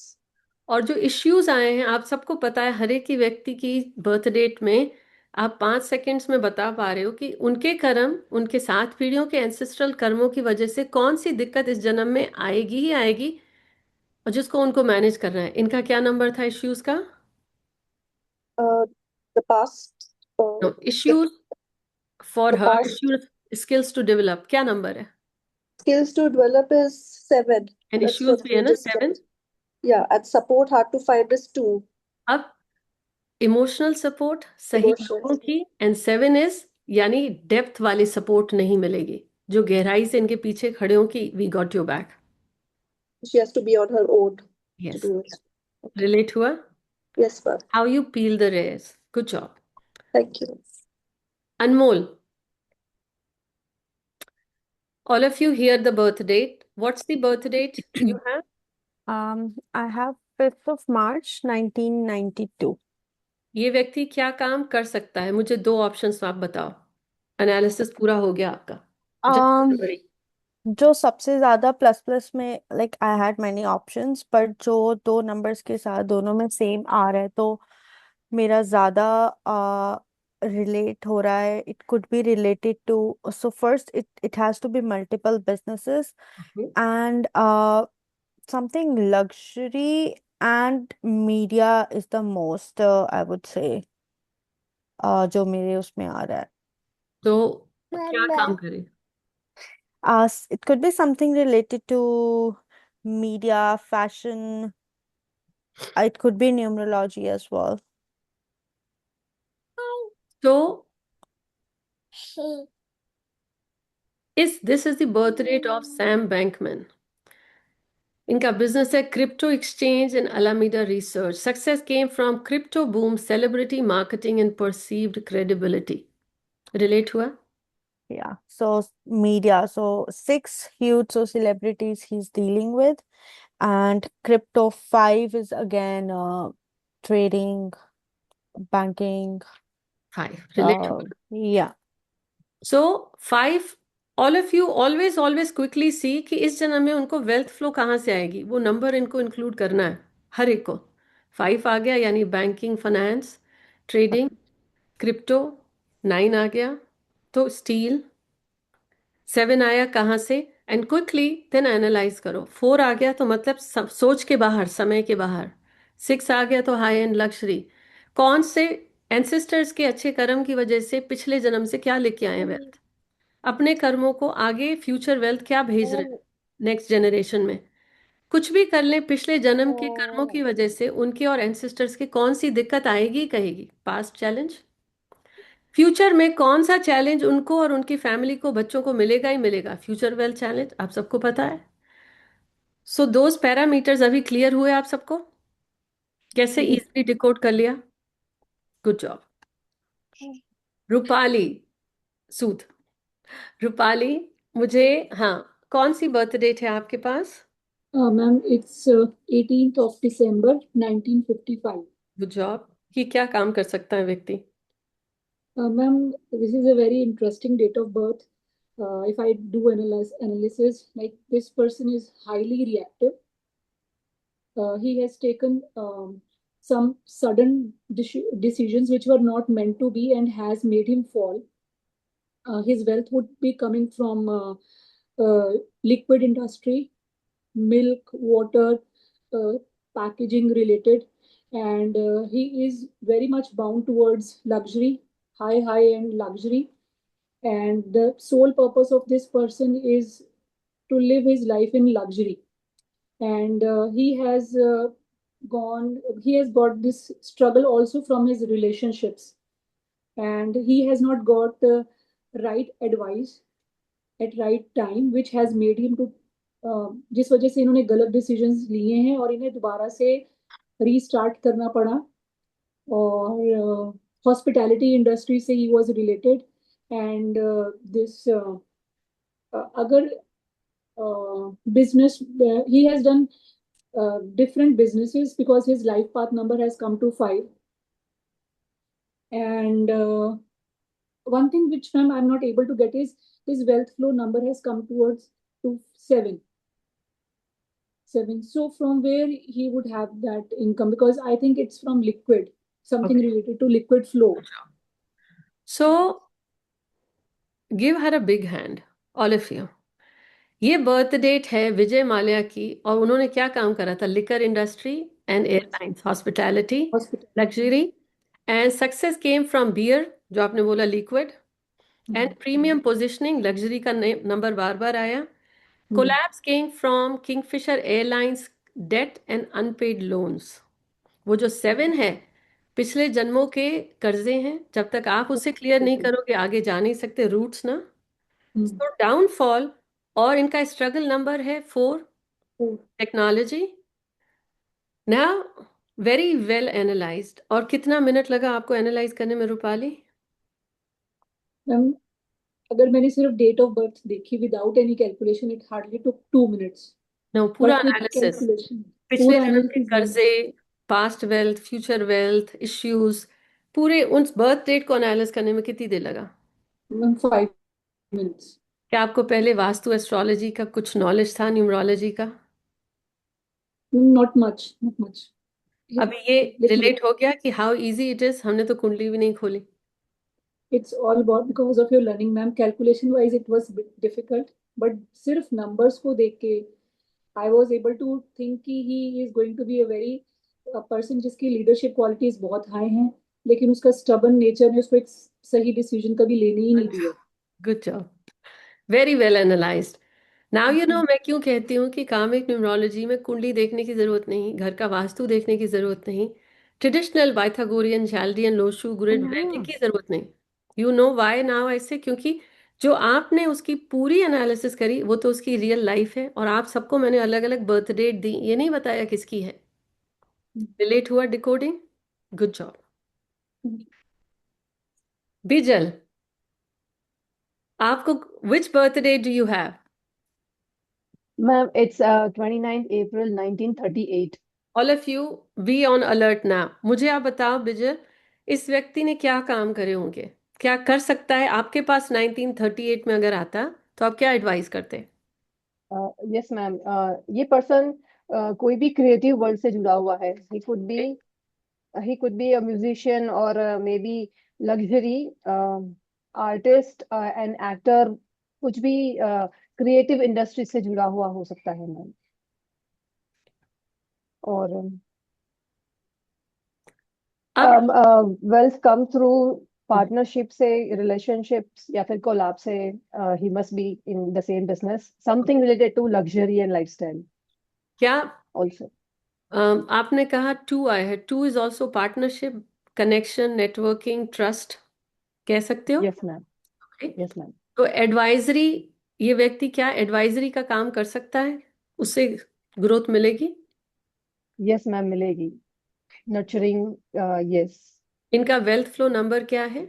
Speaker 1: और जो issues आए हैं आप सबको पता है, हर एक की व्यक्ति की बर्थ डेट में आप 5 सेकंड्स में बता पा रहे हो कि उनके कर्म, उनके 7 पीढ़ियों के एंसेस्ट्रल कर्मों की वजह से कौन सी दिक्कत इस जन्म में आएगी ही आएगी, और जिसको उनको मैनेज करना है। इनका क्या नंबर था इश्यूज का?
Speaker 15: The past.
Speaker 1: No, issues for
Speaker 15: The
Speaker 1: her,
Speaker 15: past
Speaker 1: issues skills to develop, क्या नंबर है?
Speaker 15: skills to develop is 7.
Speaker 1: And
Speaker 15: That's
Speaker 1: issues
Speaker 15: what
Speaker 1: भी है
Speaker 15: we
Speaker 1: ना
Speaker 15: just
Speaker 1: 7।
Speaker 15: said. Yeah, and support hard to find is 2.
Speaker 1: अब emotional support सही
Speaker 15: Emotions.
Speaker 1: लोगों की, and 7 is यानी डेप्थ वाली सपोर्ट नहीं मिलेगी, जो गहराई से इनके पीछे खड़े हो कि we got your back.
Speaker 15: She has to be on her own to
Speaker 1: yes,
Speaker 15: do it.
Speaker 1: Relate हुआ?
Speaker 15: Yes, ma'am.
Speaker 1: How you peel the layers, good job.
Speaker 15: Thank you.
Speaker 1: Anmol, all of you hear the birth date. What's the birth date you have?
Speaker 16: I have 5th of March 1992.
Speaker 1: ये व्यक्ति क्या काम कर सकता है? मुझे 2 options आप बताओ। एनालिसिस पूरा हो गया आपका।
Speaker 16: Um,
Speaker 1: जनवरी।
Speaker 16: जो सबसे ज्यादा प्लस प्लस में, like I had many options, but जो 2 नंबर्स के साथ दोनों में सेम आ रहा है, तो मेरा ज्यादा रिलेट हो रहा है. It could be related to, so first it has to be multiple businesses and something luxury and media is the most, I would say, जो मेरे उसमें आ रहा है.
Speaker 1: तो क्या काम करे?
Speaker 16: It could be something related to media, fashion. It could be numerology as well.
Speaker 1: So this is the birth rate of Sam Bankman. इनका बिजनेस है crypto exchange and Alameda research. Success came from crypto boom, celebrity marketing and perceived credibility. Relate हुआ?
Speaker 16: Yeah, so media, so 6 huge celebrities he's dealing with, and crypto 5 is again trading, banking.
Speaker 1: 5 relate हुआ?
Speaker 16: Yeah.
Speaker 1: So 5, all of you always quickly see कि इस जन्म में उनको wealth flow कहाँ से आएगी, वो नंबर इनको इंक्लूड करना है हर एक को। 5 आ गया यानी बैंकिंग, फाइनेंस, ट्रेडिंग, क्रिप्टो। 9 आ गया तो स्टील। 7 आया कहाँ से, एंड क्विकली देन एनालाइज करो। 4 आ गया तो मतलब सोच के बाहर, समय के बाहर। 6 आ गया तो हाई एंड लग्जरी। कौन से एंसेस्टर्स के अच्छे कर्म की वजह से पिछले जन्म से क्या लेके आए वेल्थ, अपने कर्मों को आगे फ्यूचर वेल्थ क्या भेज रहे हैं नेक्स्ट जनरेशन में। कुछ भी कर लें, पिछले जन्म के कर्मों की वजह से उनके और एंसेस्टर्स के कौन सी दिक्कत आएगी कहेगी, पास्ट चैलेंज। फ्यूचर में कौन सा चैलेंज उनको और उनकी फैमिली को, बच्चों को मिलेगा ही मिलेगा, फ्यूचर वेल्थ चैलेंज, आप सबको पता है। सो दोज पैरामीटर्स अभी क्लियर हुए आप सबको? कैसे इजीली डिकोड कर लिया? Good job. रूपाली सूद, रूपाली मुझे, हाँ, कौन सी बर्थ डेट है आपके पास?
Speaker 17: Ma'am, it's 18th of December 1955.
Speaker 1: Good job. कि क्या काम कर सकता है व्यक्ति?
Speaker 17: Ma'am, this is a very interesting date of birth. If I do analysis, like this person is highly reactive. He has taken some sudden decisions which were not meant to be and has made him fall. His wealth would be coming from liquid industry, milk, water, packaging related, and he is very much bound towards luxury, high-end luxury, and the sole purpose of this person is to live his life in luxury. And he has got this struggle also from his relationships, and he has not got the right advice at right time, which has made him to जिस वजह से इन्होंने गलत decisions लिए हैं और इन्हें दोबारा से रीस्टार्ट करना पड़ा। और हॉस्पिटैलिटी इंडस्ट्री से he was related, and this अगर business he has done different businesses because his life path number has come to 5. And one thing which I'm not able to get is his wealth flow number has come towards to 7. So from where he would have that income? Because I think it's from liquid, something
Speaker 1: Okay.
Speaker 17: related to liquid flow.
Speaker 1: So give her a big hand, all of you. ये birth date है विजय माल्या की, और उन्होंने क्या काम करा था? Liquor industry and airlines, hospitality, luxury, and success came from beer, जो आपने बोला liquid, and premium positioning, luxury का नंबर बार बार आया. Collapse came from Kingfisher airlines, debt and unpaid loans. वो जो 7 है, पिछले जन्मों के कर्जे हैं, जब तक आप उसे क्लियर नहीं करोगे आगे जा नहीं सकते. रूट्स ना. सो डाउनफॉल, और इनका स्ट्रगल नंबर है 4, technology. Now very well analysed. और कितना मिनट लगा आपको एनालाइज करने में रूपाली?
Speaker 17: मैम, अगर मैंने सिर्फ डेट ऑफ बर्थ देखी without any calculation, it hardly took 2 minutes.
Speaker 1: नो, पूरा
Speaker 17: But with
Speaker 1: एनालिसिस,
Speaker 17: calculation,
Speaker 1: पिछले
Speaker 17: पूरा
Speaker 1: जन्म के
Speaker 17: analysis मैम,
Speaker 1: कर्जे, past wealth, future wealth, issues, पूरे उन बर्थ डेट को एनालिस करने में कितनी देर लगा?
Speaker 17: Ma'am 5 minutes.
Speaker 1: क्या आपको पहले वास्तु एस्ट्रोलॉजी का कुछ नॉलेज था, न्यूमरोलॉजी का?
Speaker 17: Not much, not much.
Speaker 1: अभी ये
Speaker 17: Little.
Speaker 1: रिलेट हो गया कि हाउ इजी इट इज. हमने तो कुंडली भी नहीं खोली.
Speaker 17: It's all about because of your learning, ma'am. Calculation wise, it was a bit difficult, but सिर्फ numbers को देख के I was able to think कि he is going to be a very person जिसकी leadership qualities बहुत high हैं, लेकिन उसका stubborn nature ने उसको एक सही decision कभी लेने ही नहीं दिया.
Speaker 1: Good job, very well analysed. Now you know मैं क्यों कहती हूँ कि कामिक न्यूमरोलॉजी में कुंडली देखने की जरूरत नहीं, घर का वास्तु देखने की जरूरत नहीं, ट्रेडिशनल पाइथागोरियन, चाल्डियन, लोशू, ग्रिड, वैदिक की जरूरत नहीं. यू नो व्हाई नाउ ऐसे? क्योंकि जो आपने उसकी पूरी एनालिसिस करी वो तो उसकी रियल लाइफ है, और आप सबको मैंने अलग अलग बर्थ डेट दी, ये नहीं बताया किसकी है. रिलेट हुआ डिकोडिंग? Good job. बिजल, आपको which birth date do you have?
Speaker 18: Ma'am, it's 29th April 1938.
Speaker 1: All of you be on alert now. मुझे आप बताओ बिजल, इस व्यक्ति ने क्या काम करे होंगे, क्या कर सकता है? आपके पास 1938 में अगर आता तो आप क्या एडवाइस करते?
Speaker 18: Yes, ma'am. ये पर्सन कोई भी क्रिएटिव वर्ल्ड से जुड़ा हुआ है. He could be a musician or maybe luxury artist and actor. कुछ भी क्रिएटिव इंडस्ट्री से जुड़ा हुआ हो सकता है मैम. और वेल्थ कम थ्रू पार्टनरशिप से, रिलेशनशिप्स या फिर कोलैब से. He must be in the same business, something related to luxury and lifestyle.
Speaker 1: क्या
Speaker 18: ऑल्सो
Speaker 1: आपने कहा 2 आया है? 2 is also partnership, connection, networking, trust, कह सकते हो?
Speaker 18: Yes ma'am. Yes ma'am.
Speaker 1: तो एडवाइजरी, ये व्यक्ति क्या एडवाइजरी का काम कर सकता है? उससे ग्रोथ मिलेगी?
Speaker 18: यस मैम, मिलेगी. Nurturing, yes.
Speaker 1: इनका वेल्थ फ्लो नंबर क्या है?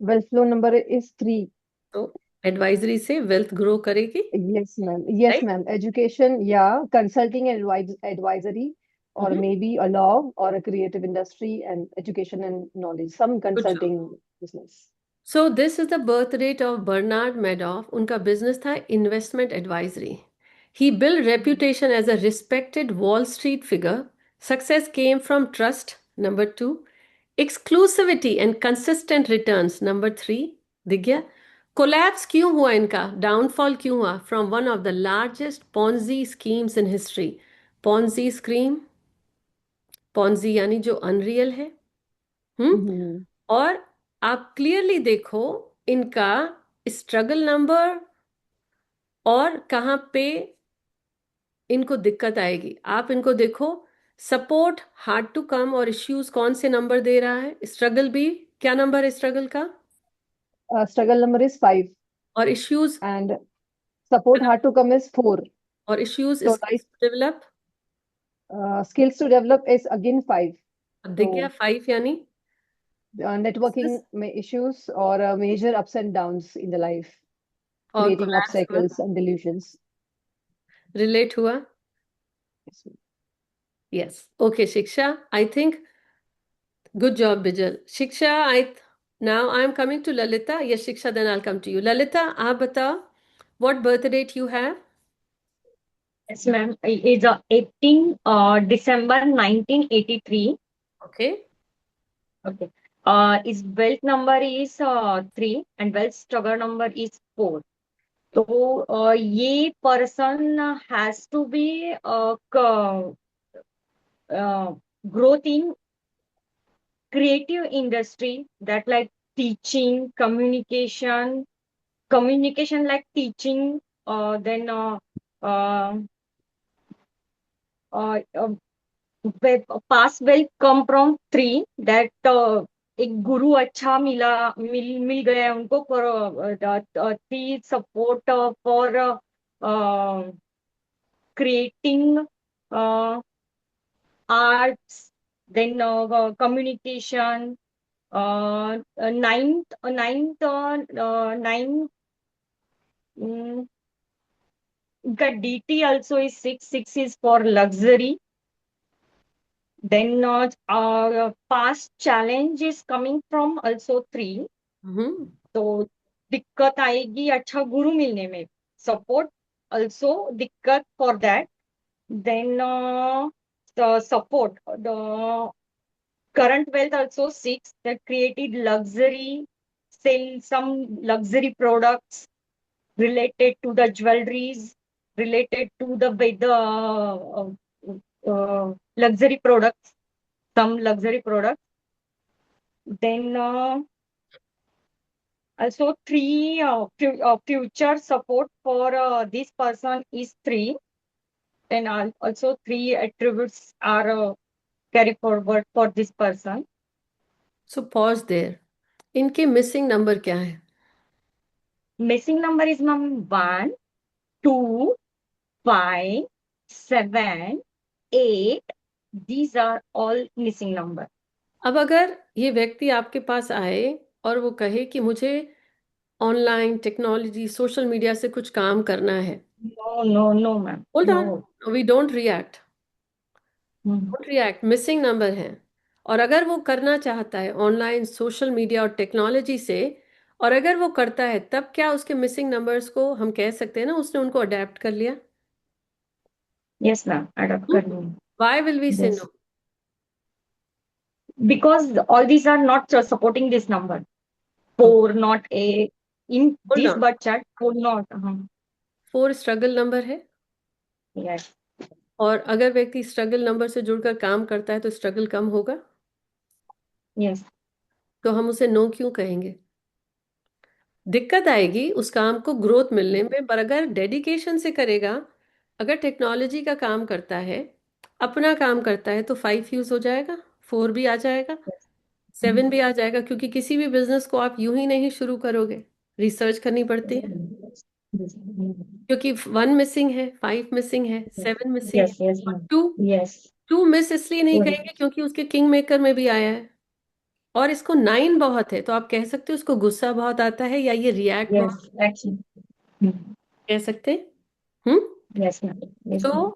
Speaker 18: Wealth flow number is 3.
Speaker 1: तो एडवाइजरी से वेल्थ ग्रो करेगी?
Speaker 18: Yes ma'am. Yes ma'am. Education या consulting advisory, or maybe a law or a creative industry and education and knowledge, some consulting business.
Speaker 1: So this is the birth date of Bernard Madoff. उनका business था investment advisory. He built reputation as a respected Wall Street figure. Success came from trust, number 2. Exclusivity and consistent returns, number 3. दिख गया? Collapse क्यों हुआ इनका? Downfall क्यों हुआ? From one of the largest Ponzi schemes in history. Ponzi scheme, Ponzi यानी जो unreal है. और आप क्लियरली देखो इनका स्ट्रगल नंबर और कहाँ पे इनको दिक्कत आएगी. आप इनको देखो, सपोर्ट, हार्ड टू कम और इश्यूज कौन से नंबर दे रहा है? स्ट्रगल भी क्या नंबर है स्ट्रगल का?
Speaker 18: Struggle number is 5.
Speaker 1: और issues
Speaker 18: and support hard to come is 4.
Speaker 1: और issues
Speaker 18: So
Speaker 1: skills to develop,
Speaker 18: skills to develop is again 5.
Speaker 1: दिख गया? 5 यानी
Speaker 18: networking issues or major ups and downs in the life,
Speaker 1: और
Speaker 18: creating
Speaker 1: collapse
Speaker 18: obstacles and delusions.
Speaker 1: Relate हुआ? Yes, okay शिक्षा, I think good job, Bijal. Shiksha, now I'm coming to Lalita. Yes, Shiksha, then I'll come to you. Lalita, आप बताओ, what birth date you have?
Speaker 19: Yes, ma'am. It's 18 December 1983.
Speaker 1: Okay.
Speaker 19: Okay. His wealth number is 3 and wealth struggle number is 4. So ये person has to be growth in creative industry, that like teaching, communication like teaching, then uh, past wealth come from 3, that एक गुरु अच्छा मिल गया है उनको for 3 support for creating arts, then communication, ninth the DT also is 6. 6 is for luxury. Then past challenge is coming from also 3. तो दिक्कत आएगी अच्छा गुरु मिलने में, support also दिक्कत for that. Then the support, the current wealth also 6, that created luxury, sell some luxury products related to the jewelries, related to the luxury products, some luxury products. Then also 3 future support for this person is 3. Then also 3 attributes are carry forward for this person.
Speaker 1: So pause there. इनके missing number क्या है?
Speaker 19: Missing number is 1, 2, 5, 7, 8. These are all missing number.
Speaker 1: अब अगर ये व्यक्ति आपके पास आए और वो कहे कि मुझे ऑनलाइन टेक्नोलॉजी सोशल मीडिया से कुछ काम करना है,
Speaker 19: No, ma'am.
Speaker 1: Hold on,
Speaker 19: No.
Speaker 1: We don't react, missing number है। और अगर वो करना चाहता है ऑनलाइन सोशल मीडिया और टेक्नोलॉजी से, और अगर वो करता है, तब क्या उसके मिसिंग नंबर्स को हम कह सकते हैं ना उसने उनको अडेप्ट कर लिया?
Speaker 19: Yes, ma'am. Adopt कर लूँ.
Speaker 1: Why will we say
Speaker 19: Yes.
Speaker 1: no?
Speaker 19: Because all these are not supporting this number. 4 not a in
Speaker 1: Hold
Speaker 19: this
Speaker 1: on.
Speaker 19: birth chart 4 not.
Speaker 1: 4 struggle number है,
Speaker 19: Yes.
Speaker 1: और अगर व्यक्ति स्ट्रगल नंबर से जुड़कर काम करता है तो स्ट्रगल कम होगा।
Speaker 19: Yes.
Speaker 1: तो हम उसे नो क्यों कहेंगे? दिक्कत आएगी उस काम को ग्रोथ मिलने में, पर अगर डेडिकेशन से करेगा, अगर टेक्नोलॉजी का काम करता है, अपना काम करता है, तो 5 यूज हो जाएगा, 4 भी आ जाएगा, 7 भी आ जाएगा, क्योंकि किसी भी बिजनेस को आप यूं ही नहीं शुरू करोगे, रिसर्च करनी पड़ती है, क्योंकि 1 मिसिंग है, 5 मिसिंग है, 7 मिसिंग
Speaker 19: Yes.
Speaker 1: है,
Speaker 19: Yes,
Speaker 1: और
Speaker 19: ma'am.
Speaker 1: 2
Speaker 19: Yes.
Speaker 1: मिस इसलिए नहीं
Speaker 19: Yes.
Speaker 1: कहेंगे क्योंकि उसके किंग मेकर में भी आया है, और इसको 9 बहुत है, तो आप कह सकते हो उसको गुस्सा बहुत आता है, या ये रिएक्ट
Speaker 19: Yes.
Speaker 1: बहुत
Speaker 19: Actually.
Speaker 1: कह सकते हैं।
Speaker 19: Yes, ma'am. Yes,
Speaker 1: तो
Speaker 19: ma'am.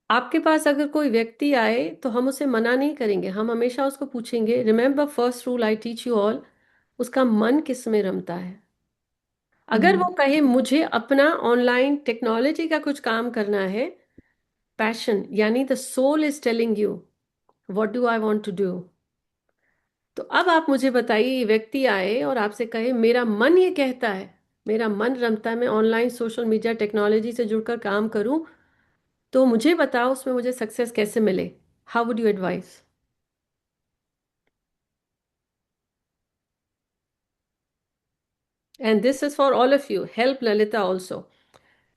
Speaker 1: आपके पास अगर कोई व्यक्ति आए तो हम उसे मना नहीं करेंगे, हम हमेशा उसको पूछेंगे, remember first rule I teach you all, उसका मन किस में रमता है। अगर वो कहे मुझे अपना ऑनलाइन टेक्नोलॉजी का कुछ काम करना है, पैशन, यानी the soul is telling you what do I want to do, तो अब आप मुझे बताइए, ये व्यक्ति आए और आपसे कहे मेरा मन ये कहता है, मेरा मन रमता है मैं ऑनलाइन सोशल मीडिया टेक्नोलॉजी से जुड़कर काम करूं, तो मुझे बताओ उसमें मुझे सक्सेस कैसे मिले, how would you advice? And this is for all of you, help Lalita also,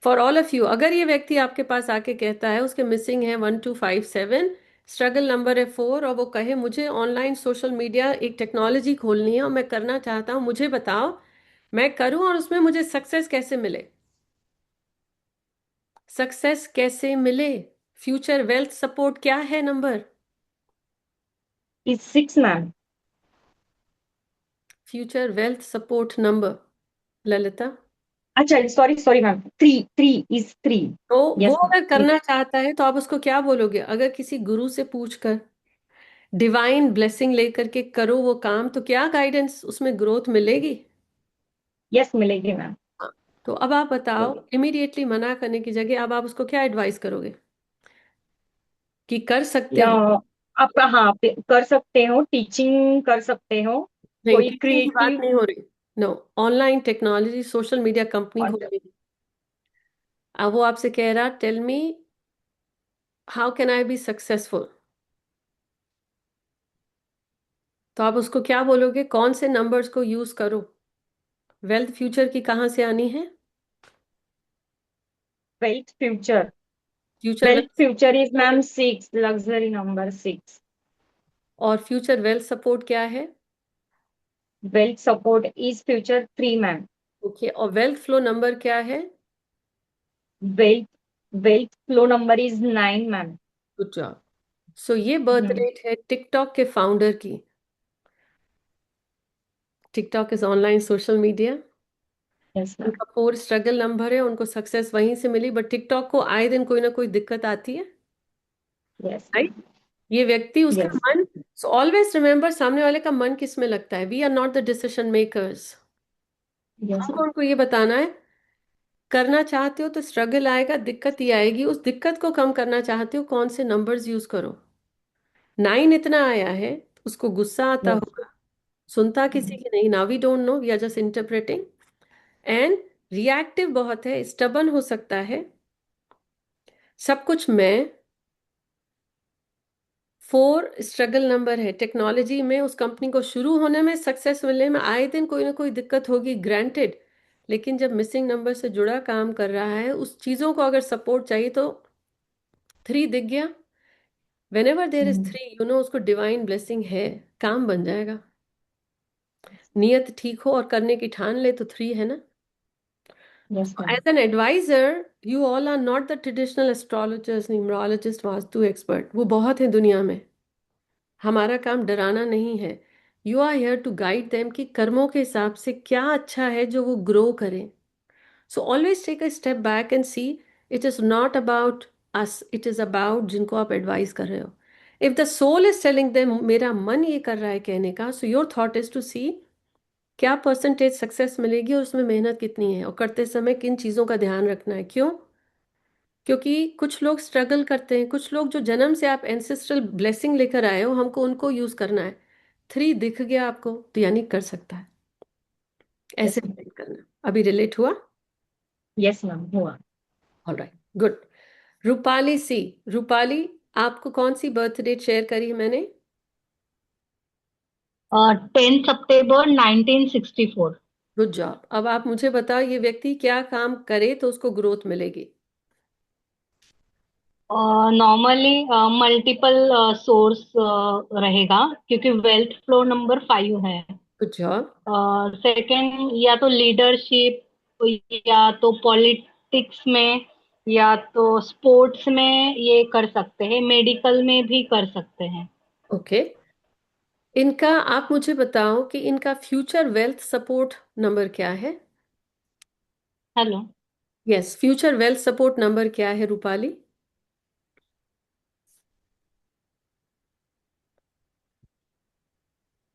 Speaker 1: for all of you. अगर ये व्यक्ति आपके पास आके कहता है उसके मिसिंग है 1 2 5 7, स्ट्रगल नंबर है 4, और वो कहे मुझे ऑनलाइन सोशल मीडिया एक टेक्नोलॉजी खोलनी है और मैं करना चाहता हूँ, मुझे बताओ मैं करूं और उसमें मुझे सक्सेस कैसे मिले, सक्सेस कैसे मिले, फ्यूचर वेल्थ सपोर्ट क्या है number?
Speaker 19: It's 6, ma'am.
Speaker 1: Future wealth support number, Lalita?
Speaker 19: अच्छा सॉरी सॉरी मैम, 3
Speaker 1: तो वो
Speaker 19: यस
Speaker 1: अगर
Speaker 19: मैम,
Speaker 1: करना चाहता है तो आप उसको क्या बोलोगे? अगर किसी गुरु से पूछकर डिवाइन ब्लेसिंग लेकर के करो वो काम, तो क्या गाइडेंस उसमें ग्रोथ मिलेगी?
Speaker 19: यस मिलेगी मैम।
Speaker 1: हाँ। तो अब आप बताओ, इमीडिएटली मना करने की जगह अब आप उसको क्या एडवाइस करोगे कि कर सकते
Speaker 19: या
Speaker 1: हो?
Speaker 19: आप हाँ कर सकते हो, टीचिंग कर सकते हो,
Speaker 1: नहीं,
Speaker 19: कोई
Speaker 1: टीचिंग की बात
Speaker 19: क्रिएटिव।
Speaker 1: नहीं हो रही। No, online technology, social media company खोलनी है। अब वो आपसे कह रहा, tell me how can I be successful. तो आप उसको क्या बोलोगे? कौन से नंबर्स को यूज करो? वेल्थ फ्यूचर की कहाँ से आनी है?
Speaker 19: Wealth future,
Speaker 1: future
Speaker 19: wealth
Speaker 1: wealth
Speaker 19: future is ma'am 6, luxury number 6।
Speaker 1: और फ्यूचर वेल्थ सपोर्ट क्या है?
Speaker 19: Wealth support is future 3 ma'am.
Speaker 1: Okay, और वेल्थ फ्लो नंबर क्या है?
Speaker 19: Wealth wealth flow number is 9 ma'am.
Speaker 1: Good job. So ये birth rate है TikTok के founder की। TikTok is online social media.
Speaker 19: Yes ma'am.
Speaker 1: उनका 4 स्ट्रगल नंबर है, उनको सक्सेस वहीं से मिली, बट टिकटॉक को आए दिन कोई ना कोई दिक्कत आती है,
Speaker 19: यस
Speaker 1: राइट? ये व्यक्ति, उसका
Speaker 19: यस
Speaker 1: मन, सो ऑलवेज रिमेंबर सामने वाले का मन किस में लगता है। We are not the decision makers.
Speaker 19: Yes
Speaker 1: हमको उनको ये बताना है, करना चाहते हो तो स्ट्रगल आएगा, दिक्कत ये आएगी, उस दिक्कत को कम करना चाहते हो, कौन से नंबर्स यूज करो। 9 इतना आया है, उसको गुस्सा आता
Speaker 19: यस
Speaker 1: होगा, सुनता किसी की नहीं। Now we don't know, we are just interpreting. And reactive बहुत है, स्टबन हो सकता है, सब कुछ मैं। 4 स्ट्रगल नंबर है टेक्नोलॉजी में। उस कंपनी को शुरू होने में, सक्सेस मिलने में आए दिन कोई ना कोई दिक्कत होगी, ग्रांटेड। लेकिन जब मिसिंग नंबर से जुड़ा काम कर रहा है, उस चीजों को अगर सपोर्ट चाहिए तो 3 दिख गया। Whenever there is 3, you know उसको डिवाइन ब्लेसिंग है, काम बन जाएगा। नियत ठीक हो और करने की ठान ले तो 3 है ना।
Speaker 19: Yes ma'am.
Speaker 1: As an advisor, you all are not the traditional astrologers, numerologist, vastu expert. वो बहुत है दुनिया में, हमारा काम डराना नहीं है। You are here to guide them कि कर्मों के हिसाब से क्या अच्छा है जो वो ग्रो करें। So always take a step back and see, it is not about us, it is about जिनको आप एडवाइस कर रहे हो। If the soul is telling them, मेरा मन ये कर रहा है कहने का, so your thought is to see क्या परसेंटेज सक्सेस मिलेगी और उसमें मेहनत कितनी है, और करते समय किन चीज़ों का ध्यान रखना है। क्यों? क्योंकि कुछ लोग स्ट्रगल करते हैं, कुछ लोग जो जन्म से आप एंसेस्ट्रल ब्लेसिंग लेकर आए हो, हमको उनको यूज करना है। 3 दिख गया आपको तो यानी कर सकता है, ऐसे
Speaker 19: यस
Speaker 1: रिलेट करना। अभी रिलेट हुआ?
Speaker 19: यस मैम हुआ।
Speaker 1: Alright, good. Rupali see, Rupali, आपको कौन सी बर्थ डेट शेयर करी है मैंने?
Speaker 19: 10 सितंबर 1964।
Speaker 1: Good job. अब आप मुझे बताओ, ये व्यक्ति क्या काम करे तो उसको ग्रोथ मिलेगी?
Speaker 19: नॉर्मली मल्टीपल सोर्स रहेगा, क्योंकि वेल्थ फ्लो नंबर 5 है।
Speaker 1: Good job.
Speaker 19: सेकंड, या तो लीडरशिप, या तो पॉलिटिक्स में, या तो स्पोर्ट्स में ये कर सकते हैं, मेडिकल में भी कर सकते हैं।
Speaker 1: ओके, इनका आप मुझे बताओ कि इनका फ्यूचर वेल्थ सपोर्ट नंबर क्या है?
Speaker 19: Hello.
Speaker 1: Yes, future wealth support number क्या है Rupali?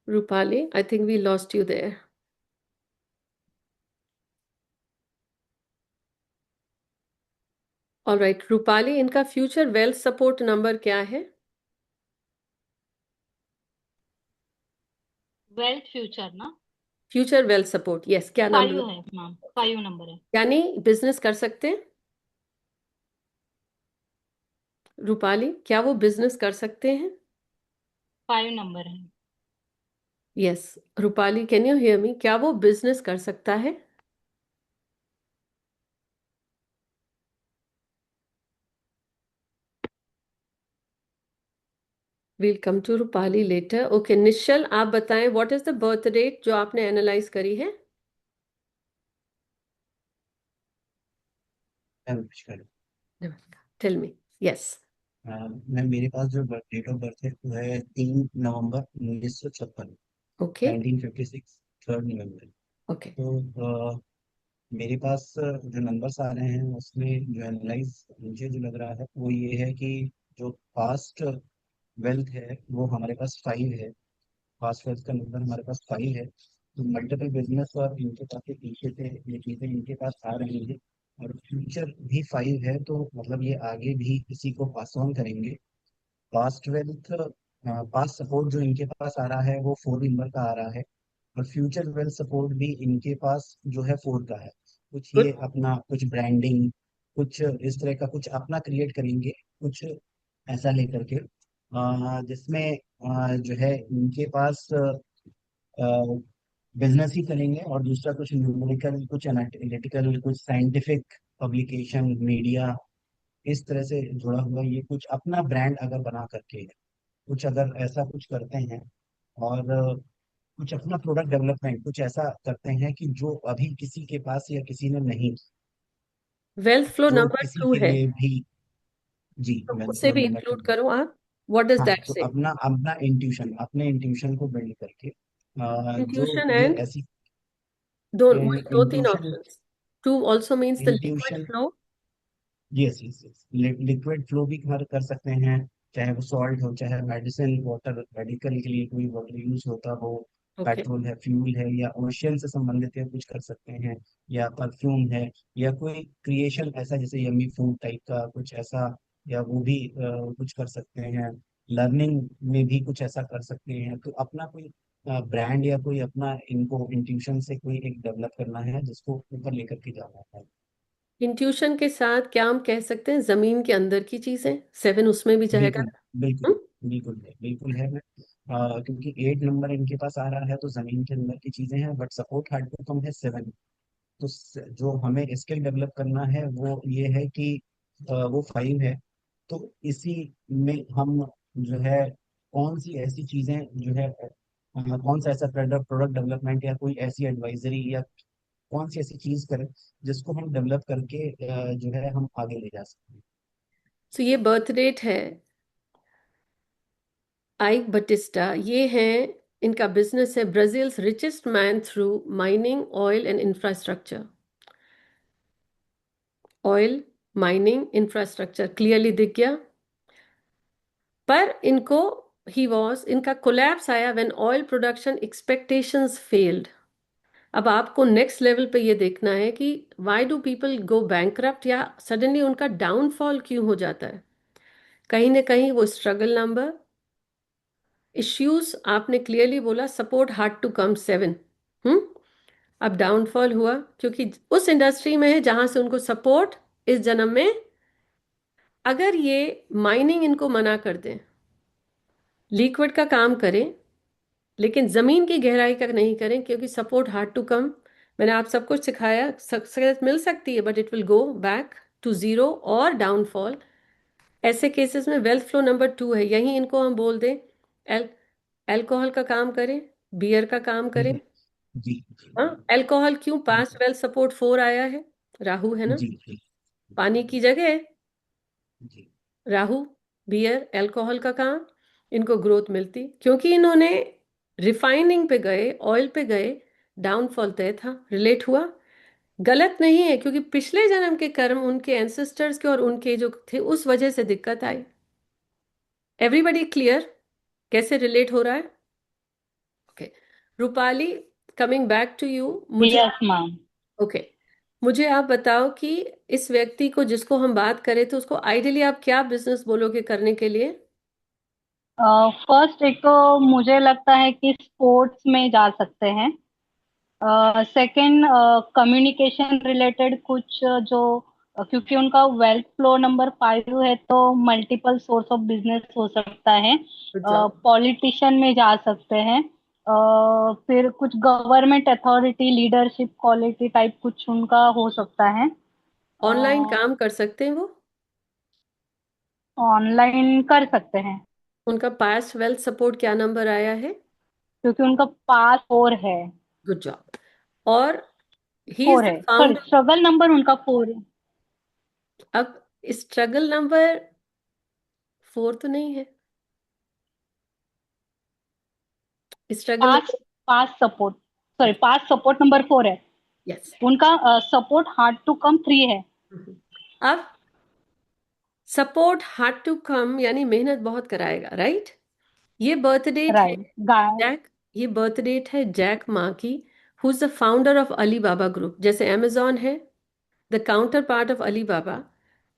Speaker 1: Rupali, I think we lost you there. Alright Rupali, इनका फ्यूचर वेल्थ सपोर्ट नंबर क्या है?
Speaker 19: वेल्थ फ्यूचर ना
Speaker 1: फ्यूचर वेल्थ सपोर्ट, यस, क्या नंबर
Speaker 19: 5 है मैम, 5 नंबर है।
Speaker 1: यानी बिजनेस कर सकते हैं? रूपाली, क्या वो बिजनेस कर सकते हैं?
Speaker 19: 5 नंबर है।
Speaker 1: Yes, Rupali, can you hear me? क्या वो बिजनेस कर सकता है? We'll come to Rupali later. Okay, Nishchal, आप बताएं what is the birth date जो आपने एनालाइज करी है?
Speaker 20: नमस्कार।
Speaker 1: Tell me. यस।
Speaker 20: मैम मेरे पास जो डेट ऑफ बर्थ है वो है 3 नवंबर 1956,
Speaker 1: ओके
Speaker 20: 1956, 3rd नवंबर।
Speaker 1: ओके
Speaker 20: तो मेरे पास जो नंबर्स आ रहे हैं उसमें जो एनालाइज मुझे जो लग रहा है वो ये है कि जो पास्ट वेल्थ है वो हमारे पास 5 है। पास्ट वेल्थ का नंबर हमारे पास 5 है, तो मल्टीपल बिजनेस और इनके काफी पीछे से ये चीजें इनके पास आ रही हैं। और फ्यूचर भी 5 है, तो मतलब ये आगे भी इसी को पास ऑन करेंगे। पास्ट वेल्थ, पास्ट सपोर्ट जो इनके पास आ रहा है वो 4 नंबर का आ रहा है, और फ्यूचर वेल्थ सपोर्ट भी इनके पास जो है 4 का है। कुछ ये
Speaker 1: गुड।
Speaker 20: अपना कुछ ब्रांडिंग, कुछ इस तरह का कुछ अपना क्रिएट करेंगे, कुछ ऐसा लेकर के जिसमें जो है इनके पास बिजनेस ही करेंगे, और दूसरा कुछ न्यूमेरिकल, कुछ एनालिटिकल, कुछ साइंटिफिक पब्लिकेशन, मीडिया, इस तरह से जुड़ा हुआ ये कुछ अपना ब्रांड अगर बना करके कुछ अगर ऐसा कुछ करते हैं, और कुछ अपना प्रोडक्ट डेवलपमेंट कुछ ऐसा करते हैं कि जो अभी किसी के पास या किसी ने नहीं,
Speaker 1: वेल्थ फ्लो
Speaker 20: जो
Speaker 1: नंबर
Speaker 20: किसी
Speaker 1: 2
Speaker 20: के
Speaker 1: है,
Speaker 20: लिए भी। जी,
Speaker 1: तो
Speaker 20: वेल्थ
Speaker 1: उसे
Speaker 20: फ्लो
Speaker 1: भी
Speaker 20: नंबर 2।
Speaker 1: इंक्लूड करो आप। व्हाट डज
Speaker 20: हाँ,
Speaker 1: दैट
Speaker 20: तो
Speaker 1: से?
Speaker 20: अपना अपना इंट्यूशन, अपने इंट्यूशन को बिल्ड करके जो
Speaker 1: इंट्यूशन
Speaker 20: ये
Speaker 1: एंड
Speaker 20: ऐसी
Speaker 1: दो तीन
Speaker 20: intuition,
Speaker 1: options. 2 also means the liquid
Speaker 20: intuition,
Speaker 1: flow.
Speaker 20: Yes yes yes, liquid flow भी कर सकते हैं, चाहे वो सॉल्ट हो, चाहे मेडिसिन वाटर, मेडिकल के लिए कोई वाटर यूज होता हो,
Speaker 1: Okay.
Speaker 20: पेट्रोल है, फ्यूल है, या ओशियन से संबंधित है कुछ कर सकते हैं, या परफ्यूम है, या कोई क्रिएशन ऐसा जैसे यम्मी फूड टाइप का कुछ ऐसा, या वो भी कुछ कर सकते हैं। लर्निंग में भी कुछ ऐसा कर सकते हैं, तो अपना कोई ब्रांड या कोई अपना इनको इंट्यूशन से कोई एक डेवलप करना है जिसको ऊपर लेकर के जाना है।
Speaker 1: इंट्यूशन के साथ क्या हम कह सकते हैं, जमीन के अंदर की चीजें 7 उसमें भी जाएगा।
Speaker 20: बिल्कुल बिल्कुल
Speaker 1: हम्म?
Speaker 20: बिल्कुल है मैं, क्योंकि 8 नंबर इनके पास आ रहा है तो जमीन के अंदर की चीजें हैं, बट सपोर्ट हार्ड को कम है 7। तो जो हमें स्किल डेवलप करना है वो ये है कि वो 5 है, तो इसी में हम जो है कौन सी ऐसी चीजें जो है कौन सा ऐसा प्रोडक्ट प्रोडक्ट डेवलपमेंट या कोई ऐसी एडवाइजरी या कौन सी ऐसी चीज करें जिसको हम डेवलप करके जो है हम आगे ले जा सकते हैं।
Speaker 1: तो ये बर्थ डेट है आइक बटिस्टा, ये है, इनका बिजनेस है Brazil's richest man through mining oil and infrastructure. Oil, mining, infrastructure clearly दिख गया। पर इनको इनका कोलैप्स आया when oil production expectations failed. अब आपको नेक्स्ट लेवल पे ये देखना है कि why do people go bankrupt, या सडनली उनका डाउनफॉल क्यों हो जाता है। कहीं ना कहीं वो स्ट्रगल नंबर, इश्यूज आपने क्लियरली बोला, सपोर्ट हार्ड टू कम 7। अब डाउनफॉल हुआ क्योंकि उस इंडस्ट्री में है जहां से उनको सपोर्ट इस जन्म में, अगर ये माइनिंग इनको मना कर दें, लिक्विड का काम करें लेकिन जमीन की गहराई का नहीं करें, क्योंकि सपोर्ट हार्ड टू कम। मैंने आप सब कुछ सिखाया, सक्सेस मिल सकती है but it will go back to zero और डाउनफॉल। ऐसे केसेस में वेल्थ फ्लो नंबर 2 है, यही इनको हम बोल दें एल अल्कोहल का काम करें, बियर का काम करें।
Speaker 20: जी
Speaker 1: हाँ, अल्कोहल क्यों, पास्ट वेल्थ सपोर्ट 4 आया है, राहु है ना,
Speaker 20: जी जी
Speaker 1: पानी की जगह
Speaker 20: जी
Speaker 1: राहु, बियर, अल्कोहल का काम, इनको ग्रोथ मिलती क्योंकि इन्होंने रिफाइनिंग पे गए, ऑयल पे गए, डाउनफॉल तय था। रिलेट हुआ? गलत नहीं है, क्योंकि पिछले जन्म के कर्म उनके एंसेस्टर्स के और उनके जो थे उस वजह से दिक्कत आई। एवरीबडी क्लियर कैसे रिलेट हो रहा है? Okay Rupali, coming back to you, मुझे
Speaker 19: यस मैम।
Speaker 1: ओके मुझे आप बताओ कि इस व्यक्ति को जिसको हम बात करें तो उसको आइडियली आप क्या बिजनेस बोलोगे करने के लिए?
Speaker 19: फर्स्ट एक तो मुझे लगता है कि स्पोर्ट्स में जा सकते हैं। सेकंड कम्युनिकेशन रिलेटेड कुछ जो क्योंकि उनका वेल्थ फ्लो नंबर 5 है तो मल्टीपल सोर्स ऑफ बिजनेस हो सकता है। पॉलिटिशियन में जा सकते हैं। फिर कुछ government authority leadership quality type कुछ उनका हो सकता है।
Speaker 1: ऑनलाइन काम कर सकते हैं वो?
Speaker 19: ऑनलाइन कर सकते हैं
Speaker 1: उनका पास्ट वेल्थ सपोर्ट क्या नंबर आया है?
Speaker 19: क्योंकि उनका पास 4 है।
Speaker 1: Good job. और ही इज
Speaker 19: 4
Speaker 1: द
Speaker 19: है, सॉरी,
Speaker 1: फाउंडर।
Speaker 19: स्ट्रगल नंबर उनका 4 है।
Speaker 1: अब स्ट्रगल नंबर 4 तो नहीं है, स्ट्रगल
Speaker 19: पास
Speaker 1: नंबर
Speaker 19: पास सपोर्ट, सॉरी, पास सपोर्ट नंबर 4 है।
Speaker 1: यस
Speaker 21: उनका सपोर्ट हार्ड टू कम 3 है।
Speaker 1: अब सपोर्ट हार्ड टू कम यानी मेहनत बहुत कराएगा, राइट? ये बर्थ डेट है
Speaker 21: राइट गाय
Speaker 1: जैक, ये बर्थ डेट है जैक मा की, who is the founder of Alibaba group. जैसे अमेजॉन है the counterpart of Alibaba,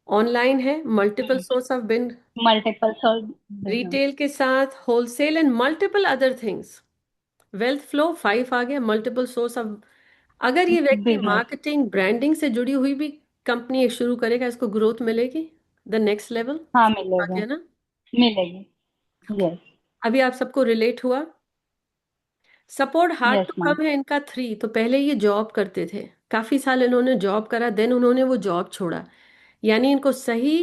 Speaker 1: online है multiple source of bin,
Speaker 21: multiple
Speaker 1: retail के साथ wholesale and multiple other things. Wealth flow 5 आ गया, multiple source of. अगर ये व्यक्ति
Speaker 21: बिजनेस।
Speaker 1: मार्केटिंग ब्रांडिंग से जुड़ी हुई भी कंपनी शुरू करेगा, इसको ग्रोथ मिलेगी, द नेक्स्ट लेवल
Speaker 21: हाँ
Speaker 1: आ
Speaker 21: मिलेगा,
Speaker 1: गया ना।
Speaker 21: मिलेगी। यस
Speaker 1: अभी आप सबको रिलेट हुआ? Support hard
Speaker 21: yes
Speaker 1: to
Speaker 21: ma'am.
Speaker 1: Come है इनका 3। तो पहले ये जॉब करते थे, काफी साल इन्होंने जॉब करा, देन उन्होंने वो जॉब छोड़ा, यानी इनको सही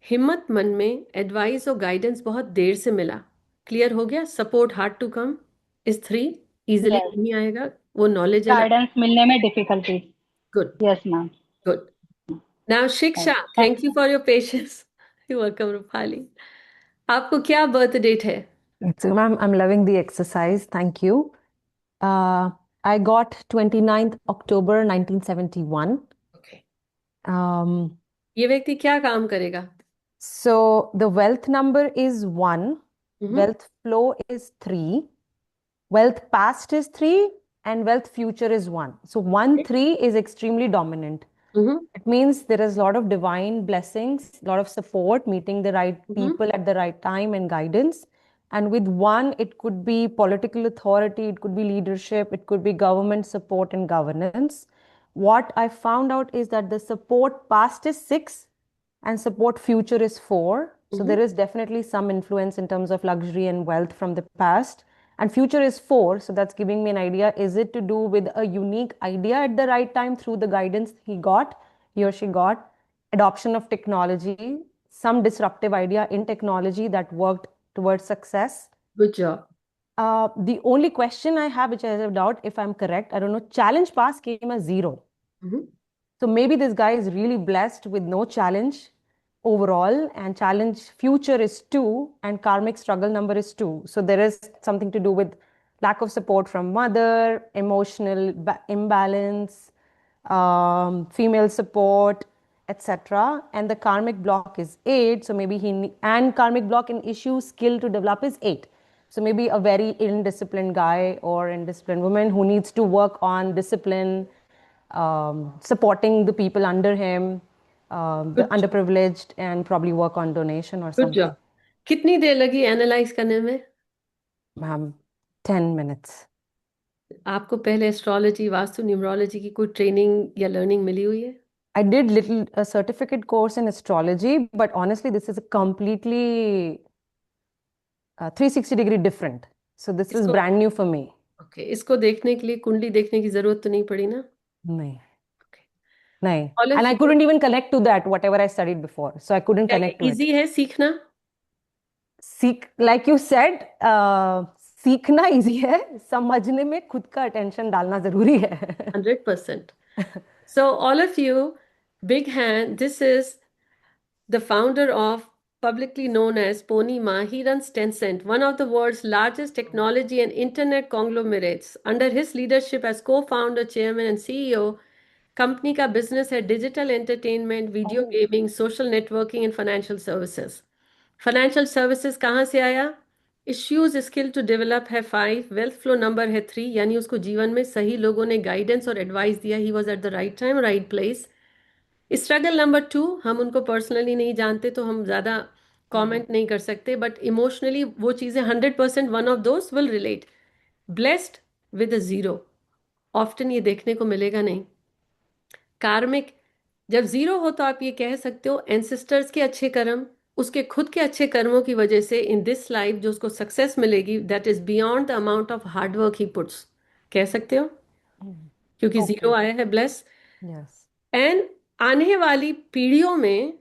Speaker 1: हिम्मत मन में एडवाइस और गाइडेंस बहुत देर से मिला। क्लियर हो गया? Support hard to come is 3, easily
Speaker 21: yes
Speaker 1: नहीं आएगा, वो नॉलेज है।
Speaker 21: गाइडेंस मिलने में difficulty.
Speaker 1: Good
Speaker 21: yes ma'am.
Speaker 1: Good. Now Shiksha, thank you for your patience. You welcome Rupali. आपको क्या बर्थ डेट है?
Speaker 22: So, ma'am, I'm loving the exercise. Thank you. I got 29th October 1971.
Speaker 1: Okay.
Speaker 22: Um,
Speaker 1: ये व्यक्ति क्या काम करेगा?
Speaker 22: so the wealth number is 1, wealth flow is 3, wealth past is 3, and wealth future is 1. So 1, 3 is extremely dominant. It means there is a lot of divine blessings, a lot of support, meeting the right people at the right time and guidance. And with 1, it could be political authority, it could be leadership, it could be government support and governance. What I found out is that the support past is 6 and support future is 4. So there is definitely some influence in terms of luxury and wealth from the past. And future is 4, so that's giving me an idea. Is it to do with a unique idea at the right time through the guidance he or she got, adoption of technology, some disruptive idea in technology that worked towards success?
Speaker 1: Good job.
Speaker 22: The only question I have, which I have doubt if I'm correct, I don't know, challenge pass came as 0. So maybe this guy is really blessed with no challenge overall, and challenge future is 2, and karmic struggle number is 2. So there is something to do with lack of support from mother, emotional imbalance, female support, etc. And the karmic block is 8. So maybe and karmic block in issue skill to develop is 8. So maybe a very indisciplined guy or indisciplined woman who needs to work on discipline, supporting the people under him, the underprivileged, and probably work on donation or
Speaker 1: Good
Speaker 22: something.
Speaker 1: job. कितनी देर लगी analyse करने में?
Speaker 22: Ma'am, 10 minutes.
Speaker 1: आपको पहले astrology, vastu, numerology की कोई training या learning मिली हुई है?
Speaker 22: I did a certificate course in astrology, but honestly, this is a completely 360-degree different. So this is brand new for me.
Speaker 1: Okay, इसको देखने के लिए कुंडली देखने की जरूरत तो नहीं पड़ी ना?
Speaker 22: नहीं. And I couldn't even connect to that, whatever I studied before. So I couldn't connect to it.
Speaker 1: Easy है सीखना?
Speaker 22: Like you said, सीखना easy है, समझने में खुद का attention डालना जरूरी है.
Speaker 1: 100%. So all of you, big hand. This is the founder of, publicly known as Pony Ma. He runs Tencent, one of the world's largest technology and internet conglomerates. Under his leadership as co-founder, chairman, and CEO, company का business है digital entertainment, video gaming, social networking and financial services. Financial services कहाँ से आया? Issues skill to develop है 5, wealth flow number है 3, यानी उसको जीवन में सही लोगों ने गाइडेंस और एडवाइस दिया, he was at the right time right place. Struggle number 2, हम उनको पर्सनली नहीं जानते तो हम ज़्यादा कमेंट नहीं कर सकते, बट इमोशनली वो चीज़ें 100% वन ऑफ दोस्त will relate. Blessed with a 0, often ये देखने को मिलेगा नहीं। कार्मिक जब 0 हो तो आप ये कह सकते हो एंसेस्टर्स के अच्छे कर्म, उसके खुद के अच्छे कर्मों की वजह से इन दिस लाइफ जो उसको सक्सेस मिलेगी, that is beyond the amount of hard work he puts, कह सकते हो, क्योंकि 0 आया है ब्लेस। एंड आने वाली पीढ़ियों में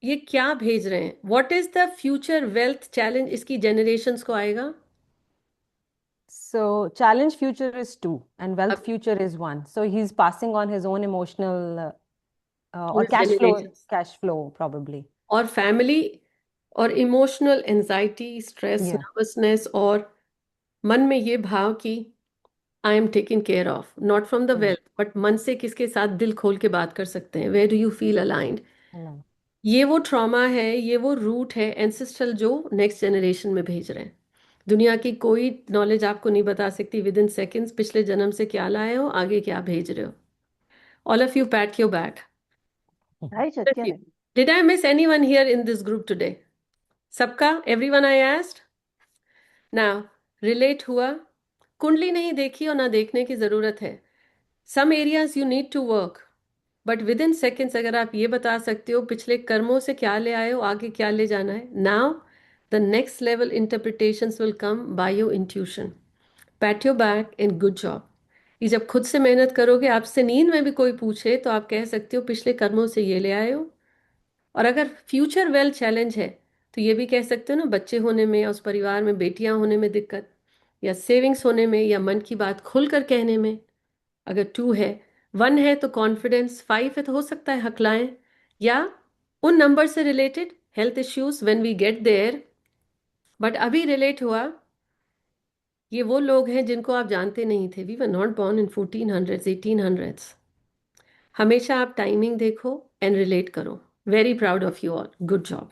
Speaker 1: ये क्या भेज रहे हैं? What is the future wealth challenge इसकी जनरेशंस को आएगा?
Speaker 22: So challenge future is 2 and wealth future is 1. So he's passing on his own emotional or cash flow probably.
Speaker 1: और फैमिली और इमोशनल एंजाइटी, स्ट्रेस, नर्वसनेस, और मन में ये भाव कि I am taking care of, not from the wealth, but मन से किसके साथ दिल खोल के बात कर सकते हैं, where do you feel aligned. ये वो ट्रॉमा है, ये वो रूट है एंसेस्ट्रल जो नेक्स्ट जनरेशन में भेज रहे हैं। दुनिया की कोई नॉलेज आपको नहीं बता सकती विद इन सेकेंड्स पिछले जन्म से क्या लाए हो, आगे क्या भेज रहे हो। All of you pat your back. Did I miss anyone here in this group today? सबका, everyone I asked? Now relate हुआ? कुंडली नहीं देखी और ना देखने की जरूरत है। Some areas you need to work, but within seconds अगर आप ये बता सकते हो पिछले कर्मों से क्या ले आए हो, आगे क्या ले जाना है, now the next level interpretations will come by your intuition. PAT your back and good job. ये जब खुद से मेहनत करोगे, आपसे नींद में भी कोई पूछे तो आप कह सकते हो पिछले कर्मों से ये ले आए हो। और अगर फ्यूचर वेल चैलेंज है तो ये भी कह सकते हो ना, बच्चे होने में या उस परिवार में बेटियां होने में दिक्कत, या सेविंग्स होने में, या मन की बात खुलकर कहने में। अगर 2 है, 1 है तो कॉन्फिडेंस, 5 है तो हो सकता है हकलाएं, या उन नंबर से related health issues when we get there. But अभी रिलेट हुआ, ये वो लोग हैं जिनको आप जानते नहीं थे। We were not born in 1400s 1800s। हमेशा आप टाइमिंग देखो एंड रिलेट करो। Very proud of you all, good job.